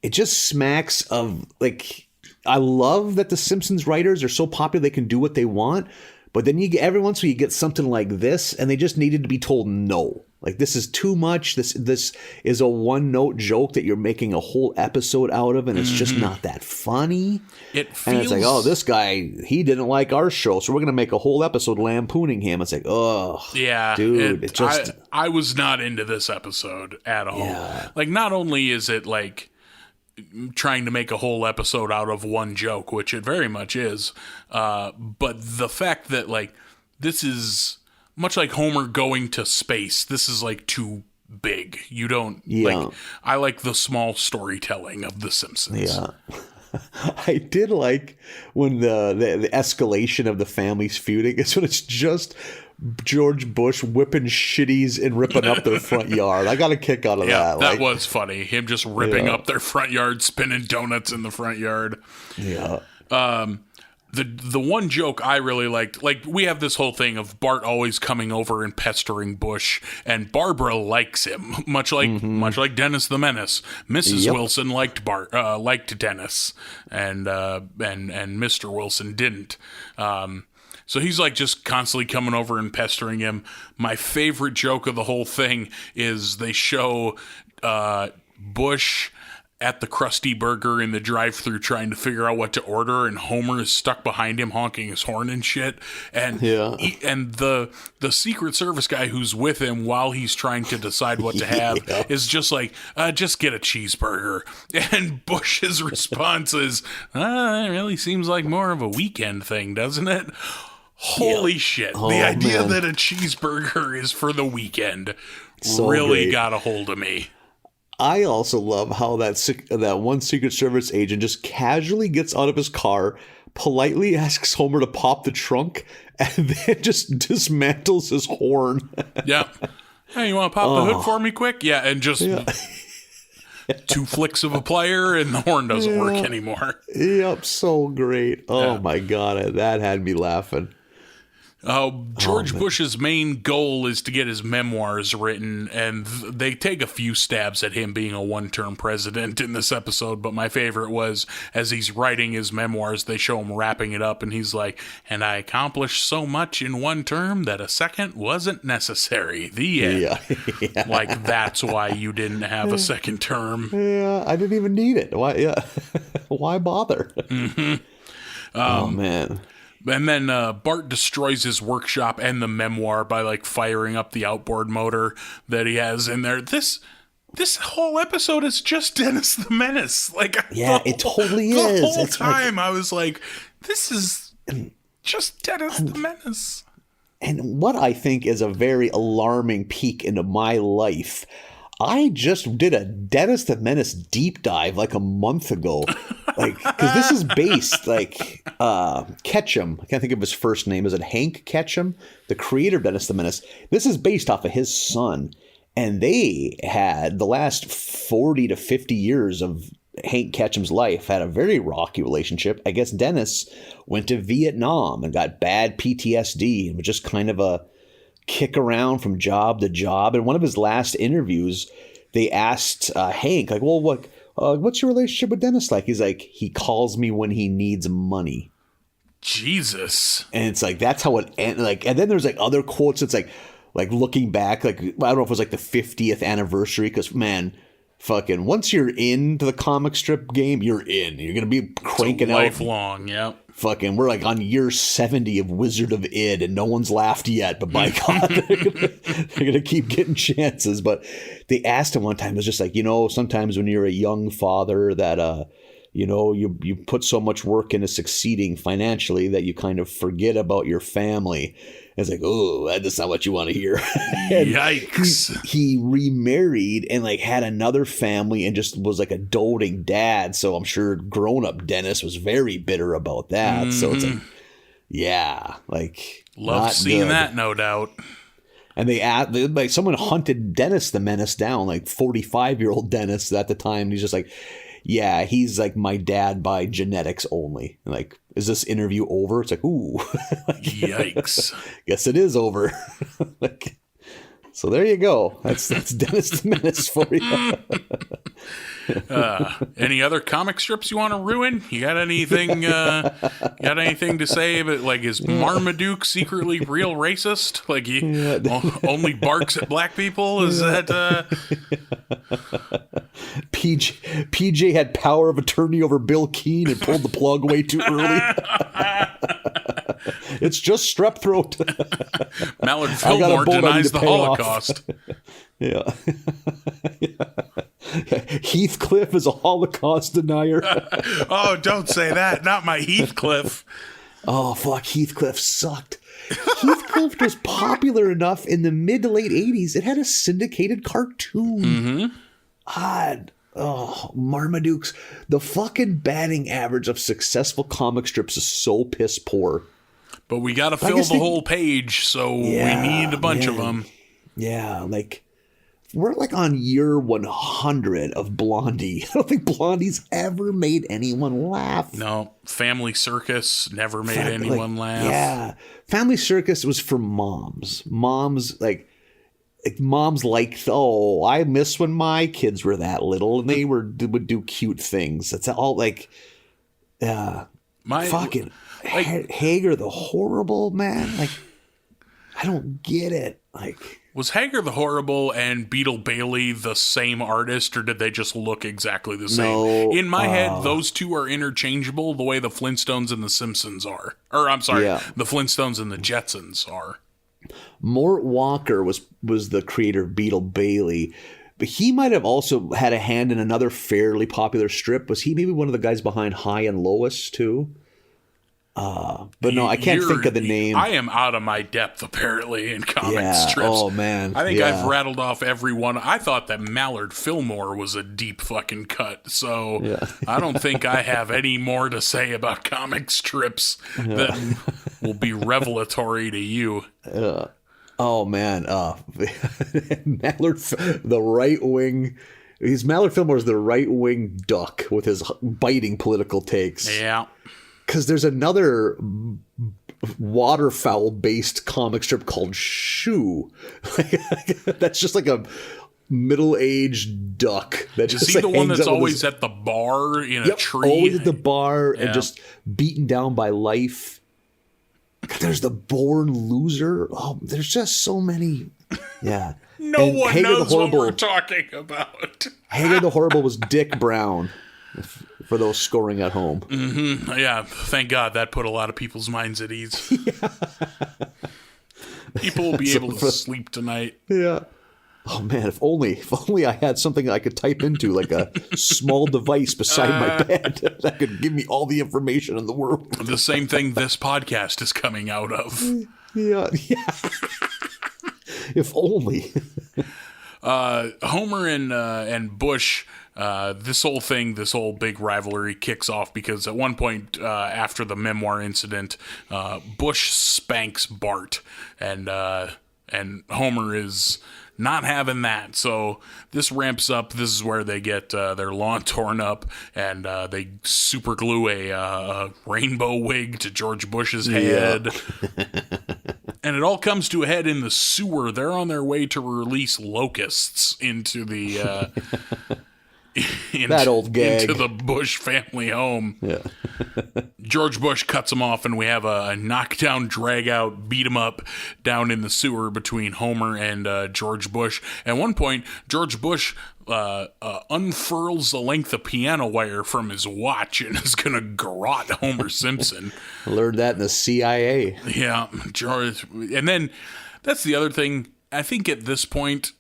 Speaker 3: smacks of, like, I love that the Simpsons writers are so popular they can do what they want, but then every once in a while you get something like this, and they just needed to be told no. Like, this is too much. This is a one-note joke that you're making a whole episode out of, and it's just not that funny.
Speaker 2: It feels...
Speaker 3: And it's like, oh, this guy, he didn't like our show, so we're going to make a whole episode lampooning him. It's like, oh,
Speaker 2: yeah,
Speaker 3: dude. It just...
Speaker 2: I was not into this episode at all.
Speaker 3: Yeah.
Speaker 2: Like, not only is it, like, trying to make a whole episode out of one joke, which it very much is, but the fact that, like, this is... much like Homer going to space, this is like too big. You don't like. I like the small storytelling of The Simpsons.
Speaker 3: Yeah, I did like when the escalation of the family's feuding is when it's just George Bush whipping shitties and ripping up their front yard. I got a kick out of that.
Speaker 2: That was funny. Him just ripping up their front yard, spinning donuts in the front yard.
Speaker 3: Yeah.
Speaker 2: The one joke I really liked, like, we have this whole thing of Bart always coming over and pestering Bush, and Barbara likes him, much like Dennis the Menace. Mrs. Wilson liked Dennis, and Mr. Wilson didn't. So he's like just constantly coming over and pestering him. My favorite joke of the whole thing is they show Bush at the Krusty Burger in the drive-thru trying to figure out what to order, and Homer is stuck behind him honking his horn and shit. And and the Secret Service guy who's with him while he's trying to decide what to have is just like, just get a cheeseburger. And Bush's response is, it really seems like more of a weekend thing, doesn't it? Holy shit.
Speaker 3: Oh,
Speaker 2: the idea
Speaker 3: man.
Speaker 2: that a cheeseburger is for the weekend
Speaker 3: So
Speaker 2: really
Speaker 3: great.
Speaker 2: got a hold of me.
Speaker 3: I also love how that one Secret Service agent just casually gets out of his car, politely asks Homer to pop the trunk, and then just dismantles his horn.
Speaker 2: Yeah. Hey, you want to pop the hood for me quick? Yeah, and just 2 flicks of a plier and the horn doesn't work anymore.
Speaker 3: Yep, so great. Oh my God, that had me laughing.
Speaker 2: George Bush's main goal is to get his memoirs written, and they take a few stabs at him being a one-term president in this episode, but my favorite was, as he's writing his memoirs, they show him wrapping it up, and he's like, and I accomplished so much in one term that a second wasn't necessary. The end.
Speaker 3: Yeah.
Speaker 2: Like, that's why you didn't have a second term.
Speaker 3: Yeah, I didn't even need it. Why? Yeah, why bother? Oh man.
Speaker 2: And then Bart destroys his workshop and the memoir by like firing up the outboard motor that he has in there. This whole episode is just Dennis the Menace. Like,
Speaker 3: It totally
Speaker 2: the
Speaker 3: is.
Speaker 2: whole
Speaker 3: It's
Speaker 2: time I was like, this is just Dennis the Menace.
Speaker 3: And what I think is a very alarming peek into my life, I just did a Dennis the Menace deep dive like a month ago. Like, because this is based, like, Ketchum. I can't think of his first name. Is it Hank Ketchum? The creator of Dennis the Menace. This is based off of his son. And they had the last 40 to 50 years of Hank Ketchum's life had a very rocky relationship. I guess Dennis went to Vietnam and got bad PTSD and was just kind of a kick around from job to job. And one of his last interviews, they asked Hank, like, well, what's your relationship with Dennis like? He's like, he calls me when he needs money.
Speaker 2: Jesus.
Speaker 3: And it's like, that's how it ends. Like, and then there's like other quotes. It's like looking back, like, I don't know if it was like the 50th anniversary. Cause man, fucking once you're into the comic strip game, you're in. You're going to be cranking out.
Speaker 2: Lifelong, yeah.
Speaker 3: Fucking, we're like on year 70 of Wizard of Id, and no one's laughed yet. But by God, they're gonna keep getting chances. But they asked him one time, it was just like, sometimes when you're a young father, that you put so much work into succeeding financially that you kind of forget about your family. It's like, oh, that's not what you want to hear.
Speaker 2: Yikes.
Speaker 3: He remarried and like had another family and just was like a doting dad. So I'm sure grown-up Dennis was very bitter about that. Mm-hmm. So it's like, yeah, like
Speaker 2: love seeing good. That, no doubt.
Speaker 3: And like someone hunted Dennis the Menace down, like 45-year-old Dennis at the time. He's just like, yeah, he's like my dad by genetics only. And like, is this interview over? It's like, ooh. Like,
Speaker 2: yikes.
Speaker 3: Guess it is over. Like, so there you go. That's Dennis the Menace for you.
Speaker 2: Any other comic strips you want to ruin? You got anything? Got anything to say? But like, is Marmaduke secretly real racist? Like he only barks at black people? Is that?
Speaker 3: PJ had power of attorney over Bill Keane and pulled the plug way too early. It's just strep throat.
Speaker 2: Mallard Fillmore denies the Holocaust.
Speaker 3: Yeah. Heathcliff is a Holocaust denier.
Speaker 2: Oh, don't say that. Not my Heathcliff.
Speaker 3: Oh, fuck. Heathcliff sucked. Heathcliff was popular enough in the mid to late 80s. It had a syndicated cartoon.
Speaker 2: Mm-hmm.
Speaker 3: Odd. Oh, Marmaduke's. The fucking batting average of successful comic strips is so piss poor.
Speaker 2: But we got to fill the whole page, so we need a bunch of them. Yeah,
Speaker 3: like, we're like on year 100 of Blondie. I don't think Blondie's ever made anyone laugh.
Speaker 2: No, Family Circus never made anyone laugh.
Speaker 3: Yeah, Family Circus was for moms. Moms, like moms oh, I miss when my kids were that little and they would do cute things. That's all like, fucking Hager the Horrible, man. Like, I don't get it. Like,
Speaker 2: was Hager the Horrible and Beetle Bailey the same artist, or did they just look exactly the same?
Speaker 3: No,
Speaker 2: in my head, those two are interchangeable the way the Flintstones and the Simpsons are. Or, I'm sorry, the Flintstones and the Jetsons are.
Speaker 3: Mort Walker was the creator of Beetle Bailey, but he might have also had a hand in another fairly popular strip. Was he maybe one of the guys behind High and Lois, too? But no, I can't think of the name.
Speaker 2: I am out of my depth, apparently, in comic strips.
Speaker 3: Oh, man.
Speaker 2: I think I've rattled off every one. I thought that Mallard Fillmore was a deep fucking cut, so I don't think I have any more to say about comic strips that will be revelatory to you.
Speaker 3: Oh, man. Mallard, the right wing... Mallard Fillmore is the right wing duck with his biting political takes.
Speaker 2: Yeah.
Speaker 3: Because there's another waterfowl-based comic strip called Shoo. That's just like a middle-aged duck. That
Speaker 2: Is
Speaker 3: just
Speaker 2: he the one that's always
Speaker 3: his...
Speaker 2: at the bar in a tree?
Speaker 3: Always at the bar and just beaten down by life. There's the Born Loser. Oh, there's just so many. Yeah.
Speaker 2: No one
Speaker 3: Hager
Speaker 2: knows what we're talking about.
Speaker 3: Hager the Horrible was Dick Brown. For those scoring at home.
Speaker 2: Mm-hmm. Yeah, thank God that put a lot of people's minds at ease. People will be able to sleep tonight.
Speaker 3: Yeah. Oh man, if only I had something I could type into, like a small device beside my bed that could give me all the information in the world.
Speaker 2: The same thing this podcast is coming out of.
Speaker 3: Yeah. If only.
Speaker 2: Homer and Bush. This whole big rivalry kicks off because at one point after the memoir incident, Bush spanks Bart, and Homer is not having that. So this ramps up. This is where they get their lawn torn up, and they super glue a rainbow wig to George Bush's head. And it all comes to a head in the sewer. They're on their way to release locusts into the...
Speaker 3: that old gag.
Speaker 2: Into the Bush family home.
Speaker 3: Yeah.
Speaker 2: George Bush cuts him off, and we have a knockdown, drag-out, beat-him-up down in the sewer between Homer and George Bush. At one point, George Bush unfurls the length of piano wire from his watch and is going to garrote Homer Simpson.
Speaker 3: Learned that in the CIA.
Speaker 2: Yeah. George, and then that's the other thing. I think at this point,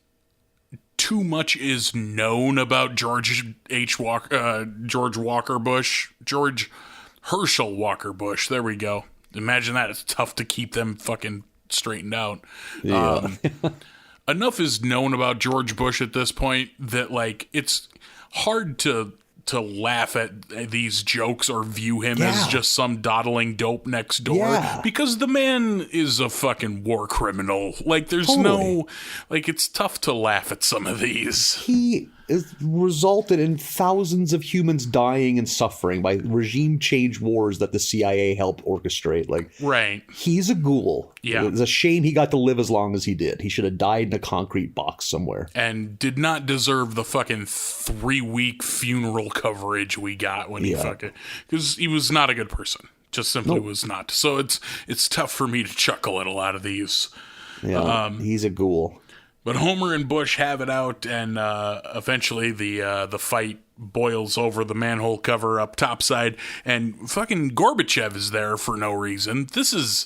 Speaker 2: too much is known about George Herschel Walker Bush. There we go. Imagine that. It's tough to keep them fucking straightened out.
Speaker 3: Yeah.
Speaker 2: Enough is known about George Bush at this point that, like, it's hard to laugh at these jokes or view him as just some dawdling dope next door because the man is a fucking war criminal. Like, there's no, like, it's tough to laugh at some of these.
Speaker 3: He resulted in thousands of humans dying and suffering by regime change wars that the CIA helped orchestrate. Like,
Speaker 2: right.
Speaker 3: He's a ghoul.
Speaker 2: Yeah.
Speaker 3: It's a shame he got to live as long as he did. He should have died in a concrete box somewhere.
Speaker 2: And did not deserve the fucking 3-week funeral coverage we got when he fucking... Because he was not a good person. Just simply was not. So it's tough for me to chuckle at a lot of these.
Speaker 3: Yeah, he's a ghoul.
Speaker 2: But Homer and Bush have it out, and eventually the fight boils over the manhole cover up topside, and fucking Gorbachev is there for no reason. This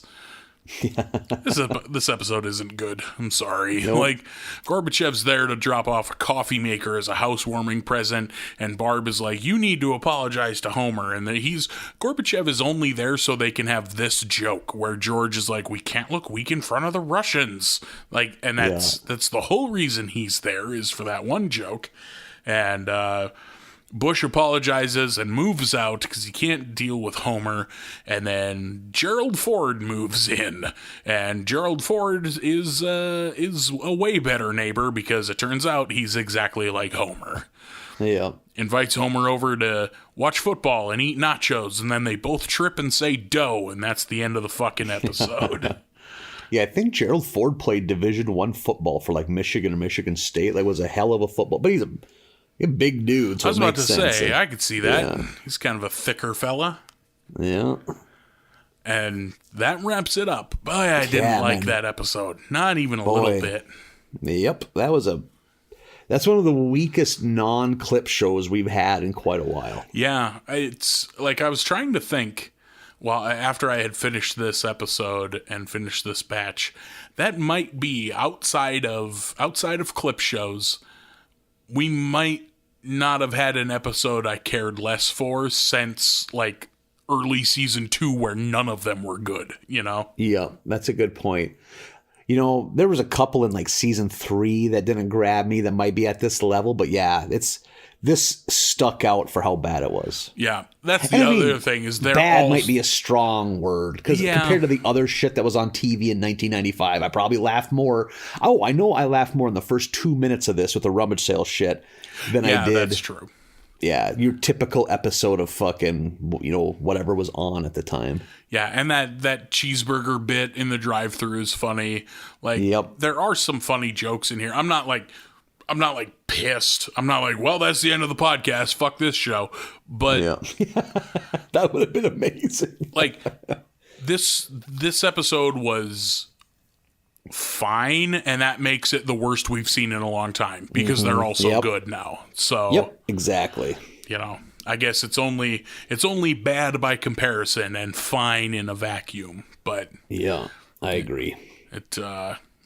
Speaker 2: episode isn't good. I'm sorry.
Speaker 3: Nope.
Speaker 2: Like, Gorbachev's there to drop off a coffee maker as a housewarming present, and Barb is like, you need to apologize to Homer. And Gorbachev is only there so they can have this joke where George is like, we can't look weak in front of the Russians. Like, and that's the whole reason he's there, is for that one joke. And Bush apologizes and moves out because he can't deal with Homer. And then Gerald Ford moves in. And Gerald Ford is a way better neighbor because it turns out he's exactly like Homer.
Speaker 3: Yeah.
Speaker 2: Invites Homer over to watch football and eat nachos. And then they both trip and say dough. And that's the end of the fucking episode.
Speaker 3: Yeah, I think Gerald Ford played Division I football for like Michigan or Michigan State. Like, was a hell of a football. But he's a big dude. So
Speaker 2: I was about to say, I could see that. Yeah. He's kind of a thicker fella.
Speaker 3: Yeah.
Speaker 2: And that wraps it up. Boy, I didn't like that episode. Not even a little bit.
Speaker 3: Yep. That's one of the weakest non-clip shows we've had in quite a while.
Speaker 2: Yeah. It's like I was trying to think, well, after I had finished this episode and finished this batch, that might be outside of clip shows. We might not have had an episode I cared less for since, like, early season 2 where none of them were good, you know?
Speaker 3: Yeah, that's a good point. You know, there was a couple in like season 3 that didn't grab me that might be at this level, but yeah, this stuck out for how bad it was.
Speaker 2: Yeah, that's the other thing is they're
Speaker 3: bad
Speaker 2: all...
Speaker 3: might be a strong word because compared to the other shit that was on TV in 1995, I probably laughed more. Oh, I know I laughed more in the first 2 minutes of this with the rummage sale shit than I did.
Speaker 2: Yeah, that's true.
Speaker 3: Yeah, your typical episode of fucking, you know, whatever was on at the time.
Speaker 2: Yeah, and that cheeseburger bit in the drive-thru is funny. Like, there are some funny jokes in here. I'm not like pissed. I'm not like, well, that's the end of the podcast. Fuck this show. But
Speaker 3: that would have been amazing.
Speaker 2: Like, this episode was fine, and that makes it the worst we've seen in a long time because they're all so good now. So
Speaker 3: exactly.
Speaker 2: You know, I guess it's only bad by comparison and fine in a vacuum. But
Speaker 3: yeah, I agree.
Speaker 2: It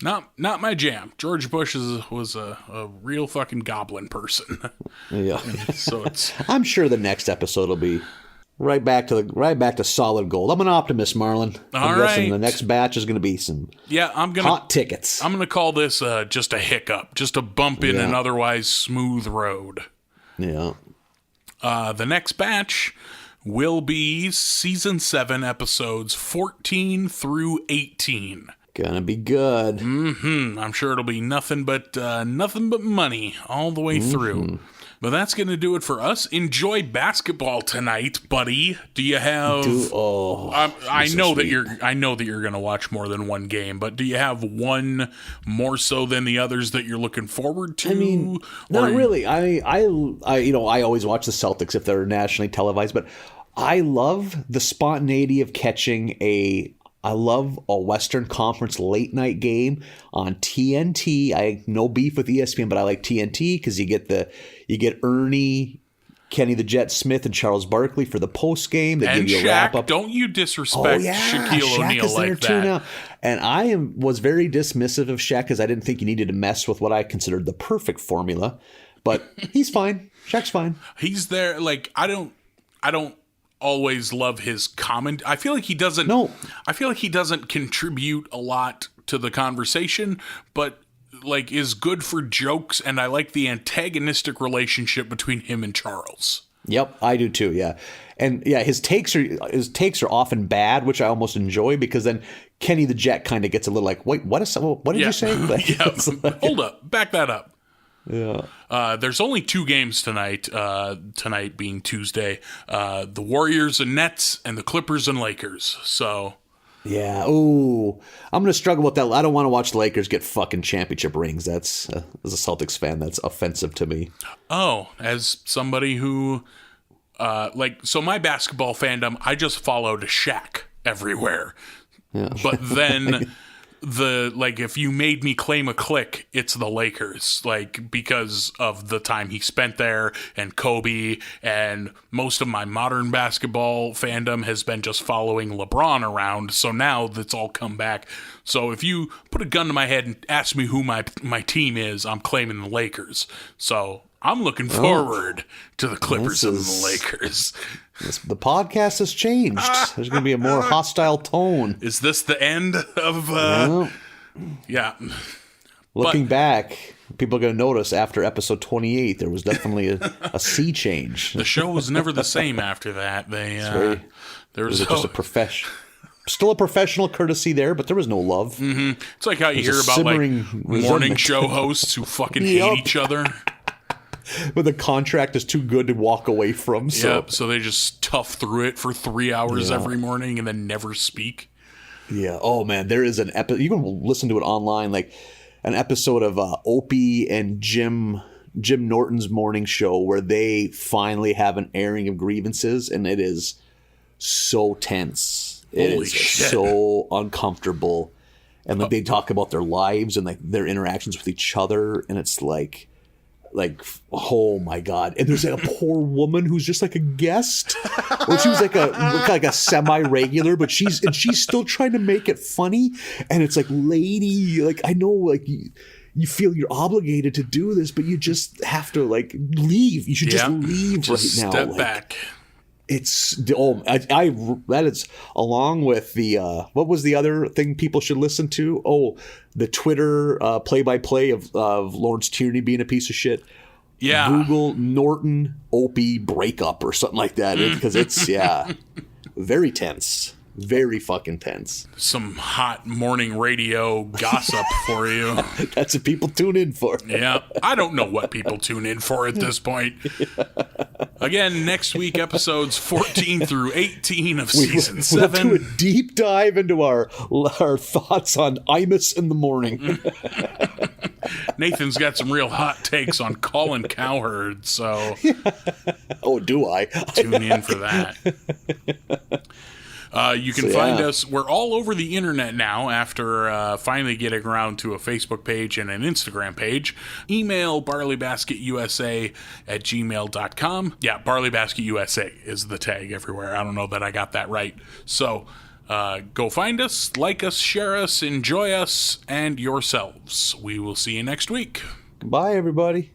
Speaker 2: not my jam. George Bush was a real fucking goblin person.
Speaker 3: Yeah.
Speaker 2: So it's...
Speaker 3: I'm sure the next episode will be right back to solid gold. I'm an optimist, Marlin. I'm guessing the next batch is going to be some hot tickets.
Speaker 2: I'm gonna call this just a hiccup, just a bump in an otherwise smooth road.
Speaker 3: Yeah.
Speaker 2: The next batch will be season 7 episodes 14 through 18.
Speaker 3: Gonna be good.
Speaker 2: I'm sure it'll be nothing but money all the way through. But that's going to do it for us. Enjoy basketball tonight, buddy. Do you have? I know that you're going to watch more than one game, but do you have one more so than the others that you're looking forward to?
Speaker 3: I mean, not really. I always watch the Celtics if they're nationally televised, but I love the spontaneity of catching I love a Western Conference late night game on TNT. I no beef with ESPN, but I like TNT because you get Ernie, Kenny the Jet Smith, and Charles Barkley for the post game. They give you a wrap up.
Speaker 2: Don't you disrespect Shaquille O'Neal like that?
Speaker 3: Now. And I was very dismissive of Shaq because I didn't think you needed to mess with what I considered the perfect formula. But he's fine. Shaq's fine.
Speaker 2: He's there. Like I don't always love his comment. I feel like he doesn't.
Speaker 3: No.
Speaker 2: I feel like he doesn't contribute a lot to the conversation, but like is good for jokes. And I like the antagonistic relationship between him and Charles.
Speaker 3: Yep, I do too. Yeah, and yeah, his takes are often bad, which I almost enjoy because then Kenny the Jet kind of gets a little like, wait, what did you say? Like,
Speaker 2: hold up, back that up.
Speaker 3: Yeah.
Speaker 2: There's only 2 games tonight. Tonight being Tuesday, the Warriors and Nets, and the Clippers and Lakers. So,
Speaker 3: yeah. Ooh, I'm gonna struggle with that. I don't want to watch the Lakers get fucking championship rings. That's as a Celtics fan, that's offensive to me.
Speaker 2: Oh, as somebody who, so my basketball fandom, I just followed Shaq everywhere.
Speaker 3: Yeah.
Speaker 2: But then. If you made me claim a clique, it's the Lakers, because of the time he spent there and Kobe, and most of my modern basketball fandom has been just following LeBron around. So now that's all come back. So if you put a gun to my head and ask me who my team is, I'm claiming the Lakers. So I'm looking forward to the Clippers and the Lakers.
Speaker 3: The podcast has changed. There's going to be a more hostile tone.
Speaker 2: Is this the end of... Yeah.
Speaker 3: Looking back, people are going to notice after episode 28, there was definitely a sea change.
Speaker 2: The show was never the same after that. There was
Speaker 3: just a profession. Still a professional courtesy there, but there was no love.
Speaker 2: Mm-hmm. It's like how you hear about morning show hosts who fucking hate each other.
Speaker 3: But the contract is too good to walk away from. So
Speaker 2: they just tough through it for 3 hours every morning and then never speak.
Speaker 3: Yeah. Oh man, there is an episode. You can listen to it online, like an episode of Opie and Jim Norton's morning show where they finally have an airing of grievances, and it is so tense. It is so uncomfortable, and they talk about their lives and their interactions with each other, and it's like, oh my god! And there's a poor woman who's just like a guest, or she was like a semi-regular, but she's still trying to make it funny. And it's like, lady, I know, you feel you're obligated to do this, but you just have to leave. You should just leave right now.
Speaker 2: Step back.
Speaker 3: It's that is along with the what was the other thing people should listen to? Oh, the Twitter play-by-play of Lawrence Tierney being a piece of shit.
Speaker 2: Yeah.
Speaker 3: Google Norton Opie breakup or something like that because it's very tense. Very fucking tense.
Speaker 2: Some hot morning radio gossip for you.
Speaker 3: That's what people tune in for.
Speaker 2: Yeah. I don't know what people tune in for at this point. Again, next week, episodes 14 through 18 of season 7.
Speaker 3: We'll do a deep dive into our thoughts on Imus in the morning.
Speaker 2: Nathan's got some real hot takes on Colin Cowherd, so...
Speaker 3: Oh, do I?
Speaker 2: Tune in for that. You can find us. We're all over the internet now after finally getting around to a Facebook page and an Instagram page. Email barleybasketUSA@gmail.com. Yeah, barleybasketUSA is the tag everywhere. I don't know that I got that right. So go find us, like us, share us, enjoy us, and yourselves. We will see you next week.
Speaker 3: Bye, everybody.